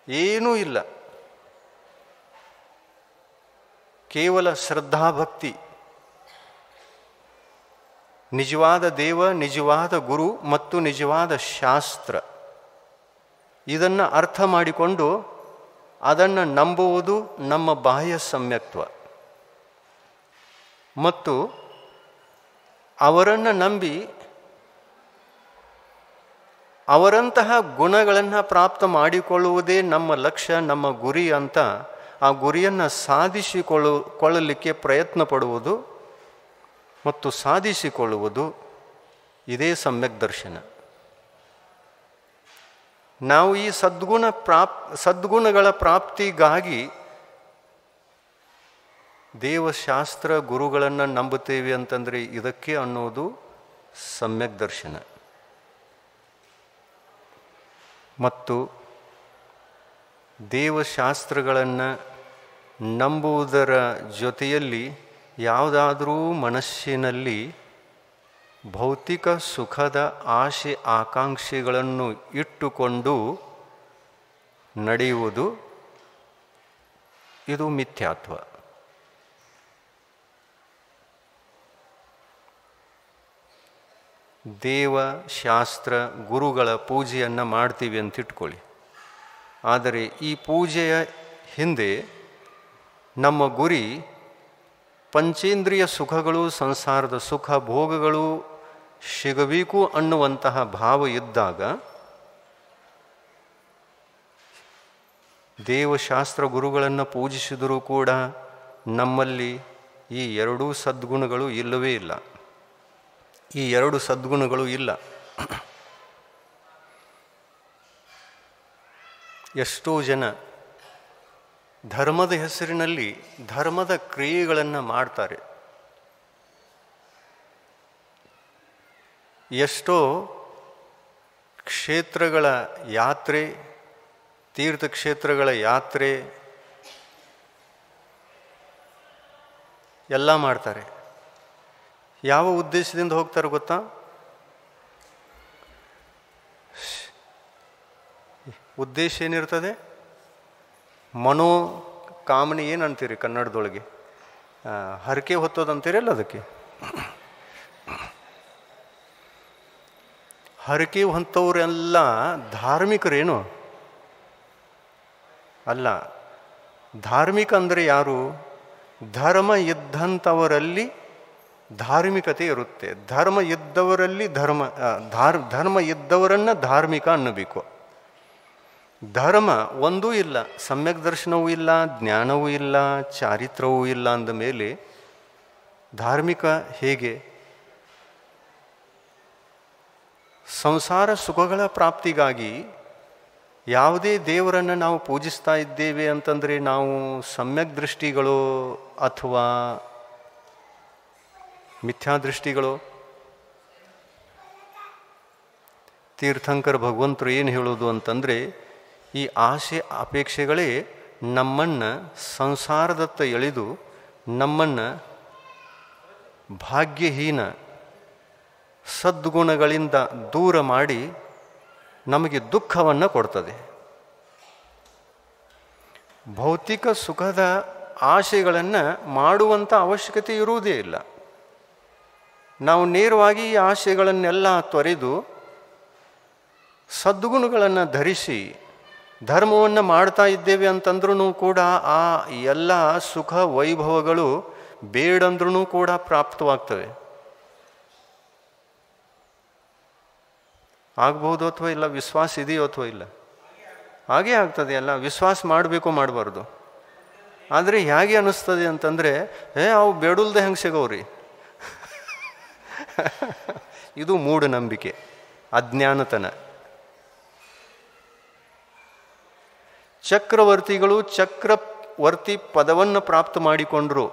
ಏನೂ ಇಲ್ಲ. ಕೇವಲ ಶ್ರದ್ಧಾಭಕ್ತಿ, ನಿಜವಾದ ದೇವ, ನಿಜವಾದ ಗುರು ಮತ್ತು ನಿಜವಾದ ಶಾಸ್ತ್ರ, ಇದನ್ನು ಅರ್ಥ ಮಾಡಿಕೊಂಡು ಅದನ್ನು ನಂಬುವುದು ನಮ್ಮ ಬಾಹ್ಯ ಸಮ್ಯಕ್ತ್ವ. ಮತ್ತು ಅವರನ್ನು ನಂಬಿ ಅವರಂತಹ ಗುಣಗಳನ್ನು ಪ್ರಾಪ್ತ ಮಾಡಿಕೊಳ್ಳುವುದೇ ನಮ್ಮ ಲಕ್ಷ್ಯ, ನಮ್ಮ ಗುರಿ ಅಂತ ಆ ಗುರಿಯನ್ನು ಸಾಧಿಸಿಕೊಳ್ಳಲಿಕ್ಕೆ ಪ್ರಯತ್ನ ಪಡುವುದು ಮತ್ತು ಸಾಧಿಸಿಕೊಳ್ಳುವುದು ಇದೇ ಸಮ್ಯಕ್ ದರ್ಶನ. ನಾವು ಈ ಸದ್ಗುಣಗಳ ಪ್ರಾಪ್ತಿಗಾಗಿ ದೇವಶಾಸ್ತ್ರ ಗುರುಗಳನ್ನು ನಂಬುತ್ತೇವೆ ಅಂತಂದರೆ ಇದಕ್ಕೆ ಅನ್ನೋದು ಸಮ್ಯಕ್ ದರ್ಶನ. ಮತ್ತು ದೇವಶಾಸ್ತ್ರಗಳನ್ನು ನಂಬುವುದರ ಜೊತೆಯಲ್ಲಿ ಯಾವುದಾದರೂ ಮನಸ್ಸಿನಲ್ಲಿ ಭೌತಿಕ ಸುಖದ ಆಶೆ ಆಕಾಂಕ್ಷೆಗಳನ್ನು ಇಟ್ಟುಕೊಂಡು ನಡೆಯುವುದು ಇದು ಮಿಥ್ಯಾತ್ವ. ದೇವ ಶಾಸ್ತ್ರ ಗುರುಗಳ ಪೂಜೆಯನ್ನು ಮಾಡ್ತೀವಿ ಅಂತ ಇಟ್ಕೊಳ್ಳಿ. ಆದರೆ ಈ ಪೂಜೆಯ ಹಿಂದೆ ನಮ್ಮ ಗುರಿ ಪಂಚೇಂದ್ರಿಯ ಸುಖಗಳು, ಸಂಸಾರದ ಸುಖ ಭೋಗಗಳು ಸಿಗಬೇಕು ಅನ್ನುವಂತಹ ಭಾವ ಇದ್ದಾಗ ದೇವಶಾಸ್ತ್ರ ಗುರುಗಳನ್ನು ಪೂಜಿಸಿದರೂ ಕೂಡ ನಮ್ಮಲ್ಲಿ ಈ ಎರಡೂ ಸದ್ಗುಣಗಳು ಇಲ್ಲವೇ ಇಲ್ಲ. ಈ ಎರಡು ಸದ್ಗುಣಗಳು ಇಲ್ಲ. ಎಷ್ಟೋ ಜನ ಧರ್ಮದ ಹೆಸರಿನಲ್ಲಿ ಧರ್ಮದ ಕ್ರಿಯೆಗಳನ್ನು ಮಾಡ್ತಾರೆ. ಎಷ್ಟೋ ಕ್ಷೇತ್ರಗಳ ಯಾತ್ರೆ, ತೀರ್ಥಕ್ಷೇತ್ರಗಳ ಯಾತ್ರೆ ಎಲ್ಲ ಮಾಡ್ತಾರೆ. ಯಾವ ಉದ್ದೇಶದಿಂದ ಹೋಗ್ತಾರೆ ಗೊತ್ತಾ? ಉದ್ದೇಶ ಏನಿರ್ತದೆ? ಮನೋ ಕಾಮನೆ ಏನಂತೀರಿ ಕನ್ನಡದೊಳಗೆ? ಹರಕೆ ಹೊತ್ತೋದಂತೀರಲ್ಲ ಅದಕ್ಕೆ. ಹರಕೆ ಹೊಂತವರೆಲ್ಲ ಧಾರ್ಮಿಕರೇನು ಅಲ್ಲ. ಧಾರ್ಮಿಕ ಅಂದರೆ ಯಾರು? ಧರ್ಮ ಇದ್ದಂಥವರಲ್ಲಿ ಧಾರ್ಮಿಕತೆ ಇರುತ್ತೆ. ಧರ್ಮ ಇದ್ದವರಲ್ಲಿ ಧರ್ಮ ಇದ್ದವರನ್ನು ಧಾರ್ಮಿಕ ಅನ್ನಬೇಕು. ಧರ್ಮ ಒಂದೂ ಇಲ್ಲ, ಸಮ್ಯಕ್ ದರ್ಶನವೂ ಇಲ್ಲ, ಜ್ಞಾನವೂ ಇಲ್ಲ, ಚಾರಿತ್ರವೂ ಇಲ್ಲ ಅಂದ ಮೇಲೆ ಧಾರ್ಮಿಕ ಹೇಗೆ? ಸಂಸಾರ ಸುಖಗಳ ಪ್ರಾಪ್ತಿಗಾಗಿ ಯಾವುದೇ ದೇವರನ್ನು ನಾವು ಪೂಜಿಸ್ತಾ ಇದ್ದೇವೆ ಅಂತಂದರೆ ನಾವು ಸಮ್ಯಕ್ ದೃಷ್ಟಿಗಳು ಅಥವಾ ಮಿಥ್ಯಾದೃಷ್ಟಿಗಳು? ತೀರ್ಥಂಕರ ಭಗವಂತರು ಏನು ಹೇಳೋದು ಅಂತಂದರೆ, ಈ ಆಸೆ ಅಪೇಕ್ಷೆಗಳೇ ನಮ್ಮನ್ನು ಸಂಸಾರದತ್ತ ಎಳೆದು ನಮ್ಮನ್ನು ಭಾಗ್ಯಹೀನ ಸದ್ಗುಣಗಳಿಂದ ದೂರ ಮಾಡಿ ನಮಗೆ ದುಃಖವನ್ನು ಕೊಡ್ತದೆ. ಭೌತಿಕ ಸುಖದ ಆಶೆಗಳನ್ನು ಮಾಡುವಂಥ ಅವಶ್ಯಕತೆ ಇರುವುದೇ ಇಲ್ಲ. ನಾವು ನೇರವಾಗಿ ಈ ಆಶೆಗಳನ್ನೆಲ್ಲ ತೊರೆದು ಸದ್ಗುಣಗಳನ್ನು ಧರಿಸಿ ಧರ್ಮವನ್ನು ಮಾಡ್ತಾ ಇದ್ದೇವೆ ಅಂತಂದ್ರೂ ಕೂಡ ಆ ಎಲ್ಲ ಸುಖ ವೈಭವಗಳು ಬೇಡಂದ್ರೂ ಕೂಡ ಪ್ರಾಪ್ತವಾಗ್ತವೆ. ಆಗ್ಬೋದು ಅಥವಾ ಇಲ್ಲ? ವಿಶ್ವಾಸ ಇದೆಯೋ ಅಥವಾ ಇಲ್ಲ? ಹಾಗೇ ಆಗ್ತದೆ ಅಲ್ಲ. ವಿಶ್ವಾಸ ಮಾಡಬೇಕು ಮಾಡಬಾರ್ದು. ಆದರೆ ಹೇಗೆ ಅನ್ನಿಸ್ತದೆ ಅಂತಂದರೆ, ಅವು ಬೇಡುಲ್ದೆ ಹೆಂಗೆ ಸಿಗೋವ್ರಿ. ಇದು ಮೂಢನಂಬಿಕೆ, ಅಜ್ಞಾನತನ. ಚಕ್ರವರ್ತಿಗಳು ಚಕ್ರವರ್ತಿ ಪದವನ್ನು ಪ್ರಾಪ್ತ ಮಾಡಿಕೊಂಡ್ರು.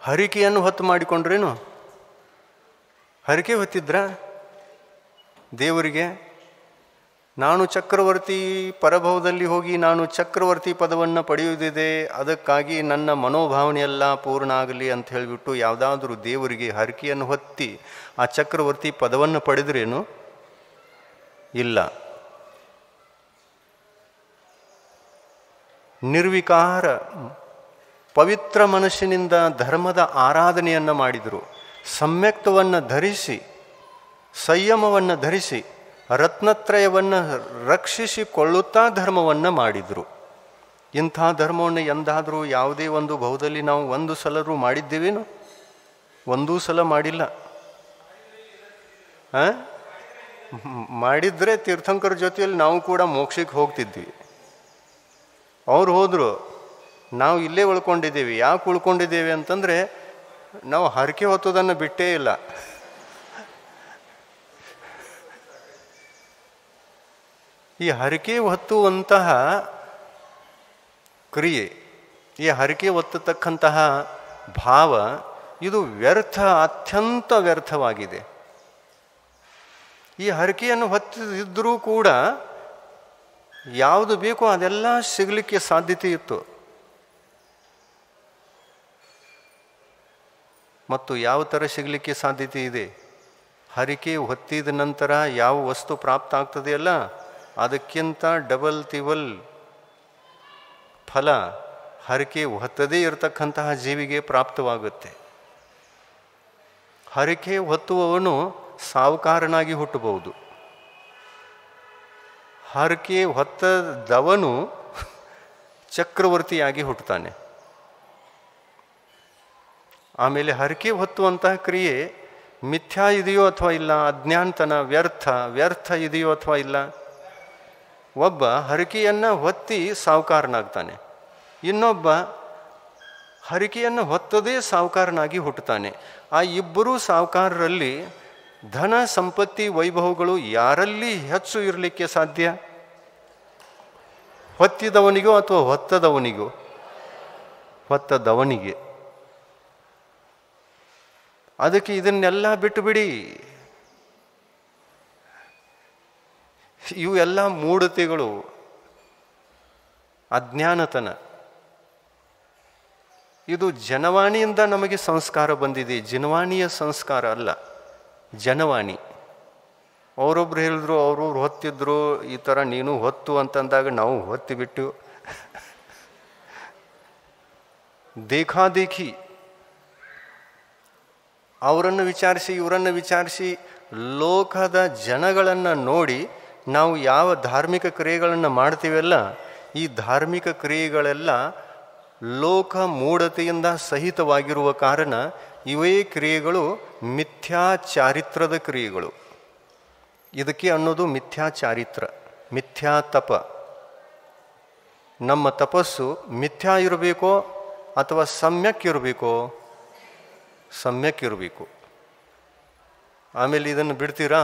ಹರಿಕೆಯನ್ನು ಹೊತ್ತು ಮಾಡಿಕೊಂಡ್ರೇನು? ಹರಿಕೆ ಹೊತ್ತಿದ್ರ ದೇವರಿಗೆ? ನಾನು ಚಕ್ರವರ್ತಿ ಪರಭವದಲ್ಲಿ ಹೋಗಿ ನಾನು ಚಕ್ರವರ್ತಿ ಪದವನ್ನು ಪಡೆಯುವುದಿದೆ, ಅದಕ್ಕಾಗಿ ನನ್ನ ಮನೋಭಾವನೆಯೆಲ್ಲ ಪೂರ್ಣ ಆಗಲಿ ಅಂತ ಹೇಳಿಬಿಟ್ಟು ಯಾವುದಾದ್ರೂ ದೇವರಿಗೆ ಹರಕೆಯನ್ನು ಹೊತ್ತಿ ಆ ಚಕ್ರವರ್ತಿ ಪದವನ್ನು ಪಡೆದ್ರೇನು? ಇಲ್ಲ. ನಿರ್ವಿಕಾರ ಪವಿತ್ರ ಮನಸ್ಸಿನಿಂದ ಧರ್ಮದ ಆರಾಧನೆಯನ್ನು ಮಾಡಿದರು. ಸಮ್ಯಕ್ತವನ್ನು ಧರಿಸಿ, ಸಂಯಮವನ್ನು ಧರಿಸಿ, ರತ್ನತ್ರಯವನ್ನು ರಕ್ಷಿಸಿಕೊಳ್ಳುತ್ತಾ ಧರ್ಮವನ್ನು ಮಾಡಿದರು. ಇಂಥ ಧರ್ಮವನ್ನು ಎಂದಾದರೂ ಯಾವುದೇ ಒಂದು ಭವದಲ್ಲಿ ನಾವು ಒಂದು ಸಲರೂ ಮಾಡಿದ್ದೇವೇನು? ಒಂದೂ ಸಲ ಮಾಡಿಲ್ಲ. ಮಾಡಿದರೆ ತೀರ್ಥಂಕರ ಜೊತೆಯಲ್ಲಿ ನಾವು ಕೂಡ ಮೋಕ್ಷಕ್ಕೆ ಹೋಗ್ತಿದ್ವಿ. ಅವ್ರು ಹೋದರು, ನಾವು ಇಲ್ಲೇ ಉಳ್ಕೊಂಡಿದ್ದೇವೆ. ಯಾಕೆ ಉಳ್ಕೊಂಡಿದ್ದೇವೆ ಅಂತಂದರೆ ನಾವು ಹರಕೆ ಹೊತ್ತೋದನ್ನು ಬಿಟ್ಟೇ ಇಲ್ಲ. ಈ ಹರಕೆ ಹೊತ್ತುವಂತಹ ಕ್ರಿಯೆ, ಈ ಹರಕೆ ಹೊತ್ತತಕ್ಕಂತಹ ಭಾವ, ಇದು ವ್ಯರ್ಥ, ಅತ್ಯಂತ ವ್ಯರ್ಥವಾಗಿದೆ. ಈ ಹರಕೆಯನ್ನು ಹೊತ್ತಿದ್ದರೂ ಕೂಡ ಯಾವುದು ಬೇಕೋ ಅದೆಲ್ಲ ಸಿಗಲಿಕ್ಕೆ ಸಾಧ್ಯತೆ ಇತ್ತು. ಮತ್ತು ಯಾವ ಥರ ಸಿಗಲಿಕ್ಕೆ ಸಾಧ್ಯತೆ ಇದೆ? ಹರಕೆ ಹೊತ್ತಿದ ನಂತರ ಯಾವ ವಸ್ತು ಪ್ರಾಪ್ತ ಆಗ್ತದೆಯಲ್ಲ, ಅದಕ್ಕಿಂತ ಡಬಲ್ ತಿಬಲ್ ಫಲ ಹರಕೆ ಹೊತ್ತದೇ ಇರತಕ್ಕಂತಹ ಜೀವಿಗೆ ಪ್ರಾಪ್ತವಾಗುತ್ತೆ. ಹರಕೆ ಹೊತ್ತುವವನು ಸಾವುಕಾರನಾಗಿ ಹುಟ್ಟಬಹುದು. ಹರಕೆ ಹೊತ್ತದವನು ಚಕ್ರವರ್ತಿಯಾಗಿ ಹುಟ್ಟುತ್ತಾನೆ. ಆಮೇಲೆ ಹರಕೆ ಹೊತ್ತುವಂತಹ ಕ್ರಿಯೆ ಮಿಥ್ಯಾ ಇದೆಯೋ ಅಥವಾ ಇಲ್ಲ, ಅಜ್ಞಾನತನ ವ್ಯರ್ಥ ಇದೆಯೋ ಅಥವಾ ಇಲ್ಲ. ಒಬ್ಬ ಹರಕೆಯನ್ನು ಹೊತ್ತಿ ಸಾಹುಕಾರನಾಗ್ತಾನೆ, ಇನ್ನೊಬ್ಬ ಹರಕೆಯನ್ನು ಹೊತ್ತದೇ ಸಾಹುಕಾರನಾಗಿ ಹುಟ್ಟುತ್ತಾನೆ. ಆ ಇಬ್ಬರೂ ಸಾಹುಕಾರರಲ್ಲಿ ಧನ ಸಂಪತ್ತಿ ವೈಭವಗಳು ಯಾರಲ್ಲಿ ಹೆಚ್ಚು ಇರಲಿಕ್ಕೆ ಸಾಧ್ಯ? ಹೊತ್ತಿದವನಿಗೋ ಅಥವಾ ಹೊತ್ತದವನಿಗೋ? ಹೊತ್ತದವನಿಗೆ. ಅದಕ್ಕೆ ಇದನ್ನೆಲ್ಲ ಬಿಟ್ಟು ಬಿಡಿ. ಇವು ಎಲ್ಲ ಮೂಢತೆಗಳು, ಅಜ್ಞಾನತನ. ಇದು ಜನವಾಣಿಯಿಂದ ನಮಗೆ ಸಂಸ್ಕಾರ ಬಂದಿದೆ, ಜಿನವಾಣಿಯ ಸಂಸ್ಕಾರ ಅಲ್ಲ, ಜನವಾಣಿ. ಅವರೊಬ್ರು ಹೇಳಿದ್ರು, ಅವ್ರವ್ರು ಹೊತ್ತಿದ್ರು, ಈ ಥರ ನೀನು ಹೊತ್ತು ಅಂತಂದಾಗ ನಾವು ಹೊತ್ತಿಬಿಟ್ಟು ದೇಖಾದೇಖಿ ಅವರನ್ನು ವಿಚಾರಿಸಿ ಇವರನ್ನು ವಿಚಾರಿಸಿ ಲೋಕದ ಜನಗಳನ್ನು ನೋಡಿ ನಾವು ಯಾವ ಧಾರ್ಮಿಕ ಕ್ರಿಯೆಗಳನ್ನು ಮಾಡ್ತೀವಲ್ಲ, ಈ ಧಾರ್ಮಿಕ ಕ್ರಿಯೆಗಳೆಲ್ಲ ಲೋಕ ಮೂಢತೆಯಿಂದ ಸಹಿತವಾಗಿರುವ ಕಾರಣ ಇವೇ ಕ್ರಿಯೆಗಳು ಮಿಥ್ಯಾಚಾರಿತ್ರದ ಕ್ರಿಯೆಗಳು. ಇದಕ್ಕೆ ಅನ್ನೋದು ಮಿಥ್ಯಾಚಾರಿತ್ರ, ಮಿಥ್ಯಾ ತಪ. ನಮ್ಮ ತಪಸ್ಸು ಮಿಥ್ಯಾ ಇರಬೇಕೋ ಅಥವಾ ಸಮ್ಯಕ್ ಇರಬೇಕೋ? ಸಮ್ಯಕ್ ಇರಬೇಕು. ಆಮೇಲೆ ಇದನ್ನು ಬಿಡ್ತೀರಾ?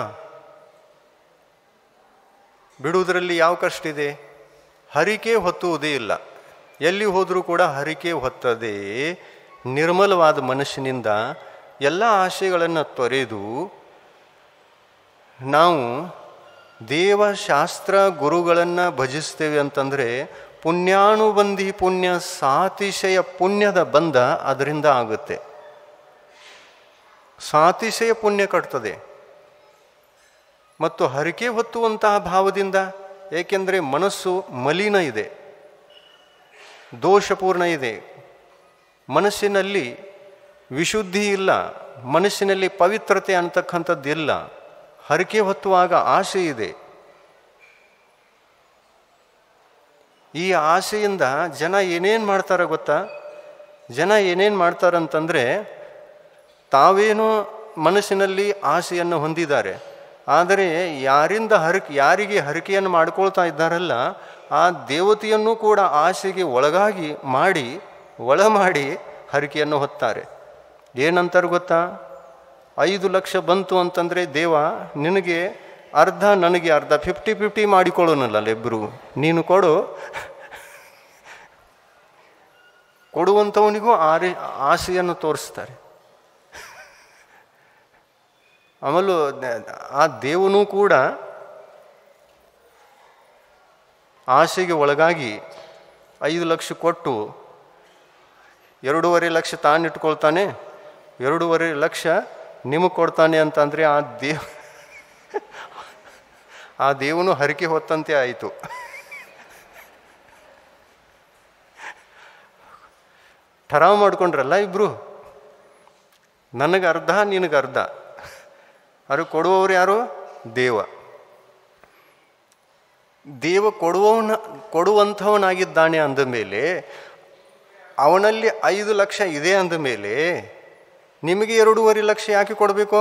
ಬಿಡುವುದರಲ್ಲಿ ಯಾವ ಕಷ್ಟ ಇದೆ? ಹರಿಕೆ ಹೊತ್ತುವುದೇ ಇಲ್ಲ. ಎಲ್ಲಿ ಹೋದರೂ ಕೂಡ ಹರಿಕೆ ಹೊತ್ತದೇ ನಿರ್ಮಲವಾದ ಮನಸ್ಸಿನಿಂದ ಎಲ್ಲ ಆಶೆಗಳನ್ನು ತೊರೆದು ನಾವು ದೇವಶಾಸ್ತ್ರ ಗುರುಗಳನ್ನು ಭಜಿಸ್ತೇವೆ ಅಂತಂದರೆ ಪುಣ್ಯಾನುಬಂಧಿ ಪುಣ್ಯ, ಸಾತಿಶಯ ಪುಣ್ಯದ ಬಂಧ ಅದರಿಂದ ಆಗುತ್ತೆ. ಸಾತಿಶಯ ಪುಣ್ಯ ಕಟ್ತದೆ. ಮತ್ತು ಹರಕೆ ಹೊತ್ತುವಂತಹ ಭಾವದಿಂದ, ಏಕೆಂದರೆ ಮನಸ್ಸು ಮಲಿನ ಇದೆ, ದೋಷಪೂರ್ಣ ಇದೆ, ಮನಸ್ಸಿನಲ್ಲಿ ವಿಶುದ್ಧಿ ಇಲ್ಲ, ಮನಸ್ಸಿನಲ್ಲಿ ಪವಿತ್ರತೆ ಅಂತಕ್ಕಂಥದ್ದಿಲ್ಲ. ಹರಕೆ ಹೊತ್ತುವಾಗ ಆಸೆ ಇದೆ. ಈ ಆಸೆಯಿಂದ ಜನ ಏನೇನು ಮಾಡ್ತಾರೆ ಗೊತ್ತಾ? ಜನ ಏನೇನು ಮಾಡ್ತಾರಂತಂದರೆ, ತಾವೇನೋ ಮನಸ್ಸಿನಲ್ಲಿ ಆಸೆಯನ್ನು ಹೊಂದಿದ್ದಾರೆ, ಆದರೆ ಯಾರಿಗೆ ಹರಕೆಯನ್ನು ಮಾಡ್ಕೊಳ್ತಾ ಇದ್ದಾರಲ್ಲ ಆ ದೇವತೆಯನ್ನು ಕೂಡ ಆಸೆಗೆ ಒಳಗಾಗಿ ಮಾಡಿ ಹರಕೆಯನ್ನು ಹೊತ್ತಾರೆ. ಏನಂತಾರೆ ಗೊತ್ತಾ? 5 ಲಕ್ಷ ಬಂತು ಅಂತಂದರೆ ದೇವ ನಿನಗೆ ಅರ್ಧ ನನಗೆ ಅರ್ಧ 50-50 ಮಾಡಿಕೊಳ್ಳೋನಲ್ಲ ಇಬ್ಬರು, ನೀನು ಕೊಡುವಂಥವನಿಗೂ ಆಸೆಯನ್ನು ತೋರಿಸ್ತಾರೆ. ಆಮೇಲೆ ಆ ದೇವನೂ ಕೂಡ ಆಸೆಗೆ ಒಳಗಾಗಿ 5 ಲಕ್ಷ ಕೊಟ್ಟು 2.5 ಲಕ್ಷ ತಾನಿಟ್ಕೊಳ್ತಾನೆ, 2.5 ಲಕ್ಷ ನಿಮಗೆ ಕೊಡ್ತಾನೆ ಅಂತಂದರೆ ಆ ದೇವನು ಹರಕೆ ಹೊತ್ತಂತೆ ಆಯಿತು. ಠರಾವ್ ಮಾಡ್ಕೊಂಡ್ರಲ್ಲ ಇಬ್ರು, ನನಗೆ ಅರ್ಧ ನಿನಗೆ ಅರ್ಧ. ಅದು ಕೊಡುವವರು ಯಾರು? ದೇವ. ದೇವ ಕೊಡುವಂಥವನಾಗಿದ್ದಾನೆ ಅಂದ ಮೇಲೆ, ಅವನಲ್ಲಿ 5 ಲಕ್ಷ ಇದೆ ಅಂದ ಮೇಲೆ ನಿಮಗೆ 2.5 ಲಕ್ಷ ಯಾಕೆ ಕೊಡಬೇಕು?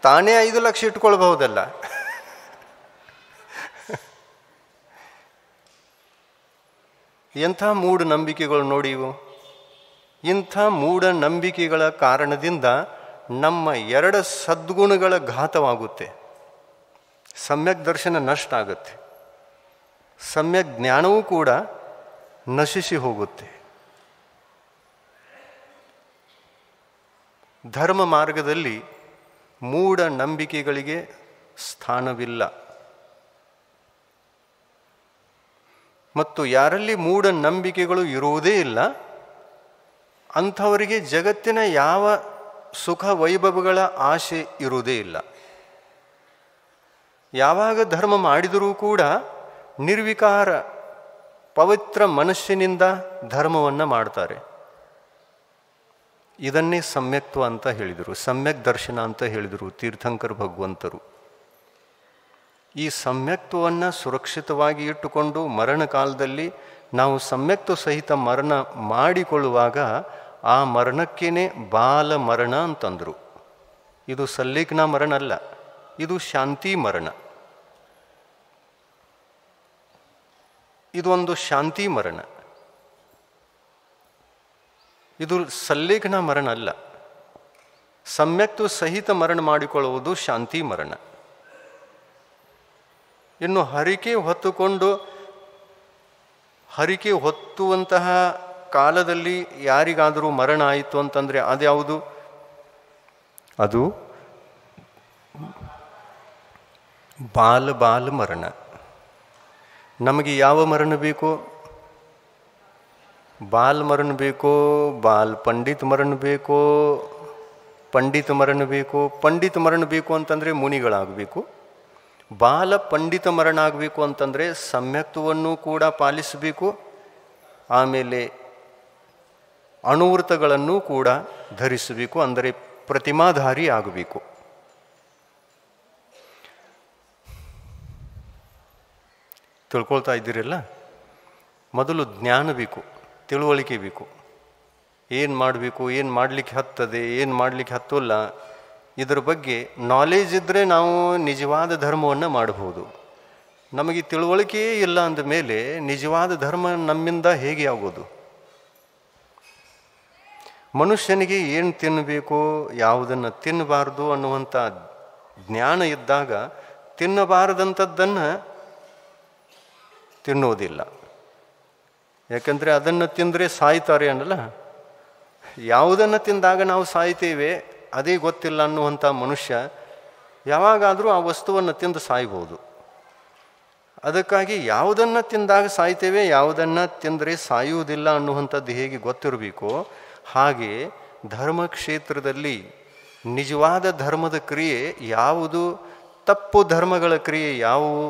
ತಾನೇ 5 ಲಕ್ಷ ಇಟ್ಕೊಳ್ಬಹುದಲ್ಲ. ಎಂಥ ಮೂಢನಂಬಿಕೆಗಳು ನೋಡಿ ಇವು. ಇಂಥ ಮೂಢನಂಬಿಕೆಗಳ ಕಾರಣದಿಂದ ನಮ್ಮ 2 ಸದ್ಗುಣಗಳ ಘಾತವಾಗುತ್ತೆ. ಸಮ್ಯಕ್ ದರ್ಶನ ನಷ್ಟ ಆಗುತ್ತೆ, ಸಮ್ಯಕ್ ಜ್ಞಾನವೂ ಕೂಡ ನಶಿಸಿ ಹೋಗುತ್ತೆ. ಧರ್ಮ ಮಾರ್ಗದಲ್ಲಿ ಮೂಢನಂಬಿಕೆಗಳಿಗೆ ಸ್ಥಾನವಿಲ್ಲ. ಮತ್ತು ಯಾರಲ್ಲಿ ಮೂಢನಂಬಿಕೆಗಳು ಇರುವುದೇ ಇಲ್ಲ ಅಂಥವರಿಗೆ ಜಗತ್ತಿನ ಯಾವ ಸುಖ ವೈಭವಗಳ ಆಸೆ ಇರುವುದೇ ಇಲ್ಲ. ಯಾವಾಗ ಧರ್ಮ ಮಾಡಿದರೂ ಕೂಡ ನಿರ್ವಿಕಾರ ಪವಿತ್ರ ಮನಸ್ಸಿನಿಂದ ಧರ್ಮವನ್ನು ಮಾಡ್ತಾರೆ. ಇದನ್ನೇ ಸಮ್ಯಕ್ತ್ವ ಅಂತ ಹೇಳಿದರು, ಸಮ್ಯಕ್ ದರ್ಶನ ಅಂತ ಹೇಳಿದರು ತೀರ್ಥಂಕರ ಭಗವಂತರು. ಈ ಸಮ್ಯಕ್ತ್ವವನ್ನು ಸುರಕ್ಷಿತವಾಗಿ ಇಟ್ಟುಕೊಂಡು ಮರಣ ಕಾಲದಲ್ಲಿ ನಾವು ಸಮ್ಯಕ್ತ್ವ ಸಹಿತ ಮರಣ ಮಾಡಿಕೊಳ್ಳುವಾಗ ಆ ಮರಣಕ್ಕೇನೆ ಬಾಲ ಮರಣ ಅಂತಂದರು. ಇದು ಸಲ್ಲಿಗ್ನ ಮರಣ ಅಲ್ಲ, ಇದು ಶಾಂತಿ ಮರಣ. ಇದು ಒಂದು ಶಾಂತಿ ಮರಣ, ಇದು ಸಲ್ಲಿಗ್ನ ಮರಣ ಅಲ್ಲ. ಸಮ್ಯಕ್ತ್ವ ಸಹಿತ ಮರಣ ಮಾಡಿಕೊಳ್ಳುವುದು ಶಾಂತಿ ಮರಣ. ಇನ್ನು ಹರಿಕೆ ಹೊತ್ತುವಂತಹ ಕಾಲದಲ್ಲಿ ಯಾರಿಗಾದರೂ ಮರಣ ಆಯಿತು ಅಂತಂದರೆ ಅದ್ಯಾವುದು? ಅದು ಬಾಲ ಮರಣ. ನಮಗೆ ಯಾವ ಮರಣ ಬೇಕು? ಬಾಲ್ ಮರಣ ಬೇಕೋ, ಪಂಡಿತ್ ಮರಣ ಬೇಕೋ, ಪಂಡಿತ ಮರಣ ಬೇಕೋ? ಪಂಡಿತ ಮರಣ ಬೇಕು ಅಂತಂದರೆ ಮುನಿಗಳಾಗಬೇಕು. ಪಂಡಿತ ಮರಣ ಆಗಬೇಕು ಅಂತಂದರೆ ಸಮ್ಯಕ್ತ್ವವನ್ನು ಕೂಡ ಪಾಲಿಸಬೇಕು, ಆಮೇಲೆ ಅಣುವೃತಗಳನ್ನು ಕೂಡ ಧರಿಸಬೇಕು, ಅಂದರೆ ಪ್ರತಿಮಾಧಾರಿ ಆಗಬೇಕು. ತಿಳ್ಕೊಳ್ತಾ ಇದ್ದೀರಲ್ಲ? ಮೊದಲು ಜ್ಞಾನ ಬೇಕು, ತಿಳುವಳಿಕೆ ಬೇಕು. ಏನು ಮಾಡಬೇಕು, ಏನು ಮಾಡಲಿಕ್ಕೆ ಹತ್ತದೆ, ಏನು ಮಾಡಲಿಕ್ಕೆ ಹತ್ತೋಲ್ಲ, ಇದರ ಬಗ್ಗೆ ನಾಲೆಜ್ ಇದ್ದರೆ ನಾವು ನಿಜವಾದ ಧರ್ಮವನ್ನು ಮಾಡಬಹುದು. ನಮಗೆ ತಿಳುವಳಿಕೆಯೇ ಇಲ್ಲ ಅಂದ ಮೇಲೆ ನಿಜವಾದ ಧರ್ಮ ನಮ್ಮಿಂದ ಹೇಗೆ ಆಗೋದು? ಮನುಷ್ಯನಿಗೆ ಏನು ತಿನ್ನಬೇಕು, ಯಾವುದನ್ನು ತಿನ್ನಬಾರ್ದು ಅನ್ನುವಂಥ ಜ್ಞಾನ ಇದ್ದಾಗ ತಿನ್ನಬಾರದಂಥದ್ದನ್ನು ತಿನ್ನೋದಿಲ್ಲ. ಯಾಕಂದರೆ ಅದನ್ನು ತಿಂದರೆ ಸಾಯ್ತಾರೆ ಅನ್ನಲ್ಲ. ಯಾವುದನ್ನು ತಿಂದಾಗ ನಾವು ಸಾಯ್ತೇವೆ ಅದೇ ಗೊತ್ತಿಲ್ಲ ಅನ್ನುವಂಥ ಮನುಷ್ಯ ಯಾವಾಗಾದರೂ ಆ ವಸ್ತುವನ್ನು ತಿಂದು ಸಾಯ್ಬೋದು. ಅದಕ್ಕಾಗಿ ಯಾವುದನ್ನು ತಿಂದಾಗ ಸಾಯ್ತೇವೆ, ಯಾವುದನ್ನು ತಿಂದರೆ ಸಾಯುವುದಿಲ್ಲ ಅನ್ನುವಂಥದ್ದು ಹೇಗೆ ಗೊತ್ತಿರಬೇಕೋ ಹಾಗೆ ಧರ್ಮಕ್ಷೇತ್ರದಲ್ಲಿ ನಿಜವಾದ ಧರ್ಮದ ಕ್ರಿಯೆ ಯಾವುದು, ತಪ್ಪು ಧರ್ಮಗಳ ಕ್ರಿಯೆ ಯಾವುವು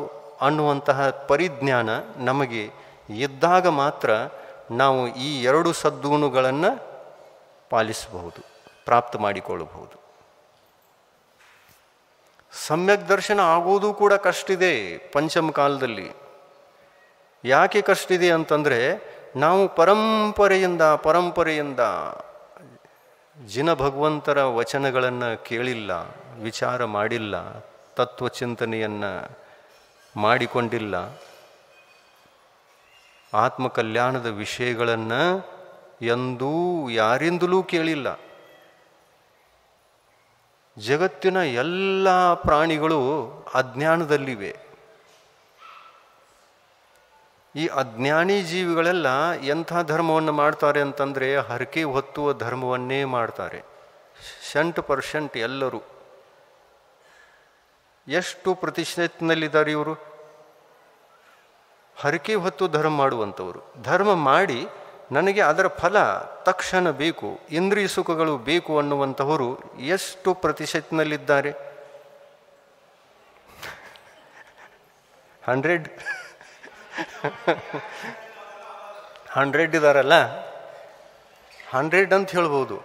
ಅನ್ನುವಂತಹ ಪರಿಜ್ಞಾನ ನಮಗೆ ಇದ್ದಾಗ ಮಾತ್ರ ನಾವು ಈ ಎರಡು ಸದ್ಗುಣಗಳನ್ನು ಪಾಲಿಸಬಹುದು, ಪ್ರಾಪ್ತ ಮಾಡಿಕೊಳ್ಳಬಹುದು. ಸಮ್ಯಕ್ ದರ್ಶನ ಆಗೋದು ಕೂಡ ಕಷ್ಟಿದೆ ಪಂಚಮ ಕಾಲದಲ್ಲಿ. ಯಾಕೆ ಕಷ್ಟಿದೆ ಅಂತಂದರೆ ನಾವು ಪರಂಪರೆಯಿಂದ ಜಿನ ಭಗವಂತರ ವಚನಗಳನ್ನು ಕೇಳಿಲ್ಲ, ವಿಚಾರ ಮಾಡಿಲ್ಲ, ತತ್ವಚಿಂತನೆಯನ್ನು ಮಾಡಿಕೊಂಡಿಲ್ಲ, ಆತ್ಮಕಲ್ಯಾಣದ ವಿಷಯಗಳನ್ನು ಎಂದೂ ಯಾರಿಂದಲೂ ಕೇಳಿಲ್ಲ. ಜಗತ್ತಿನ ಎಲ್ಲ ಪ್ರಾಣಿಗಳು ಅಜ್ಞಾನದಲ್ಲಿವೆ. ಈ ಅಜ್ಞಾನಿ ಜೀವಿಗಳೆಲ್ಲ ಎಂಥ ಧರ್ಮವನ್ನು ಮಾಡ್ತಾರೆ ಅಂತಂದರೆ ಹರಕೆ ಹೊತ್ತುವ ಧರ್ಮವನ್ನೇ ಮಾಡ್ತಾರೆ. 100% ಎಲ್ಲರೂ. ಎಷ್ಟು ಪ್ರತಿಶತದಲ್ಲಿದ್ದಾರೆ ಇವರು? ಹರಕೆ ಹೊತ್ತು ಧರ್ಮ ಮಾಡುವಂಥವರು. ಧರ್ಮ ಮಾಡಿ ನನಗೆ ಅದರ ಫಲ ತಕ್ಷಣ ಬೇಕು, ಇಂದ್ರಿಯ ಸುಖಗಳು ಬೇಕು ಅನ್ನುವಂಥವರು ಎಷ್ಟು ಪ್ರತಿಶತದಲ್ಲಿದ್ದಾರೆ? 100 ಇದ್ದಾರಲ್ಲ, 100 ಅಂತ ಹೇಳ್ಬೋದು.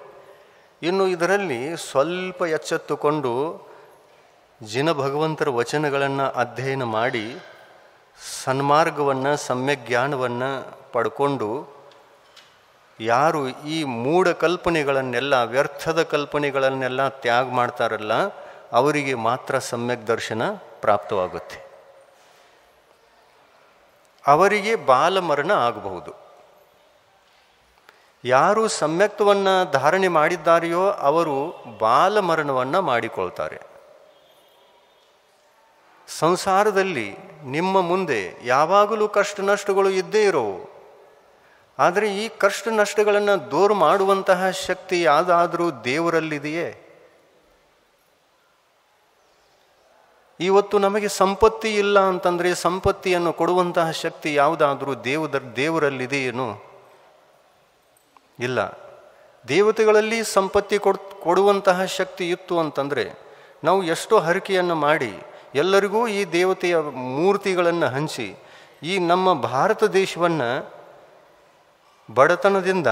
ಇನ್ನು ಇದರಲ್ಲಿ ಸ್ವಲ್ಪ ಎಚ್ಚೆತ್ತುಕೊಂಡು ಜಿನ ಭಗವಂತರ ವಚನಗಳನ್ನು ಅಧ್ಯಯನ ಮಾಡಿ ಸನ್ಮಾರ್ಗವನ್ನು, ಸಮ್ಯಕ್ ಜ್ಞಾನವನ್ನು ಪಡ್ಕೊಂಡು ಯಾರು ಈ ಮೂಢ ಕಲ್ಪನೆಗಳನ್ನೆಲ್ಲ, ವ್ಯರ್ಥದ ಕಲ್ಪನೆಗಳನ್ನೆಲ್ಲ ತ್ಯಾಗ ಮಾಡ್ತಾರಲ್ಲ, ಅವರಿಗೆ ಮಾತ್ರ ಸಮ್ಯಕ್ ದರ್ಶನ ಪ್ರಾಪ್ತವಾಗುತ್ತೆ. ಅವರಿಗೆ ಬಾಲಮರಣ ಆಗಬಹುದು. ಯಾರು ಸಮ್ಯಕ್ತವನ್ನು ಧಾರಣೆ ಮಾಡಿದ್ದಾರೆಯೋ ಅವರು ಬಾಲಮರಣವನ್ನು ಮಾಡಿಕೊಳ್ತಾರೆ. ಸಂಸಾರದಲ್ಲಿ ನಿಮ್ಮ ಮುಂದೆ ಯಾವಾಗಲೂ ಕಷ್ಟ ನಷ್ಟಗಳು ಇದ್ದೇ ಇರೋವು. ಆದರೆ ಈ ಕಷ್ಟ ನಷ್ಟಗಳನ್ನು ದೂರ ಮಾಡುವಂತಹ ಶಕ್ತಿ ಯಾವುದಾದ್ರೂ ದೇವರಲ್ಲಿದೆಯೇ? ಇವತ್ತು ನಮಗೆ ಸಂಪತ್ತಿ ಇಲ್ಲ ಅಂತಂದರೆ ಸಂಪತ್ತಿಯನ್ನು ಕೊಡುವಂತಹ ಶಕ್ತಿ ಯಾವುದಾದ್ರೂ ದೇವರಲ್ಲಿದೆಯೇನು? ಇಲ್ಲ. ದೇವತೆಗಳಲ್ಲಿ ಸಂಪತ್ತಿ ಕೊಡುವಂತಹ ಶಕ್ತಿ ಇತ್ತು ಅಂತಂದರೆ ನಾವು ಎಷ್ಟೋ ಹರಕೆಯನ್ನು ಮಾಡಿ ಎಲ್ಲರಿಗೂ ಈ ದೇವತೆಯ ಮೂರ್ತಿಗಳನ್ನು ಹಂಚಿ ಈ ನಮ್ಮ ಭಾರತ ದೇಶವನ್ನು ಬಡತನದಿಂದ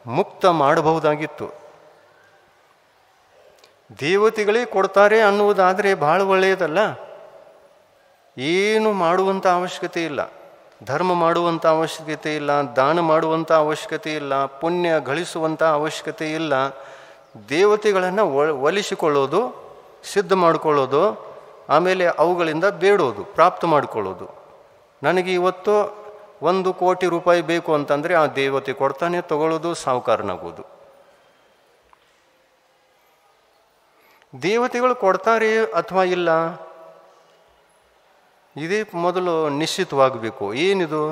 ಮುಕ್ತ ಮಾಡಬಹುದಾಗಿತ್ತು. ದೇವತೆಗಳೇ ಕೊಡ್ತಾರೆ ಅನ್ನುವುದಾದರೆ ಭಾಳ ಒಳ್ಳೆಯದಲ್ಲ. ಏನು ಮಾಡುವಂಥ ಅವಶ್ಯಕತೆ ಇಲ್ಲ. ಧರ್ಮ ಮಾಡುವಂಥ ಅವಶ್ಯಕತೆ ಇಲ್ಲ, ದಾನ ಮಾಡುವಂಥ ಅವಶ್ಯಕತೆ ಇಲ್ಲ, ಪುಣ್ಯ ಗಳಿಸುವಂಥ ಅವಶ್ಯಕತೆ ಇಲ್ಲ. ದೇವತೆಗಳನ್ನು ಒಲಿಸಿಕೊಳ್ಳೋದು, ಸಿದ್ಧ ಮಾಡಿಕೊಳ್ಳೋದು, ಆಮೇಲೆ ಅವುಗಳಿಂದ ಬೇಡೋದು, ಪ್ರಾಪ್ತ ಮಾಡಿಕೊಳ್ಳೋದು. ನನಗೆ ಇವತ್ತು 1 ಕೋಟಿ ರೂಪಾಯಿ ಬೇಕು ಅಂತಂದರೆ ಆ ದೇವತೆ ಕೊಡ್ತಾನೆ, ತಗೊಳ್ಳೋದು, ಸಾಹುಕಾರನಾಗೋದು. ದೇವತೆಗಳು ಕೊಡ್ತಾರೆ ಅಥವಾ ಇಲ್ಲ, ಇದೇ ಮೊದಲು ನಿಶ್ಚಿತವಾಗಬೇಕು. ಏನಿದು?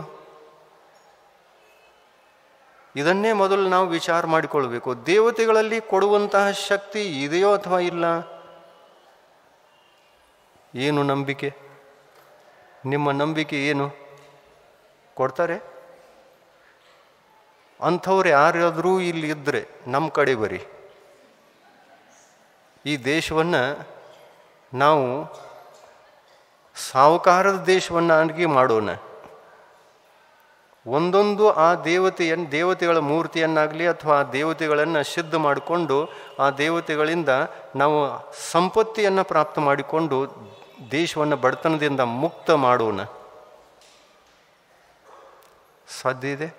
ಇದನ್ನೇ ಮೊದಲು ನಾವು ವಿಚಾರ ಮಾಡಿಕೊಳ್ಬೇಕು. ದೇವತೆಗಳಲ್ಲಿ ಕೊಡುವಂತಹ ಶಕ್ತಿ ಇದೆಯೋ ಅಥವಾ ಇಲ್ಲ? ಏನು ನಂಬಿಕೆ? ನಿಮ್ಮ ನಂಬಿಕೆ ಏನು? ಕೊಡ್ತಾರೆ? ಅಂಥವ್ರು ಯಾರಾದರೂ ಇಲ್ಲಿ ಇದ್ದರೆ ನಮ್ಮ ಕಡೆ ಬರಿ. ಈ ದೇಶವನ್ನು ನಾವು ಸಾಹುಕಾರದ ದೇಶವನ್ನಾಗಿ ಮಾಡೋಣ. ಒಂದೊಂದು ಆ ದೇವತೆಗಳ ಮೂರ್ತಿಯನ್ನಾಗಲಿ ಅಥವಾ ಆ ದೇವತೆಗಳನ್ನು ಸಿದ್ಧ ಮಾಡಿಕೊಂಡು ಆ ದೇವತೆಗಳಿಂದ ನಾವು ಸಂಪತ್ತಿಯನ್ನು ಪ್ರಾಪ್ತ ಮಾಡಿಕೊಂಡು ದೇಶವನ್ನು ಬಡತನದಿಂದ ಮುಕ್ತ ಮಾಡೋಣ. ಸಾಧ್ಯ ಇದೆ?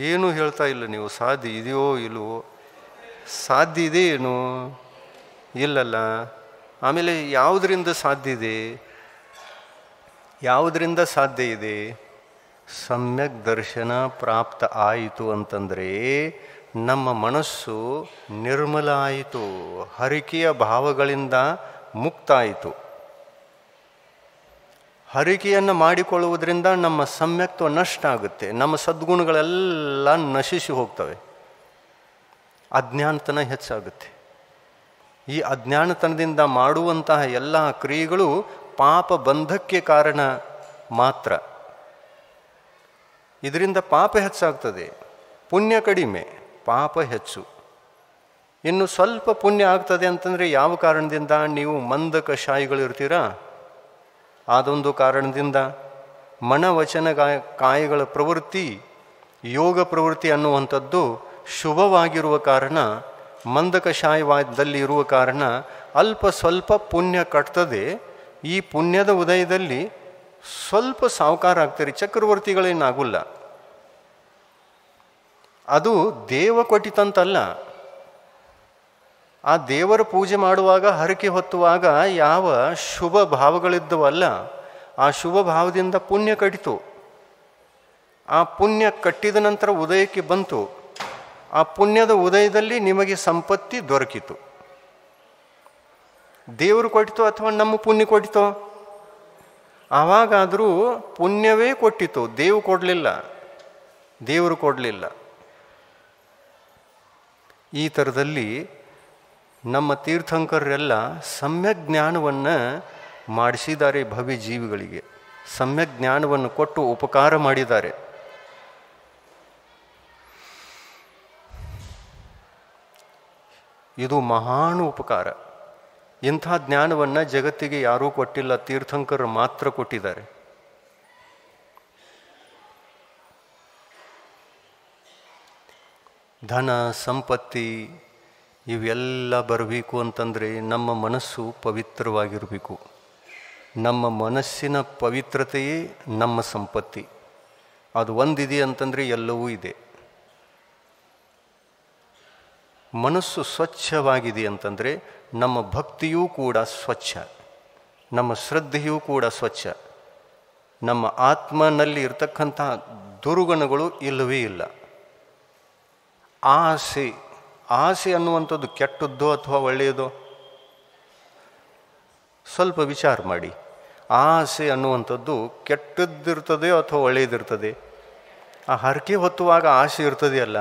ಏನೂ ಹೇಳ್ತಾ ಇಲ್ಲ ನೀವು. ಸಾಧ್ಯ ಇದೆಯೋ ಇಲ್ವೋ? ಸಾಧ್ಯ ಇದೆ ಏನು? ಇಲ್ಲಲ್ಲ. ಆಮೇಲೆ ಯಾವುದರಿಂದ ಸಾಧ್ಯ ಇದೆ? ಯಾವುದರಿಂದ ಸಾಧ್ಯ ಇದೆ? ಸಮ್ಯಕ್ ದರ್ಶನ ಪ್ರಾಪ್ತ ಆಯಿತು ಅಂತಂದರೆ ನಮ್ಮ ಮನಸ್ಸು ನಿರ್ಮಲ ಆಯಿತು, ಹರಿಕೆಯ ಭಾವಗಳಿಂದ ಮುಕ್ತ ಆಯಿತು. ಹರಿಕೆಯನ್ನು ಮಾಡಿಕೊಳ್ಳುವುದರಿಂದ ನಮ್ಮ ಸಮ್ಯಕ್ತ್ವ ನಷ್ಟ ಆಗುತ್ತೆ, ನಮ್ಮ ಸದ್ಗುಣಗಳೆಲ್ಲ ನಶಿಸಿ ಹೋಗ್ತವೆ, ಅಜ್ಞಾನತನ ಹೆಚ್ಚಾಗುತ್ತೆ. ಈ ಅಜ್ಞಾನತನದಿಂದ ಮಾಡುವಂತಹ ಎಲ್ಲ ಕ್ರಿಯೆಗಳು ಪಾಪ ಬಂಧಕ್ಕೆ ಕಾರಣ ಮಾತ್ರ. ಇದರಿಂದ ಪಾಪ ಹೆಚ್ಚಾಗ್ತದೆ, ಪುಣ್ಯ ಕಡಿಮೆ, ಪಾಪ ಹೆಚ್ಚು. ಇನ್ನು ಸ್ವಲ್ಪ ಪುಣ್ಯ ಆಗ್ತದೆ ಅಂತಂದರೆ ಯಾವ ಕಾರಣದಿಂದ? ನೀವು ಮಂದಕಶಾಯಿಗಳಿರ್ತೀರಾ, ಅದೊಂದು ಕಾರಣದಿಂದ. ಮನವಚನ ಕಾಯಗಳ ಪ್ರವೃತ್ತಿ, ಯೋಗ ಪ್ರವೃತ್ತಿ ಅನ್ನುವಂಥದ್ದು ಶುಭವಾಗಿರುವ ಕಾರಣ, ಮಂದಕಶಾಯವಾದಲ್ಲಿ ಇರುವ ಕಾರಣ ಅಲ್ಪ ಸ್ವಲ್ಪ ಪುಣ್ಯ ಕಟ್ತದೆ. ಈ ಪುಣ್ಯದ ಉದಯದಲ್ಲಿ ಸ್ವಲ್ಪ ಸಾಹುಕಾರ ಆಗ್ತಾರೆ, ಚಕ್ರವರ್ತಿಗಳೇನಾಗಲ್ಲ. ಅದು ದೇವ ಕೊಟ್ಟಿತಂತಲ್ಲ. ಆ ದೇವರ ಪೂಜೆ ಮಾಡುವಾಗ, ಹರಕೆ ಹೊತ್ತುವಾಗ ಯಾವ ಶುಭ ಭಾವಗಳಿದ್ದವಲ್ಲ, ಆ ಶುಭ ಭಾವದಿಂದ ಪುಣ್ಯ ಕಟ್ಟಿತು. ಆ ಪುಣ್ಯ ಕಟ್ಟಿದ ನಂತರ ಉದಯಕ್ಕೆ ಬಂತು. ಆ ಪುಣ್ಯದ ಉದಯದಲ್ಲಿ ನಿಮಗೆ ಸಂಪತ್ತಿ ದೊರಕಿತು. ದೇವರು ಕೊಟ್ಟಿತು ಅಥವಾ ನಮ್ಮ ಪುಣ್ಯ ಕೊಟ್ಟಿತೋ? ಆವಾಗಾದರೂ ಪುಣ್ಯವೇ ಕೊಟ್ಟಿತು, ದೇವರು ಕೊಡಲಿಲ್ಲ. ಈ ಥರದಲ್ಲಿ ನಮ್ಮ ತೀರ್ಥಂಕರೆಲ್ಲ ಸಮ್ಯಕ್ ಜ್ಞಾನವನ್ನು ಮಾಡಿಸಿದ್ದಾರೆ. ಭವ್ಯ ಜೀವಿಗಳಿಗೆ ಸಮ್ಯಕ್ ಜ್ಞಾನವನ್ನು ಕೊಟ್ಟು ಉಪಕಾರ ಮಾಡಿದ್ದಾರೆ. ಇದು ಮಹಾನ್ ಉಪಕಾರ. ಇಂಥ ಜ್ಞಾನವನ್ನು ಜಗತ್ತಿಗೆ ಯಾರೂ ಕೊಟ್ಟಿಲ್ಲ, ತೀರ್ಥಂಕರು ಮಾತ್ರ ಕೊಟ್ಟಿದ್ದಾರೆ. ಧನ ಸಂಪತ್ತಿ ಇವೆಲ್ಲ ಬರಬೇಕು ಅಂತಂದರೆ ನಮ್ಮ ಮನಸ್ಸು ಪವಿತ್ರವಾಗಿರಬೇಕು. ನಮ್ಮ ಮನಸ್ಸಿನ ಪವಿತ್ರತೆಯೇ ನಮ್ಮ ಸಂಪತ್ತಿ. ಅದು ಒಂದಿದೆ ಅಂತಂದರೆ ಎಲ್ಲವೂ ಇದೆ. ಮನಸ್ಸು ಸ್ವಚ್ಛವಾಗಿದೆ ಅಂತಂದರೆ ನಮ್ಮ ಭಕ್ತಿಯೂ ಕೂಡ ಸ್ವಚ್ಛ, ನಮ್ಮ ಶ್ರದ್ಧೆಯೂ ಕೂಡ ಸ್ವಚ್ಛ. ನಮ್ಮ ಆತ್ಮನಲ್ಲಿ ಇರತಕ್ಕಂಥ ದುರ್ಗುಣಗಳು ಇಲ್ಲವೇ ಇಲ್ಲ. ಆಸೆ ಅನ್ನುವಂಥದ್ದು ಕೆಟ್ಟದ್ದೋ ಅಥವಾ ಒಳ್ಳೆಯದೋ? ಸ್ವಲ್ಪ ವಿಚಾರ ಮಾಡಿ. ಆಸೆ ಅನ್ನುವಂಥದ್ದು ಕೆಟ್ಟದ್ದಿರ್ತದೆಯೋ ಅಥವಾ ಒಳ್ಳೆಯದಿರ್ತದೆ? ಆ ಹರಕೆ ಹೊತ್ತುವಾಗ ಆಸೆ ಇರ್ತದೆಯಲ್ಲ,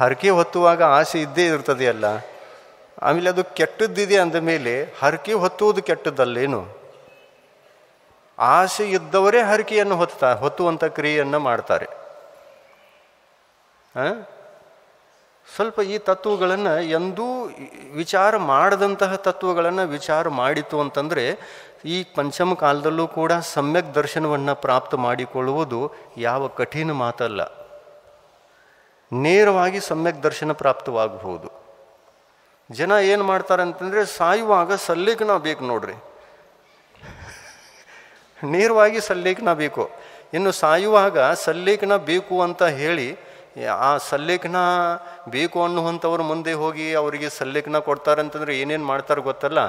ಹರಕೆ ಹೊತ್ತುವಾಗ ಆಸೆ ಇದ್ದೇ ಇರ್ತದೆಯಲ್ಲ. ಆಮೇಲೆ ಅದು ಕೆಟ್ಟದ್ದಿದೆ ಅಂದ ಮೇಲೆ ಹರಕೆ ಹೊತ್ತುವುದು ಕೆಟ್ಟದ್ದಲ್ಲೇನು? ಆಸೆ ಇದ್ದವರೇ ಹರಕೆಯನ್ನು ಹೊತ್ತುವಂಥ ಕ್ರಿಯೆಯನ್ನು ಮಾಡ್ತಾರೆ. ಸ್ವಲ್ಪ ಈ ತತ್ವಗಳನ್ನು ಎಂದೂ ವಿಚಾರ ಮಾಡದಂತಹ ತತ್ವಗಳನ್ನು ವಿಚಾರ ಮಾಡಿತು ಅಂತಂದರೆ ಈ ಪಂಚಮ ಕಾಲದಲ್ಲೂ ಕೂಡ ಸಮ್ಯಕ್ ದರ್ಶನವನ್ನು ಪ್ರಾಪ್ತ ಮಾಡಿಕೊಳ್ಳುವುದು ಯಾವ ಕಠಿಣ ಮಾತಲ್ಲ. ನೇರವಾಗಿ ಸಮ್ಯಕ್ ದರ್ಶನ ಪ್ರಾಪ್ತವಾಗಬಹುದು. ಜನ ಏನು ಮಾಡ್ತಾರೆ ಅಂತಂದರೆ ಸಾಯುವಾಗ ಸಲ್ಲಿಕನ ಬೇಕು ನೋಡ್ರಿ, ನೇರವಾಗಿ ಸಲ್ಲೇಖನ ಬೇಕು. ಇನ್ನು ಸಾಯುವಾಗ ಸಲ್ಲೇಖನ ಬೇಕು ಅಂತ ಹೇಳಿ ಆ ಸಲ್ಲೇಖನ ಬೇಕು ಅನ್ನುವಂಥವ್ರು ಮುಂದೆ ಹೋಗಿ ಅವರಿಗೆ ಸಲ್ಲೇಖನ ಕೊಡ್ತಾರಂತಂದ್ರೆ ಏನೇನು ಮಾಡ್ತಾರೆ ಗೊತ್ತಲ್ಲ?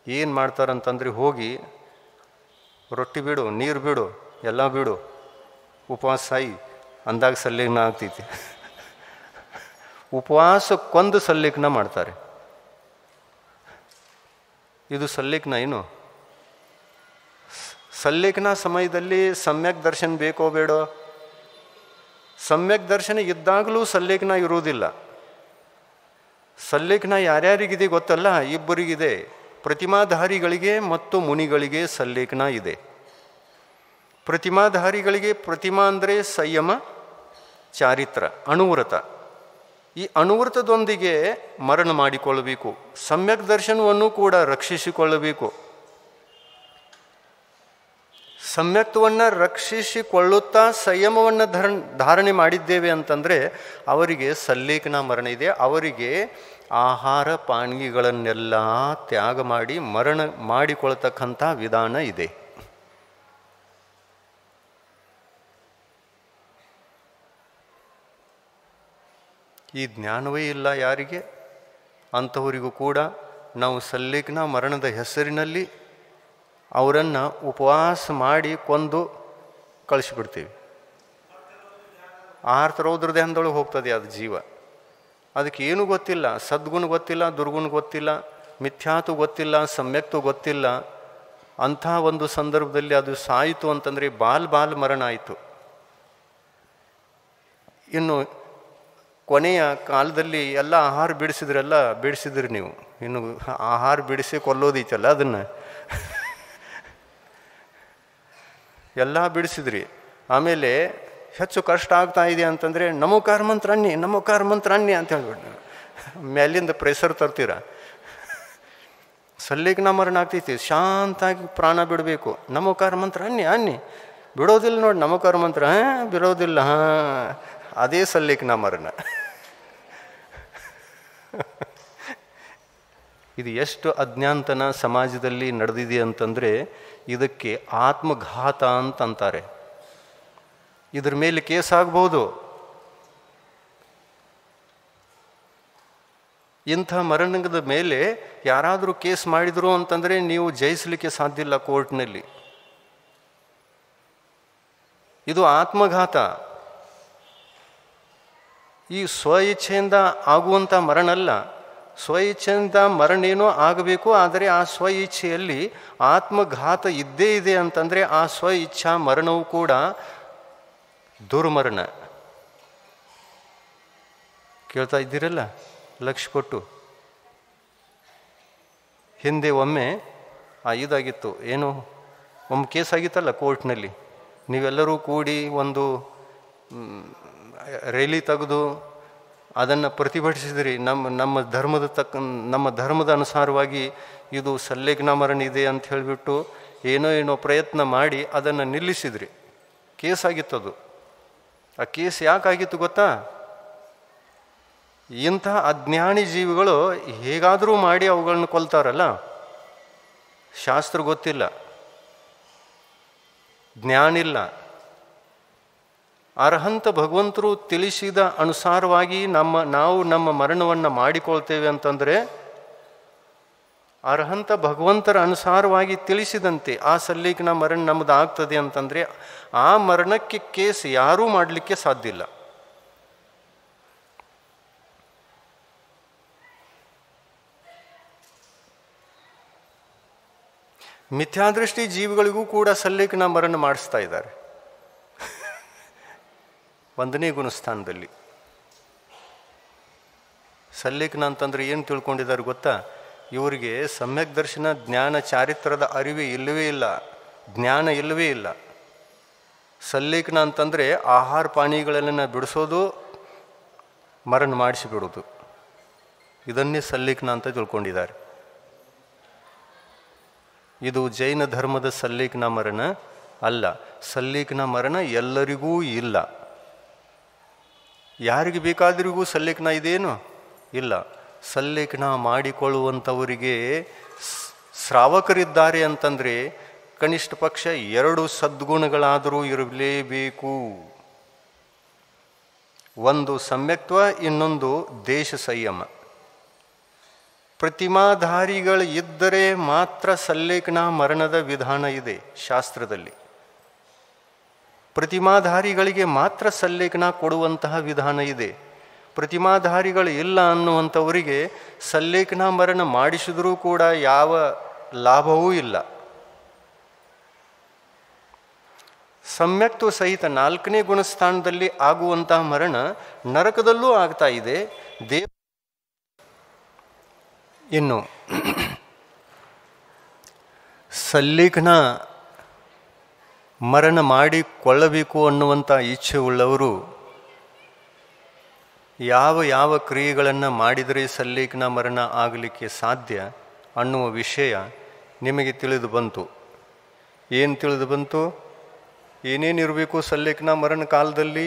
ಏನು ಮಾಡ್ತಾರಂತಂದ್ರೆ ಹೋಗಿ ರೊಟ್ಟಿ ಬಿಡು, ನೀರು ಬಿಡು, ಎಲ್ಲ ಬಿಡು, ಉಪವಾಸ ಸಾಯಿ ಅಂದಾಗ ಸಲ್ಲೇಖನ ಆಗ್ತೈತಿ. ಉಪವಾಸಕ್ಕೊಂದು ಸಲ್ಲೇಖನ ಮಾಡ್ತಾರೆ. ಇದು ಸಲ್ಲೇಖನ ಏನು? ಸಲ್ಲೇಖನ ಸಮಯದಲ್ಲಿ ಸಮ್ಯಕ್ ದರ್ಶನ ಬೇಕೋ ಬೇಡೋ? ಸಮ್ಯಕ್ ದರ್ಶನ ಇದ್ದಾಗಲೂ ಸಲ್ಲೇಖನ ಇರುವುದಿಲ್ಲ. ಸಲ್ಲೇಖನ ಯಾರ್ಯಾರಿಗಿದೆ ಗೊತ್ತಲ್ಲ? ಇಬ್ಬರಿಗಿದೆ, ಪ್ರತಿಮಾಧಾರಿಗಳಿಗೆ ಮತ್ತು ಮುನಿಗಳಿಗೆ ಸಲ್ಲೇಖನ ಇದೆ. ಪ್ರತಿಮಾಧಾರಿಗಳಿಗೆ, ಪ್ರತಿಮಾ ಅಂದರೆ ಸಂಯಮ, ಚಾರಿತ್ರ, ಅಣುವ್ರತ. ಈ ಅಣುವ್ರತದೊಂದಿಗೆ ಮರಣ ಮಾಡಿಕೊಳ್ಳಬೇಕು. ಸಮ್ಯಕ್ ದರ್ಶನವನ್ನು ಕೂಡ ರಕ್ಷಿಸಿಕೊಳ್ಳಬೇಕು. ಸಮ್ಯಕ್ತವನ್ನು ರಕ್ಷಿಸಿಕೊಳ್ಳುತ್ತಾ ಸಂಯಮವನ್ನು ಧಾರಣೆ ಮಾಡಿದ್ದೇವೆ ಅಂತಂದರೆ ಅವರಿಗೆ ಸಲ್ಲೇಖನ ಮರಣ ಇದೆ. ಅವರಿಗೆ ಆಹಾರ ಪಾನೀಯಗಳನ್ನೆಲ್ಲ ತ್ಯಾಗ ಮಾಡಿ ಮರಣ ಮಾಡಿಕೊಳ್ತಕ್ಕಂಥ ವಿಧಾನ ಇದೆ. ಈ ಜ್ಞಾನವೇ ಇಲ್ಲ ಯಾರಿಗೆ, ಅಂಥವರಿಗೂ ಕೂಡ ನಾವು ಸಲ್ಲೇಖನ ಮರಣದ ಹೆಸರಿನಲ್ಲಿ ಅವರನ್ನು ಉಪವಾಸ ಮಾಡಿ ಕೊಂದು ಕಳಿಸಿಬಿಡ್ತೀವಿ. ಆರ್ತರೌದ್ರ ದೇಹದೊಳಗೆ ಹೋಗ್ತದೆ ಅದು ಜೀವ. ಅದಕ್ಕೆ ಏನೂ ಗೊತ್ತಿಲ್ಲ, ಸದ್ಗುಣ ಗೊತ್ತಿಲ್ಲ, ದುರ್ಗುಣ ಗೊತ್ತಿಲ್ಲ, ಮಿಥ್ಯಾತು ಗೊತ್ತಿಲ್ಲ, ಸಮ್ಯಕ್ತು ಗೊತ್ತಿಲ್ಲ. ಅಂಥ ಒಂದು ಸಂದರ್ಭದಲ್ಲಿ ಅದು ಸಾಯಿತು ಅಂತಂದರೆ ಬಾಲ್ ಮರಣ ಆಯಿತು. ಇನ್ನು ಕೊನೆಯ ಕಾಲದಲ್ಲಿ ಎಲ್ಲ ಆಹಾರ ಬಿಡಿಸಿದ್ರಿ ನೀವು. ಇನ್ನು ಆಹಾರ ಬಿಡಿಸಿ ಕೊಲ್ಲೋದೈತಲ್ಲ, ಅದನ್ನು ಎಲ್ಲ ಬಿಡಿಸಿದ್ರಿ. ಆಮೇಲೆ ಹೆಚ್ಚು ಕಷ್ಟ ಆಗ್ತಾ ಇದೆ ಅಂತಂದರೆ ನಮೋಕಾರ ಮಂತ್ರ ಅನ್ನಿ ಅಂತ ಹೇಳ್ಬಿಟ್ಟು ಮೇಲಿಂದ ಪ್ರೆಷರ್ ತರ್ತೀರ. ಸಲ್ಲೇಖನ ಮರಣ ಆಗ್ತೈತಿ, ಶಾಂತಾಗಿ ಪ್ರಾಣ ಬಿಡಬೇಕು. ನಮೋಕಾರ ಮಂತ್ರ ಅನ್ನಿ ಬಿಡೋದಿಲ್ಲ ನೋಡಿ, ನಮೋಕಾರ ಮಂತ್ರ ಬಿಡೋದಿಲ್ಲ, ಅದೇ ಸಲ್ಲೇಖನ ಮರಣ. ಇದು ಎಷ್ಟು ಅಜ್ಞಾನತನ ಸಮಾಜದಲ್ಲಿ ನಡೆದಿದೆ ಅಂತಂದರೆ ಇದಕ್ಕೆ ಆತ್ಮಘಾತ ಅಂತಂತಾರೆ. ಇದ್ರ ಮೇಲೆ ಕೇಸ್ ಆಗ್ಬೋದು. ಇಂಥ ಮರಣದ ಮೇಲೆ ಯಾರಾದರೂ ಕೇಸ್ ಮಾಡಿದ್ರು ಅಂತಂದರೆ ನೀವು ಜಯಿಸಲಿಕ್ಕೆ ಸಾಧ್ಯ ಇಲ್ಲ ಕೋರ್ಟ್ನಲ್ಲಿ. ಇದು ಆತ್ಮಘಾತ. ಈ ಸ್ವ ಇಚ್ಛೆಯಿಂದ ಆಗುವಂಥ ಮರಣ ಅಲ್ಲ. ಸ್ವ ಇಚ್ಛೆಯಿಂದ ಮರಣೇನೋ ಆಗಬೇಕು, ಆದರೆ ಆ ಸ್ವ ಇಚ್ಛೆಯಲ್ಲಿ ಆತ್ಮಘಾತ ಇದ್ದೇ ಇದೆ ಅಂತಂದರೆ ಆ ಸ್ವ ಇಚ್ಛಾ ಮರಣವೂ ಕೂಡ ದುರ್ಮರಣ. ಕೇಳ್ತಾ ಇದ್ದೀರಲ್ಲ ಲಕ್ಷ್ಯ ಕೊಟ್ಟು. ಹಿಂದೆ ಒಮ್ಮೆ ಇದಾಗಿತ್ತು, ಏನು ಒಮ್ಮೆ ಕೇಸ್ ಆಗಿತ್ತಲ್ಲ ಕೋರ್ಟ್ನಲ್ಲಿ. ನೀವೆಲ್ಲರೂ ಕೂಡಿ ಒಂದು ರ್ಯಾಲಿ ತೆಗೆದು ಅದನ್ನು ಪ್ರತಿಭಟಿಸಿದ್ರಿ. ನಮ್ಮ ಧರ್ಮದ ಅನುಸಾರವಾಗಿ ಇದು ಸಲ್ಲೇಖನ ಮರಣ ಇದೆ ಅಂತ ಹೇಳಿಬಿಟ್ಟು ಏನೋ ಪ್ರಯತ್ನ ಮಾಡಿ ಅದನ್ನು ನಿಲ್ಲಿಸಿದ್ರಿ. ಕೇಸ್ ಆಗಿತ್ತದು. ಆ ಕೇಸ್ ಯಾಕಾಗಿತ್ತು ಗೊತ್ತಾ? ಇಂಥ ಅಜ್ಞಾನಿ ಜೀವಿಗಳು ಹೇಗಾದರೂ ಮಾಡಿ ಅವುಗಳನ್ನ ಕೊಲ್ತಾರಲ್ಲ. ಶಾಸ್ತ್ರ ಗೊತ್ತಿಲ್ಲ, ಜ್ಞಾನಿಲ್ಲ. ಅರ್ಹಂತ ಭಗವಂತರು ತಿಳಿಸಿದ ಅನುಸಾರವಾಗಿ ನಾವು ನಮ್ಮ ಮರಣವನ್ನು ಮಾಡಿಕೊಳ್ತೇವೆ ಅಂತಂದರೆ, ಅರ್ಹಂತ ಭಗವಂತರ ಅನುಸಾರವಾಗಿ ತಿಳಿಸಿದಂತೆ ಆ ಸಲ್ಲೇಖನ ಮರಣ ನಮ್ಮದು ಆಗ್ತದೆ ಅಂತಂದರೆ ಆ ಮರಣಕ್ಕೆ ಕೇಸ್ ಯಾರೂ ಮಾಡಲಿಕ್ಕೆ ಸಾಧ್ಯ ಇಲ್ಲ. ಮಿಥ್ಯಾದೃಷ್ಟಿ ಜೀವಿಗಳಿಗೂ ಕೂಡ ಸಲ್ಲೇಖನ ಮರಣ ಮಾಡಿಸ್ತಾ ಇದ್ದಾರೆ 1ನೇ ಗುಣಸ್ಥಾನದಲ್ಲಿ. ಸಲ್ಲೇಖನ ಅಂತಂದರೆ ಏನು ತಿಳ್ಕೊಂಡಿದ್ದಾರೆ ಗೊತ್ತಾ? ಇವರಿಗೆ ಸಮ್ಯಕ್ ದರ್ಶನ, ಜ್ಞಾನ, ಚಾರಿತ್ರದ ಅರಿವೇ ಇಲ್ಲವೇ ಇಲ್ಲ, ಜ್ಞಾನ ಇಲ್ಲವೇ ಇಲ್ಲ. ಸಲ್ಲೇಖನ ಅಂತಂದರೆ ಆಹಾರ ಪಾನೀಯಗಳೆಲ್ಲ ಬಿಡಿಸೋದು, ಮರಣ ಮಾಡಿಸಿಬಿಡೋದು. ಇದನ್ನೇ ಸಲ್ಲೇಖನ ಅಂತ ತಿಳ್ಕೊಂಡಿದ್ದಾರೆ. ಇದು ಜೈನ ಧರ್ಮದ ಸಲ್ಲೇಖನ ಮರಣ ಅಲ್ಲ. ಸಲ್ಲೇಖನ ಮರಣ ಎಲ್ಲರಿಗೂ ಇಲ್ಲ. ಯಾರಿಗೆ ಬೇಕಾದ್ರಿಗೂ ಸಲ್ಲೇಖನ ಇದೇನು ಇಲ್ಲ. ಸಲ್ಲೇಖನ ಮಾಡಿಕೊಳ್ಳುವಂಥವರಿಗೆ ಶ್ರಾವಕರಿದ್ದಾರೆ ಅಂತಂದರೆ ಕನಿಷ್ಠ ಪಕ್ಷ 2 ಸದ್ಗುಣಗಳಾದರೂ ಇರಲೇಬೇಕು. ಒಂದು ಸಮ್ಯಕ್ತ್ವ, ಇನ್ನೊಂದು ದೇಶ ಸಂಯಮ. ಪ್ರತಿಮಾಧಾರಿಗಳು ಇದ್ದರೆ ಮಾತ್ರ ಸಲ್ಲೇಖನ ಮರಣದ ವಿಧಾನ ಇದೆ ಶಾಸ್ತ್ರದಲ್ಲಿ. ಪ್ರತಿಮಾಧಾರಿಗಳಿಗೆ ಮಾತ್ರ ಸಲ್ಲೇಖನ ಕೊಡುವಂತಹ ವಿಧಾನ ಇದೆ. ಪ್ರತಿಮಾಧಾರಿಗಳು ಇಲ್ಲ ಅನ್ನುವಂಥವರಿಗೆ ಸಲ್ಲೇಖನ ಮರಣ ಮಾಡಿಸಿದರೂ ಕೂಡ ಯಾವ ಲಾಭವೂ ಇಲ್ಲ. ಸಮ್ಯಕ್ತ್ವ ಸಹಿತ 4ನೇ ಗುಣಸ್ಥಾನದಲ್ಲಿ ಆಗುವಂತಹ ಮರಣ ನರಕದಲ್ಲೂ ಆಗ್ತಾ ಇದೆ. ಇನ್ನು ಸಲ್ಲೇಖನ ಮರಣ ಮಾಡಿಕೊಳ್ಳಬೇಕು ಅನ್ನುವಂಥ ಇಚ್ಛೆ ಉಳ್ಳವರು ಯಾವ ಕ್ರಿಯೆಗಳನ್ನು ಮಾಡಿದರೆ ಸಲ್ಲೇಖನ ಮರಣ ಆಗಲಿಕ್ಕೆ ಸಾಧ್ಯ ಅನ್ನುವ ವಿಷಯ ನಿಮಗೆ ತಿಳಿದು ಬಂತು. ಏನು ತಿಳಿದು ಬಂತು? ಏನೇನಿರಬೇಕು ಸಲ್ಲೇಖನ ಮರಣ ಕಾಲದಲ್ಲಿ?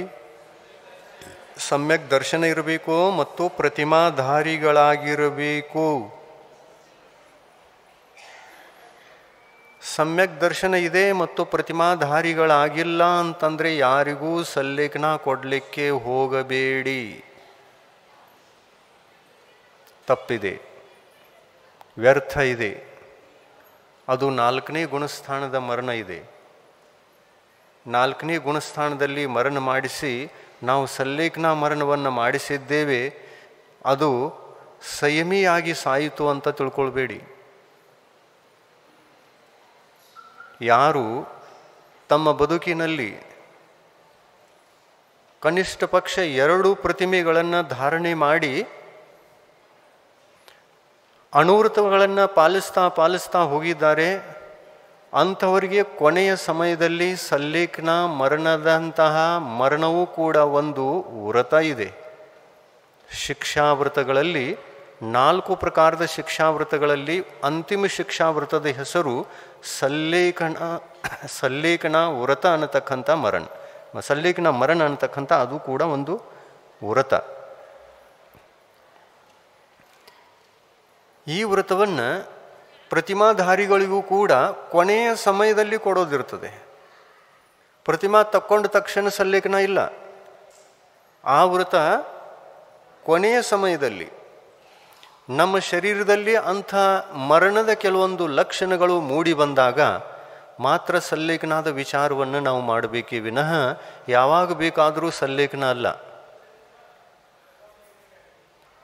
ಸಮ್ಯಕ್ ದರ್ಶನ ಇರಬೇಕು ಮತ್ತು ಪ್ರತಿಮಾಧಾರಿಗಳಾಗಿರಬೇಕು. ಸಮ್ಯಕ್ ದರ್ಶನ ಇದೆ ಮತ್ತು ಪ್ರತಿಮಾಧಾರಿಗಳಾಗಿಲ್ಲ ಅಂತಂದರೆ ಯಾರಿಗೂ ಸಲ್ಲೇಖನ ಕೊಡಲಿಕ್ಕೆ ಹೋಗಬೇಡಿ. ತಪ್ಪಿದೆ, ವ್ಯರ್ಥ ಇದೆ. ಅದು 4ನೇ ಗುಣಸ್ಥಾನದ ಮರಣ ಇದೆ. 4ನೇ ಗುಣಸ್ಥಾನದಲ್ಲಿ ಮರಣ ಮಾಡಿಸಿ ನಾವು ಸಲ್ಲೇಖನ ಮರಣವನ್ನು ಮಾಡಿಸಿದ್ದೇವೆ, ಅದು ಸಂಯಮಿಯಾಗಿ ಸಾಯಿತು ಅಂತ ತಿಳ್ಕೊಳ್ಬೇಡಿ. ಯಾರು ತಮ್ಮ ಬದುಕಿನಲ್ಲಿ ಕನಿಷ್ಠ ಪಕ್ಷ 2 ಪ್ರತಿಮೆಗಳನ್ನು ಧಾರಣೆ ಮಾಡಿ ಅಣುವ್ರತಗಳನ್ನು ಪಾಲಿಸ್ತಾ ಹೋಗಿದ್ದಾರೆ, ಅಂಥವರಿಗೆ ಕೊನೆಯ ಸಮಯದಲ್ಲಿ ಸಲ್ಲೇಖನ ಮರಣದಂತಹ ಮರಣವೂ ಕೂಡ ಒಂದು ವ್ರತ ಇದೆ. ಶಿಕ್ಷಾವ್ರತಗಳಲ್ಲಿ 4 ಪ್ರಕಾರದ ಶಿಕ್ಷಾವ್ರತಗಳಲ್ಲಿ ಅಂತಿಮ ಶಿಕ್ಷಾವ್ರತದ ಹೆಸರು ಸಲ್ಲೇಖನ ವ್ರತ ಅನ್ನತಕ್ಕಂಥ ಮರಣ. ಸಲ್ಲೇಖನ ಮರಣ ಅನ್ನತಕ್ಕಂಥ ಅದು ಕೂಡ ಒಂದು ವ್ರತ. ಈ ವ್ರತವನ್ನು ಪ್ರತಿಮಾಧಾರಿಗಳಿಗೂ ಕೂಡ ಕೊನೆಯ ಸಮಯದಲ್ಲಿ ಕೊಡೋದಿರ್ತದೆ. ಪ್ರತಿಮಾ ತಕ್ಕೊಂಡ ತಕ್ಷಣ ಸಲ್ಲೇಖನ ಇಲ್ಲ. ಆ ವ್ರತ ಕೊನೆಯ ಸಮಯದಲ್ಲಿ ನಮ್ಮ ಶರೀರದಲ್ಲಿ ಅಂಥ ಮರಣದ ಕೆಲವೊಂದು ಲಕ್ಷಣಗಳು ಮೂಡಿ ಬಂದಾಗ ಮಾತ್ರ ಸಲ್ಲೇಖನದ ವಿಚಾರವನ್ನು ನಾವು ಮಾಡಬೇಕೇ ವಿನಃ ಯಾವಾಗ ಬೇಕಾದರೂ ಸಲ್ಲೇಖನ ಅಲ್ಲ.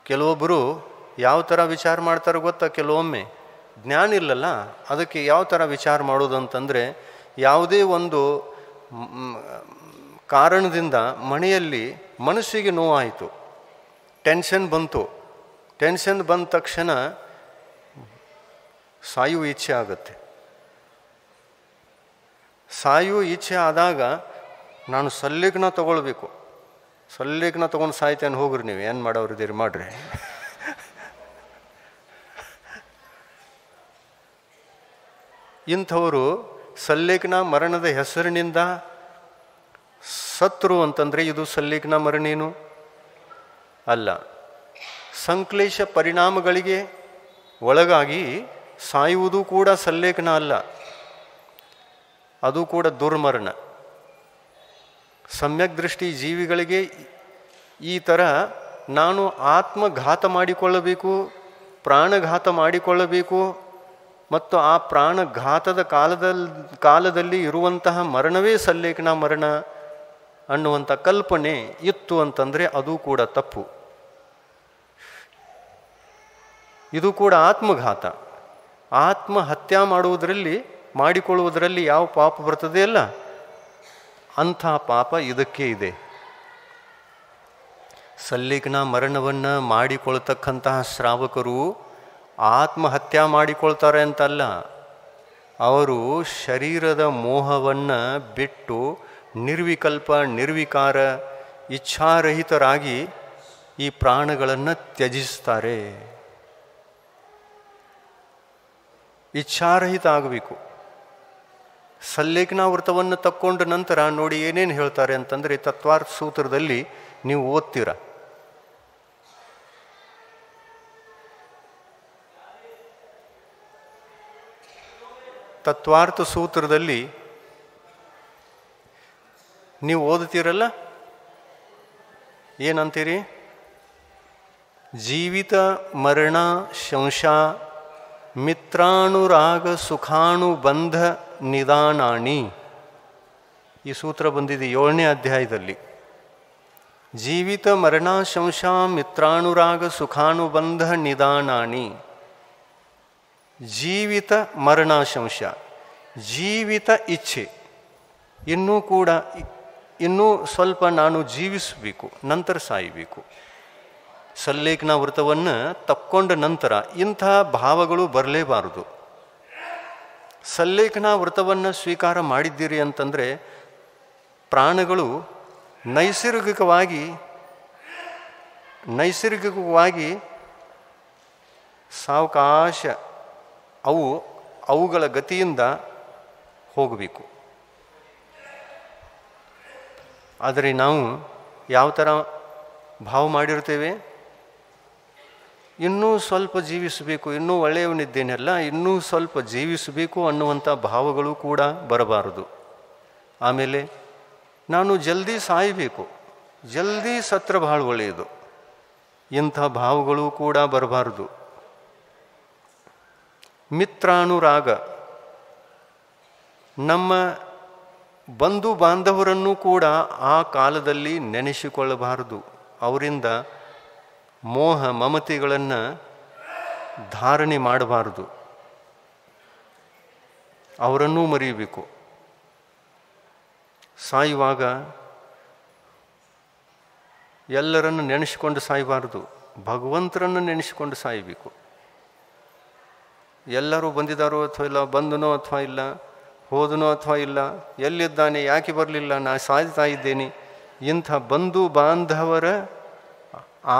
ಕೆಲವೊಬ್ಬರು ಯಾವ ಥರ ವಿಚಾರ ಮಾಡ್ತಾರೆ ಗೊತ್ತಾ? ಕೆಲವೊಮ್ಮೆ ಜ್ಞಾನ ಇಲ್ಲಲ್ಲ, ಅದಕ್ಕೆ ಯಾವ ಥರ ವಿಚಾರ ಮಾಡೋದು ಅಂತಂದರೆ, ಯಾವುದೇ ಒಂದು ಕಾರಣದಿಂದ ಮನೆಯಲ್ಲಿ ಮನಸ್ಸಿಗೆ ನೋವಾಯಿತು, ಟೆನ್ಷನ್ ಬಂತು. ಟೆನ್ಷನ್ ಬಂದ ತಕ್ಷಣ ಸಾಯುವ ಇಚ್ಛೆ ಆಗುತ್ತೆ. ಸಾಯುವ ಇಚ್ಛೆ ಆದಾಗ ನಾನು ಸಲ್ಲೇಖನ ತಗೊಳ್ಬೇಕು, ಸಲ್ಲೇಖನ ತೊಗೊಂಡು ಸಾಯ್ತೇನೆ, ಹೋಗ್ರಿ ನೀವು ಏನು ಮಾಡೋರಿದ್ದೀರಿ ಮಾಡ್ರಿ. ಇಂಥವರು ಸಲ್ಲೇಖನ ಮರಣದ ಹೆಸರಿನಿಂದ ಸತ್ರು ಅಂತಂದರೆ ಇದು ಸಲ್ಲೇಖನ ಮರಣೇನು ಅಲ್ಲ. ಸಂಕ್ಲೇಶ ಪರಿಣಾಮಗಳಿಗೆ ಒಳಗಾಗಿ ಸಾಯುವುದು ಕೂಡ ಸಲ್ಲೇಖನ ಅಲ್ಲ, ಅದು ಕೂಡ ದುರ್ಮರಣ. ಸಮ್ಯಕ್ ದೃಷ್ಟಿ ಜೀವಿಗಳಿಗೆ ಈ ಥರ ನಾನು ಆತ್ಮಘಾತ ಮಾಡಿಕೊಳ್ಳಬೇಕು, ಪ್ರಾಣಘಾತ ಮಾಡಿಕೊಳ್ಳಬೇಕು ಮತ್ತು ಆ ಪ್ರಾಣಘಾತದ ಕಾಲದಲ್ಲಿ ಇರುವಂತಹ ಮರಣವೇ ಸಲ್ಲೇಖನ ಮರಣ ಅನ್ನುವಂಥ ಕಲ್ಪನೆ ಇತ್ತು ಅಂತಂದರೆ ಅದು ಕೂಡ ತಪ್ಪು. ಇದು ಕೂಡ ಆತ್ಮಘಾತ. ಆತ್ಮಹತ್ಯೆ ಮಾಡಿಕೊಳ್ಳುವುದರಲ್ಲಿ ಯಾವ ಪಾಪ ಬರ್ತದೆ ಅಲ್ಲ, ಅಂಥ ಪಾಪ ಇದಕ್ಕೆ ಇದೆ. ಸಲ್ಲೇಖನ ಮರಣವನ್ನು ಮಾಡಿಕೊಳ್ತಕ್ಕಂತಹ ಶ್ರಾವಕರು ಆತ್ಮಹತ್ಯೆ ಮಾಡಿಕೊಳ್ತಾರೆ ಅಂತಲ್ಲ, ಅವರು ಶರೀರದ ಮೋಹವನ್ನು ಬಿಟ್ಟು ನಿರ್ವಿಕಲ್ಪ ನಿರ್ವಿಕಾರ ಇಚ್ಛಾರಹಿತರಾಗಿ ಈ ಪ್ರಾಣಗಳನ್ನು ತ್ಯಜಿಸ್ತಾರೆ. ಇಚ್ಛಾರಹಿತ ಆಗಬೇಕು. ಸಲ್ಲೇಖನ ವ್ರತವನ್ನು ತಕ್ಕೊಂಡ ನಂತರ ನೋಡಿ ಏನೇನು ಹೇಳ್ತಾರೆ ಅಂತಂದರೆ, ತತ್ವಾರ್ಥ ಸೂತ್ರದಲ್ಲಿ ನೀವು ಓದ್ತೀರ, ತತ್ವಾರ್ಥ ಸೂತ್ರದಲ್ಲಿ ನೀವು ಓದುತ್ತೀರಲ್ಲ, ಏನಂತೀರಿ? ಜೀವಿತ ಮರಣ ಶಂಶಾ ಮಿತ್ರಾನುರಾಗ ಸುಖಾನುಬಂಧ ನಿದಾನಾಣಿ. ಈ ಸೂತ್ರ ಬಂದಿದೆ 7ನೇ ಅಧ್ಯಾಯದಲ್ಲಿ. ಜೀವಿತ ಮರಣ ಶಂಶಾ ಮಿತ್ರಾನುರಾಗ ಸುಖಾನುಬಂಧ ನಿದಾನಾಣಿ. ಜೀವಿತ ಮರಣ ಶಂಶ, ಜೀವಿತ ಇಚ್ಛೆ, ಇನ್ನೂ ಸ್ವಲ್ಪ ನಾನು ಜೀವಿಸಬೇಕು, ನಂತರ ಸಾಯಬೇಕು. ಸಲ್ಲೇಖನ ವೃತವನ್ನು ತಕ್ಕೊಂಡ ನಂತರ ಇಂಥ ಭಾವಗಳು ಬರಲೇಬಾರದು. ಸಲ್ಲೇಖನ ವೃತವನ್ನು ಸ್ವೀಕಾರ ಮಾಡಿದ್ದೀರಿ ಅಂತಂದರೆ ಪ್ರಾಣಗಳು ನೈಸರ್ಗಿಕವಾಗಿ ಸಾವಕಾಶ ಅವುಗಳ ಗತಿಯಿಂದ ಹೋಗಬೇಕು. ಆದರೆ ನಾವು ಯಾವ ಥರ ಭಾವ ಮಾಡಿರ್ತೇವೆ? ಇನ್ನೂ ಸ್ವಲ್ಪ ಜೀವಿಸಬೇಕು, ಇನ್ನೂ ಒಳ್ಳೆಯವನಿದ್ದೇನೆಲ್ಲ, ಇನ್ನೂ ಸ್ವಲ್ಪ ಜೀವಿಸಬೇಕು ಅನ್ನುವಂಥ ಭಾವಗಳು ಕೂಡ ಬರಬಾರದು. ಆಮೇಲೆ ನಾನು ಜಲ್ದಿ ಸಾಯಬೇಕು, ಜಲ್ದಿ ಸತ್ರ ಭಾಳ ಒಳ್ಳೆಯದು, ಇಂಥ ಭಾವಗಳು ಕೂಡ ಬರಬಾರದು. ಮಿತ್ರಾನುರಾಗ, ನಮ್ಮ ಬಂಧು ಬಾಂಧವರನ್ನು ಕೂಡ ಆ ಕಾಲದಲ್ಲಿ ನೆನೆಸಿಕೊಳ್ಳಬಾರದು. ಅವರಿಂದ ಮೋಹ ಮಮತೆಗಳನ್ನು ಧಾರಣೆ ಮಾಡಬಾರದು, ಅವರನ್ನೂ ಮರೆಯಬೇಕು. ಸಾಯುವಾಗ ಎಲ್ಲರನ್ನು ನೆನೆಸಿಕೊಂಡು ಸಾಯಬಾರದು, ಭಗವಂತರನ್ನು ನೆನೆಸಿಕೊಂಡು ಸಾಯಬೇಕು. ಎಲ್ಲರೂ ಬಂದಿದ್ದಾರೋ ಅಥವಾ ಇಲ್ಲ, ಬಂದನೋ ಅಥವಾ ಇಲ್ಲ, ಹೋದನೋ ಅಥವಾ ಇಲ್ಲ, ಎಲ್ಲಿದ್ದಾನೆ, ಯಾಕೆ ಬರಲಿಲ್ಲ, ನಾನು ಸಾಯ್ತಾ ಇದ್ದೇನೆ, ಇಂಥ ಬಂಧು ಬಾಂಧವರ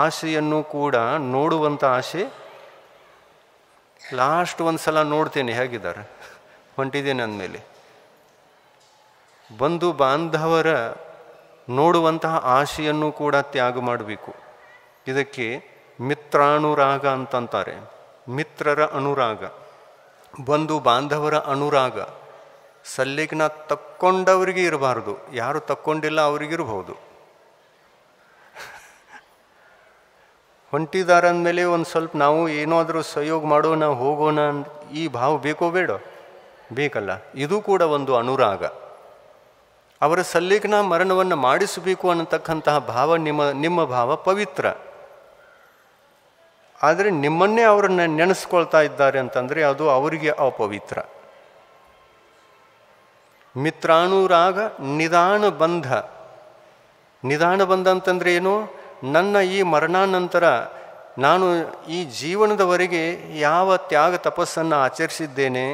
ಆಸೆಯನ್ನು ಕೂಡ ನೋಡುವಂಥ ಆಸೆ. ಲಾಸ್ಟ್ ಒಂದು ಸಲ ನೋಡ್ತೇನೆ ಹೇಗಿದ್ದಾರೆ, ಹೊಂಟಿದ್ದೇನೆ ಅಂದಮೇಲೆ ಬಂಧು ಬಾಂಧವರ ನೋಡುವಂತಹ ಆಸೆಯನ್ನು ಕೂಡ ತ್ಯಾಗ ಮಾಡಬೇಕು. ಇದಕ್ಕೆ ಮಿತ್ರಾನುರಾಗ ಅಂತಂತಾರೆ. ಮಿತ್ರರ ಅನುರಾಗ, ಬಂಧು ಬಾಂಧವರ ಅನುರಾಗ. ಸಲ್ಲೇಖನ ತಕ್ಕೊಂಡವರಿಗೆ ಇರಬಾರ್ದು, ಯಾರು ತಕ್ಕೊಂಡಿಲ್ಲ ಅವರಿಗಿರ್ಬೋದು. ಹೊಂಟಿದ್ದಾರೆ ಅಂದಮೇಲೆ ಒಂದು ಸ್ವಲ್ಪ ನಾವು ಏನಾದರೂ ಸಹಯೋಗ ಮಾಡೋಣ, ಹೋಗೋಣ, ಈ ಭಾವ ಬೇಕೋ ಬೇಡ? ಬೇಕಲ್ಲ. ಇದು ಕೂಡ ಒಂದು ಅನುರಾಗ. ಅವರ ಸಲ್ಲೇಖನ ಮರಣವನ್ನು ಮಾಡಿಸಬೇಕು ಅನ್ನತಕ್ಕಂತಹ ಭಾವ ನಿಮ್ಮ ಭಾವ ಪವಿತ್ರ. ಆದರೆ ನಿಮ್ಮನ್ನೇ ಅವರನ್ನ ನೆನೆಸ್ಕೊಳ್ತಾ ಇದ್ದಾರೆ ಅಂತಂದರೆ ಅದು ಅವರಿಗೆ ಅಪವಿತ್ರ. ಮಿತ್ರಾನುರಾಗ ನಿಧಾನ ಬಂಧ. ನಿಧಾನ ಬಂಧ ಅಂತಂದರೆ ಏನು? ನನ್ನ ಈ ಮರಣಾನಂತರ ನಾನು ಈ ಜೀವನದವರೆಗೆ ಯಾವ ತ್ಯಾಗ ತಪಸ್ಸನ್ನು ಆಚರಿಸಿದ್ದೇನೆ,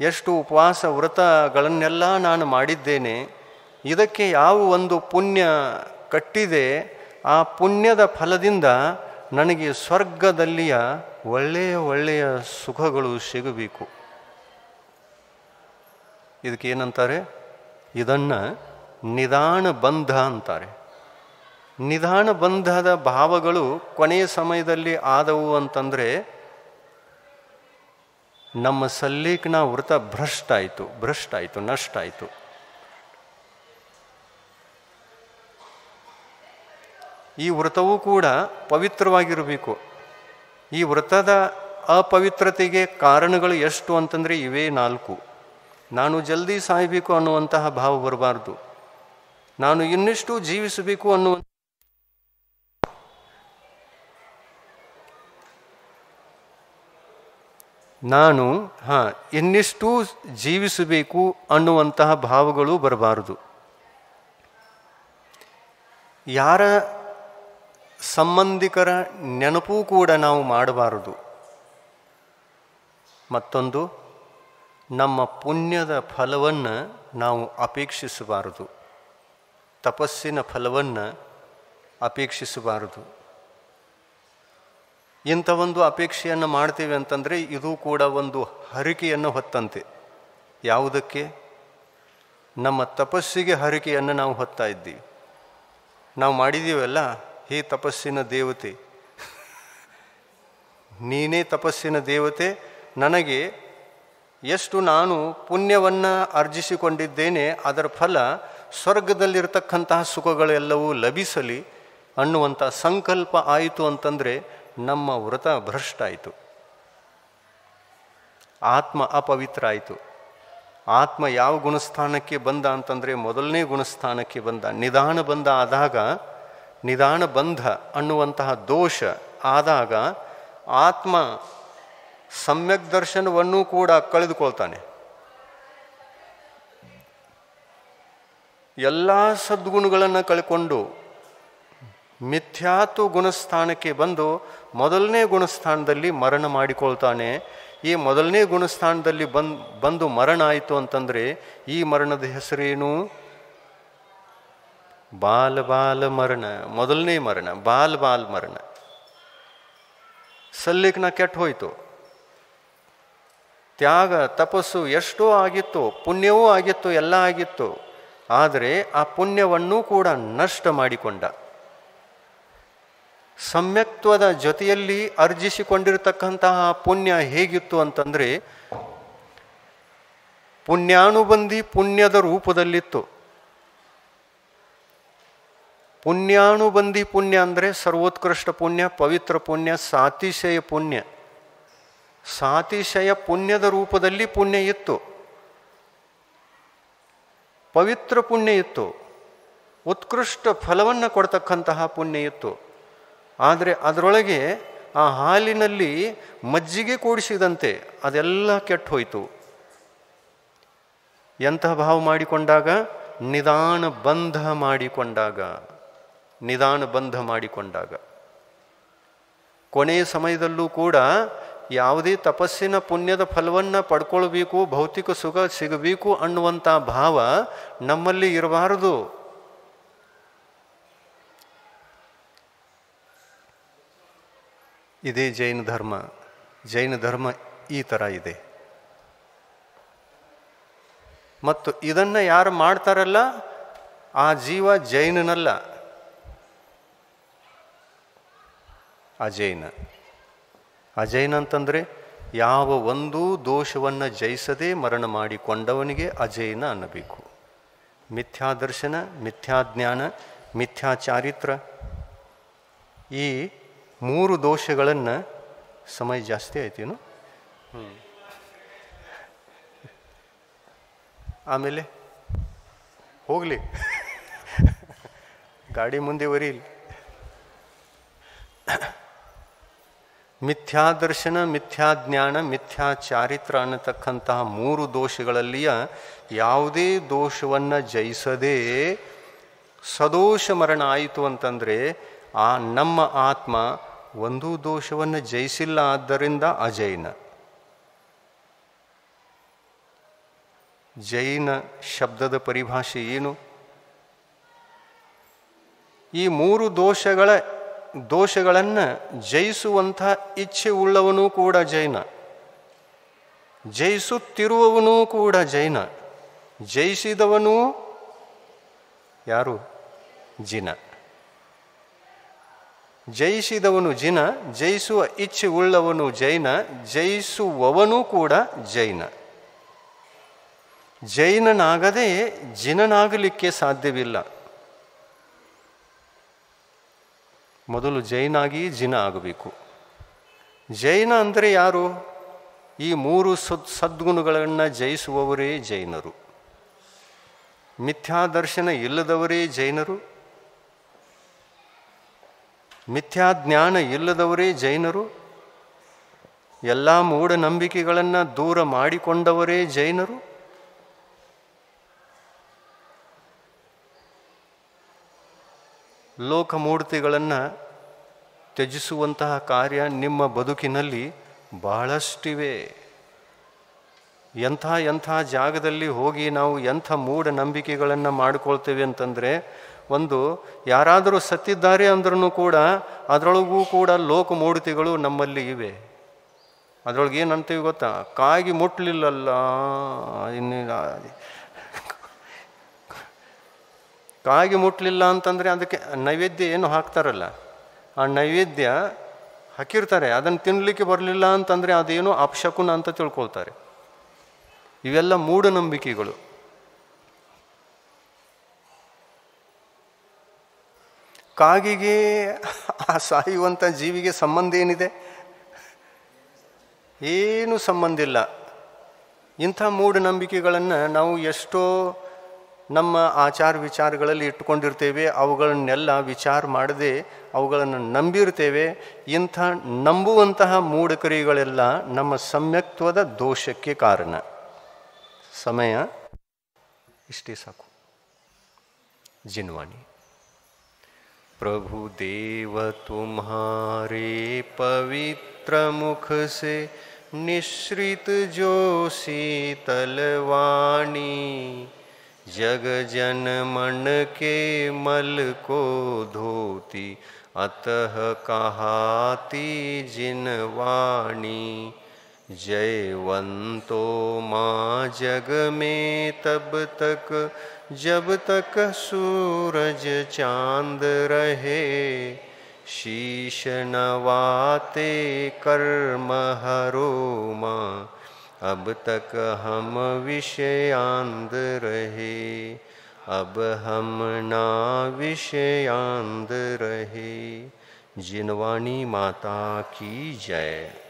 ಎಷ್ಟು ಉಪವಾಸ ವ್ರತಗಳನ್ನೆಲ್ಲ ನಾನು ಮಾಡಿದ್ದೇನೆ, ಇದಕ್ಕೆ ಯಾವ ಒಂದು ಪುಣ್ಯ ಕಟ್ಟಿದೆ, ಆ ಪುಣ್ಯದ ಫಲದಿಂದ ನನಗೆ ಸ್ವರ್ಗದಲ್ಲಿಯ ಒಳ್ಳೆಯ ಸುಖಗಳು ಸಿಗಬೇಕು. ಇದಕ್ಕೇನಂತಾರೆ? ಇದನ್ನು ನಿಧಾನ ಬಂಧ ಅಂತಾರೆ. ನಿಧಾನ ಬಂಧದ ಭಾವಗಳು ಕೊನೆಯ ಸಮಯದಲ್ಲಿ ಆದವು ಅಂತಂದರೆ ನಮ್ಮ ಸಲ್ಲೇಖನ ವೃತ ಭ್ರಷ್ಟ ಆಯಿತು, ನಷ್ಟ ಆಯಿತು. ಈ ವ್ರತವೂ ಕೂಡ ಪವಿತ್ರವಾಗಿರಬೇಕು. ಈ ವ್ರತದ ಅಪವಿತ್ರತೆಗೆ ಕಾರಣಗಳು ಎಷ್ಟು ಅಂತಂದರೆ ಇವೇ 4. ನಾನು ಜಲ್ದಿ ಸಾಯಬೇಕು ಅನ್ನುವಂತಹ ಭಾವ ಬರಬಾರ್ದು, ನಾನು ಇನ್ನಿಷ್ಟು ಜೀವಿಸಬೇಕು ಅನ್ನುವಂಥ, ನಾನು ಇನ್ನಿಷ್ಟು ಜೀವಿಸಬೇಕು ಅನ್ನುವಂತಹ ಭಾವಗಳು ಬರಬಾರದು. ಯಾರ ಸಂಬಂಧಿಕರ ನೆನಪೂ ಕೂಡ ನಾವು ಮಾಡಬಾರದು. ಮತ್ತೊಂದು, ನಮ್ಮ ಪುಣ್ಯದ ಫಲವನ್ನು ನಾವು ಅಪೇಕ್ಷಿಸಬಾರದು, ತಪಸ್ಸಿನ ಫಲವನ್ನು ಅಪೇಕ್ಷಿಸಬಾರದು. ಇಂಥ ಒಂದು ಅಪೇಕ್ಷೆಯನ್ನು ಮಾಡ್ತೇವೆ ಅಂತಂದರೆ ಇದು ಕೂಡ ಒಂದು ಹರಕೆಯನ್ನು ಹೊತ್ತಂತೆ. ಯಾವುದಕ್ಕೆ? ನಮ್ಮ ತಪಸ್ಸಿಗೆ ಹರಕೆಯನ್ನು ನಾವು ಹೊತ್ತಾ ಇದ್ದೀವಿ. ನಾವು ಮಾಡಿದ್ದೀವಲ್ಲ, ಹೇ ತಪಸ್ಸಿನ ದೇವತೆ, ನೀನೇ ತಪಸ್ಸಿನ ದೇವತೆ, ನನಗೆ ಎಷ್ಟು ನಾನು ಪುಣ್ಯವನ್ನು ಅರ್ಜಿಸಿಕೊಂಡಿದ್ದೇನೆ ಅದರ ಫಲ ಸ್ವರ್ಗದಲ್ಲಿರತಕ್ಕಂತಹ ಸುಖಗಳೆಲ್ಲವೂ ಲಭಿಸಲಿ ಅನ್ನುವಂಥ ಸಂಕಲ್ಪ ಆಯಿತು ಅಂತಂದರೆ ನಮ್ಮ ವ್ರತ ಭ್ರಷ್ಟ ಆಯಿತು, ಆತ್ಮ ಅಪವಿತ್ರ ಆಯಿತು. ಆತ್ಮ ಯಾವ ಗುಣಸ್ಥಾನಕ್ಕೆ ಬಂದ ಅಂತಂದರೆ ಮೊದಲನೇ ಗುಣಸ್ಥಾನಕ್ಕೆ ಬಂದ. ನಿಧಾನ ಬಂಧ ಆದಾಗ, ನಿಧಾನ ಬಂಧ ಅನ್ನುವಂತಹ ದೋಷ ಆದಾಗ ಆತ್ಮ ಸಮ್ಯಕ್ ದರ್ಶನವನ್ನು ಕೂಡ ಕಳೆದುಕೊಳ್ತಾನೆ. ಎಲ್ಲ ಸದ್ಗುಣಗಳನ್ನು ಕಳ್ಕೊಂಡು ಮಿಥ್ಯಾತ್ವ ಗುಣಸ್ಥಾನಕ್ಕೆ ಬಂದು ಮೊದಲನೇ ಗುಣಸ್ಥಾನದಲ್ಲಿ ಮರಣ ಮಾಡಿಕೊಳ್ತಾನೆ. ಈ ಮೊದಲನೇ ಗುಣಸ್ಥಾನದಲ್ಲಿ ಬಂದು ಮರಣ ಆಯಿತು ಅಂತಂದರೆ ಈ ಮರಣದ ಹೆಸರೇನು? ಬಾಲ ಮರಣ. ಮೊದಲನೇ ಮರಣ ಬಾಲ್ ಮರಣ. ಸಲ್ಲಿಕ್ನ ಕೆಟ್ಟು ಹೋಯಿತು. ತ್ಯಾಗ ತಪಸ್ಸು ಎಷ್ಟೋ ಆಗಿತ್ತು, ಪುಣ್ಯವೂ ಆಗಿತ್ತು, ಎಲ್ಲ ಆಗಿತ್ತು. ಆದರೆ ಆ ಪುಣ್ಯವನ್ನು ಕೂಡ ನಷ್ಟ ಮಾಡಿಕೊಂಡ. ಸಮ್ಯಕ್ತ್ವದ ಜೊತೆಯಲ್ಲಿ ಅರ್ಜಿಸಿಕೊಂಡಿರತಕ್ಕಂತಹ ಪುಣ್ಯ ಹೇಗಿತ್ತು ಅಂತಂದರೆ ಪುಣ್ಯಾನುಬಂಧಿ ಪುಣ್ಯದ ರೂಪದಲ್ಲಿತ್ತು. ಪುಣ್ಯಾನುಬಂಧಿ ಪುಣ್ಯ ಅಂದರೆ ಸರ್ವೋತ್ಕೃಷ್ಟ ಪುಣ್ಯ, ಪವಿತ್ರ ಪುಣ್ಯ, ಸಾತಿಶಯ ಪುಣ್ಯ. ಸಾತಿಶಯ ಪುಣ್ಯದ ರೂಪದಲ್ಲಿ ಪುಣ್ಯ ಇತ್ತು, ಪವಿತ್ರ ಪುಣ್ಯ ಇತ್ತು, ಉತ್ಕೃಷ್ಟ ಫಲವನ್ನು ಕೊಡ್ತಕ್ಕಂತಹ ಪುಣ್ಯ ಇತ್ತು. ಆದರೆ ಅದರೊಳಗೆ ಆ ಹಾಲಿನಲ್ಲಿ ಮಜ್ಜಿಗೆ ಕೂಡಿಸಿದಂತೆ ಅದೆಲ್ಲ ಕೆಟ್ಟು ಹೋಯಿತು. ಎಂತಹ ಭಾವ ಮಾಡಿಕೊಂಡಾಗ? ನಿಧಾನ ಬಂಧ ಮಾಡಿಕೊಂಡಾಗ. ಕೊನೆಯ ಸಮಯದಲ್ಲೂ ಕೂಡ ಯಾವುದೇ ತಪಸ್ಸಿನ ಪುಣ್ಯದ ಫಲವನ್ನು ಪಡ್ಕೊಳ್ಬೇಕು, ಭೌತಿಕ ಸುಖ ಸಿಗಬೇಕು ಅನ್ನುವಂಥ ಭಾವ ನಮ್ಮಲ್ಲಿ ಇರಬಾರದು. ಇದೇ ಜೈನ ಧರ್ಮ. ಜೈನ ಧರ್ಮ ಈ ಥರ ಇದೆ. ಮತ್ತು ಇದನ್ನು ಯಾರು ಮಾಡ್ತಾರಲ್ಲ ಆ ಜೀವ ಜೈನನಲ್ಲ, ಅಜೈನ. ಅಜೈನ ಅಂತಂದರೆ ಯಾವ ಒಂದೂ ದೋಷವನ್ನು ಜಯಿಸದೆ ಮರಣ ಮಾಡಿಕೊಂಡವನಿಗೆ ಅಜೈನ ಅನ್ನಬೇಕು. ಮಿಥ್ಯಾದರ್ಶನ, ಮಿಥ್ಯಾಜ್ಞಾನ, ಮಿಥ್ಯಾಚಾರಿತ್ರ, ಈ ಮೂರು ದೋಷಗಳನ್ನು ಸಮಯ ಜಾಸ್ತಿ ಆಯ್ತೇನು? ಆಮೇಲೆ ಹೋಗಲಿ, ಗಾಡಿ ಮುಂದೆ ಒರೀಲಿ. ಮಿಥ್ಯಾದರ್ಶನ, ಮಿಥ್ಯಾಜ್ಞಾನ, ಮಿಥ್ಯಾಚಾರಿತ್ರ ಅನ್ನತಕ್ಕಂತಹ ಮೂರು ದೋಷಗಳಲ್ಲಿಯ ಯಾವುದೇ ದೋಷವನ್ನು ಜಯಿಸದೇ ಸದೋಷ ಮರಣ ಆಯಿತು ಅಂತಂದರೆ ಆ ನಮ್ಮ ಆತ್ಮ ಒಂದೂ ದೋಷವನ್ನು ಜಯಿಸಿಲ್ಲ, ಆದ್ದರಿಂದ ಅಜೈನ. ಜೈನ ಶಬ್ದದ ಪರಿಭಾಷೆ ಏನು? ಈ ಮೂರು ದೋಷಗಳನ್ನು ಜಯಿಸುವಂಥ ಇಚ್ಛೆ ಉಳ್ಳವನೂ ಕೂಡ ಜೈನ, ಜಯಿಸುತ್ತಿರುವವನೂ ಕೂಡ ಜೈನ, ಜಯಿಸಿದವನೂ ಯಾರು? ಜಿನ. ಜಯಿಸಿದವನು ಜಿನ, ಜಯಿಸುವ ಇಚ್ಛೆ ಉಳ್ಳವನು ಜೈನ, ಜಯಿಸುವವನೂ ಕೂಡ ಜೈನ. ಜೈನನಾಗದೆ ಜಿನನಾಗಲಿಕ್ಕೆ ಸಾಧ್ಯವಿಲ್ಲ. ಮೊದಲು ಜೈನಾಗಿ ಜಿನ ಆಗಬೇಕು. ಜೈನ ಅಂದರೆ ಯಾರು? ಈ ಮೂರು ಸದ್ಗುಣಗಳನ್ನು ಜಯಿಸುವವರೇ ಜೈನರು. ಮಿಥ್ಯಾದರ್ಶನ ಇಲ್ಲದವರೇ ಜೈನರು, ಮಿಥ್ಯಾಜ್ಞಾನ ಇಲ್ಲದವರೇ ಜೈನರು, ಎಲ್ಲ ಮೂಢನಂಬಿಕೆಗಳನ್ನು ದೂರ ಮಾಡಿಕೊಂಡವರೇ ಜೈನರು. ಲೋಕಮೂರ್ತಿಗಳನ್ನು ತ್ಯಜಿಸುವಂತಹ ಕಾರ್ಯ ನಿಮ್ಮ ಬದುಕಿನಲ್ಲಿ ಬಹಳಷ್ಟಿವೆ. ಎಂಥ ಜಾಗದಲ್ಲಿ ಹೋಗಿ ನಾವು ಎಂಥ ಮೂಢನಂಬಿಕೆಗಳನ್ನು ಮಾಡಿಕೊಳ್ತೇವೆ ಅಂತಂದರೆ, ಒಂದು ಯಾರಾದರೂ ಸತ್ತಿದ್ದಾರೆ ಅಂದ್ರೂ ಕೂಡ ಅದರೊಳಗೂ ಕೂಡ ಲೋಕಮೂರ್ತಿಗಳು ನಮ್ಮಲ್ಲಿ ಇವೆ. ಅದರೊಳಗೆ ಏನಂತೀವಿ ಗೊತ್ತಾ? ಕಾಗಿ ಮುಟ್ಲಿಲ್ಲಲ್ಲ, ಕಾಗಿ ಮುಟ್ಲಿಲ್ಲ ಅಂತಂದರೆ ಅದಕ್ಕೆ ನೈವೇದ್ಯ ಏನು ಹಾಕ್ತಾರಲ್ಲ, ಆ ನೈವೇದ್ಯ ಹಾಕಿರ್ತಾರೆ, ಅದನ್ನು ತಿನ್ನಲಿಕ್ಕೆ ಬರಲಿಲ್ಲ ಅಂತಂದರೆ ಅದೇನೋ ಅಪಶಕುನ ಅಂತ ತಿಳ್ಕೊಳ್ತಾರೆ. ಇವೆಲ್ಲ ಮೂಢನಂಬಿಕೆಗಳು. ಕಾಗಿಗೆ ಆ ಸಾಯುವಂಥ ಜೀವಿಗೆ ಸಂಬಂಧ ಏನಿದೆ? ಏನು ಸಂಬಂಧ ಇಲ್ಲ. ಇಂಥ ಮೂಢನಂಬಿಕೆಗಳನ್ನು ನಾವು ಎಷ್ಟೋ ನಮ್ಮ ಆಚಾರ ವಿಚಾರಗಳಲ್ಲಿ ಇಟ್ಕೊಂಡಿರ್ತೇವೆ. ಅವುಗಳನ್ನೆಲ್ಲ ವಿಚಾರ ಮಾಡದೆ ಅವುಗಳನ್ನು ನಂಬಿರ್ತೇವೆ. ಇಂಥ ನಂಬುವಂತಹ ಮೂಢಕರಿಗಳೆಲ್ಲ ನಮ್ಮ ಸಮ್ಯಕ್ತ್ವದ ದೋಷಕ್ಕೆ ಕಾರಣ. ಸಮಯ ಇಷ್ಟೇ ಸಾಕು. ಜಿನ್ವಾಣಿ. प्रभु देव तुम्हारे पवित्र मुख से निश्रित जो शीतल वाणी, जग जन मन के मल को धोती, अतः कहाती जिनवाणी। जयवंतो माँ जग में तब तक जब तक सूरज चांद रहे, शीश नवाते कर्म हरो माँ, अब तक हम विषयांद रहे, अब हम ना विषयांद रहे। जिनवाणी माता की जय।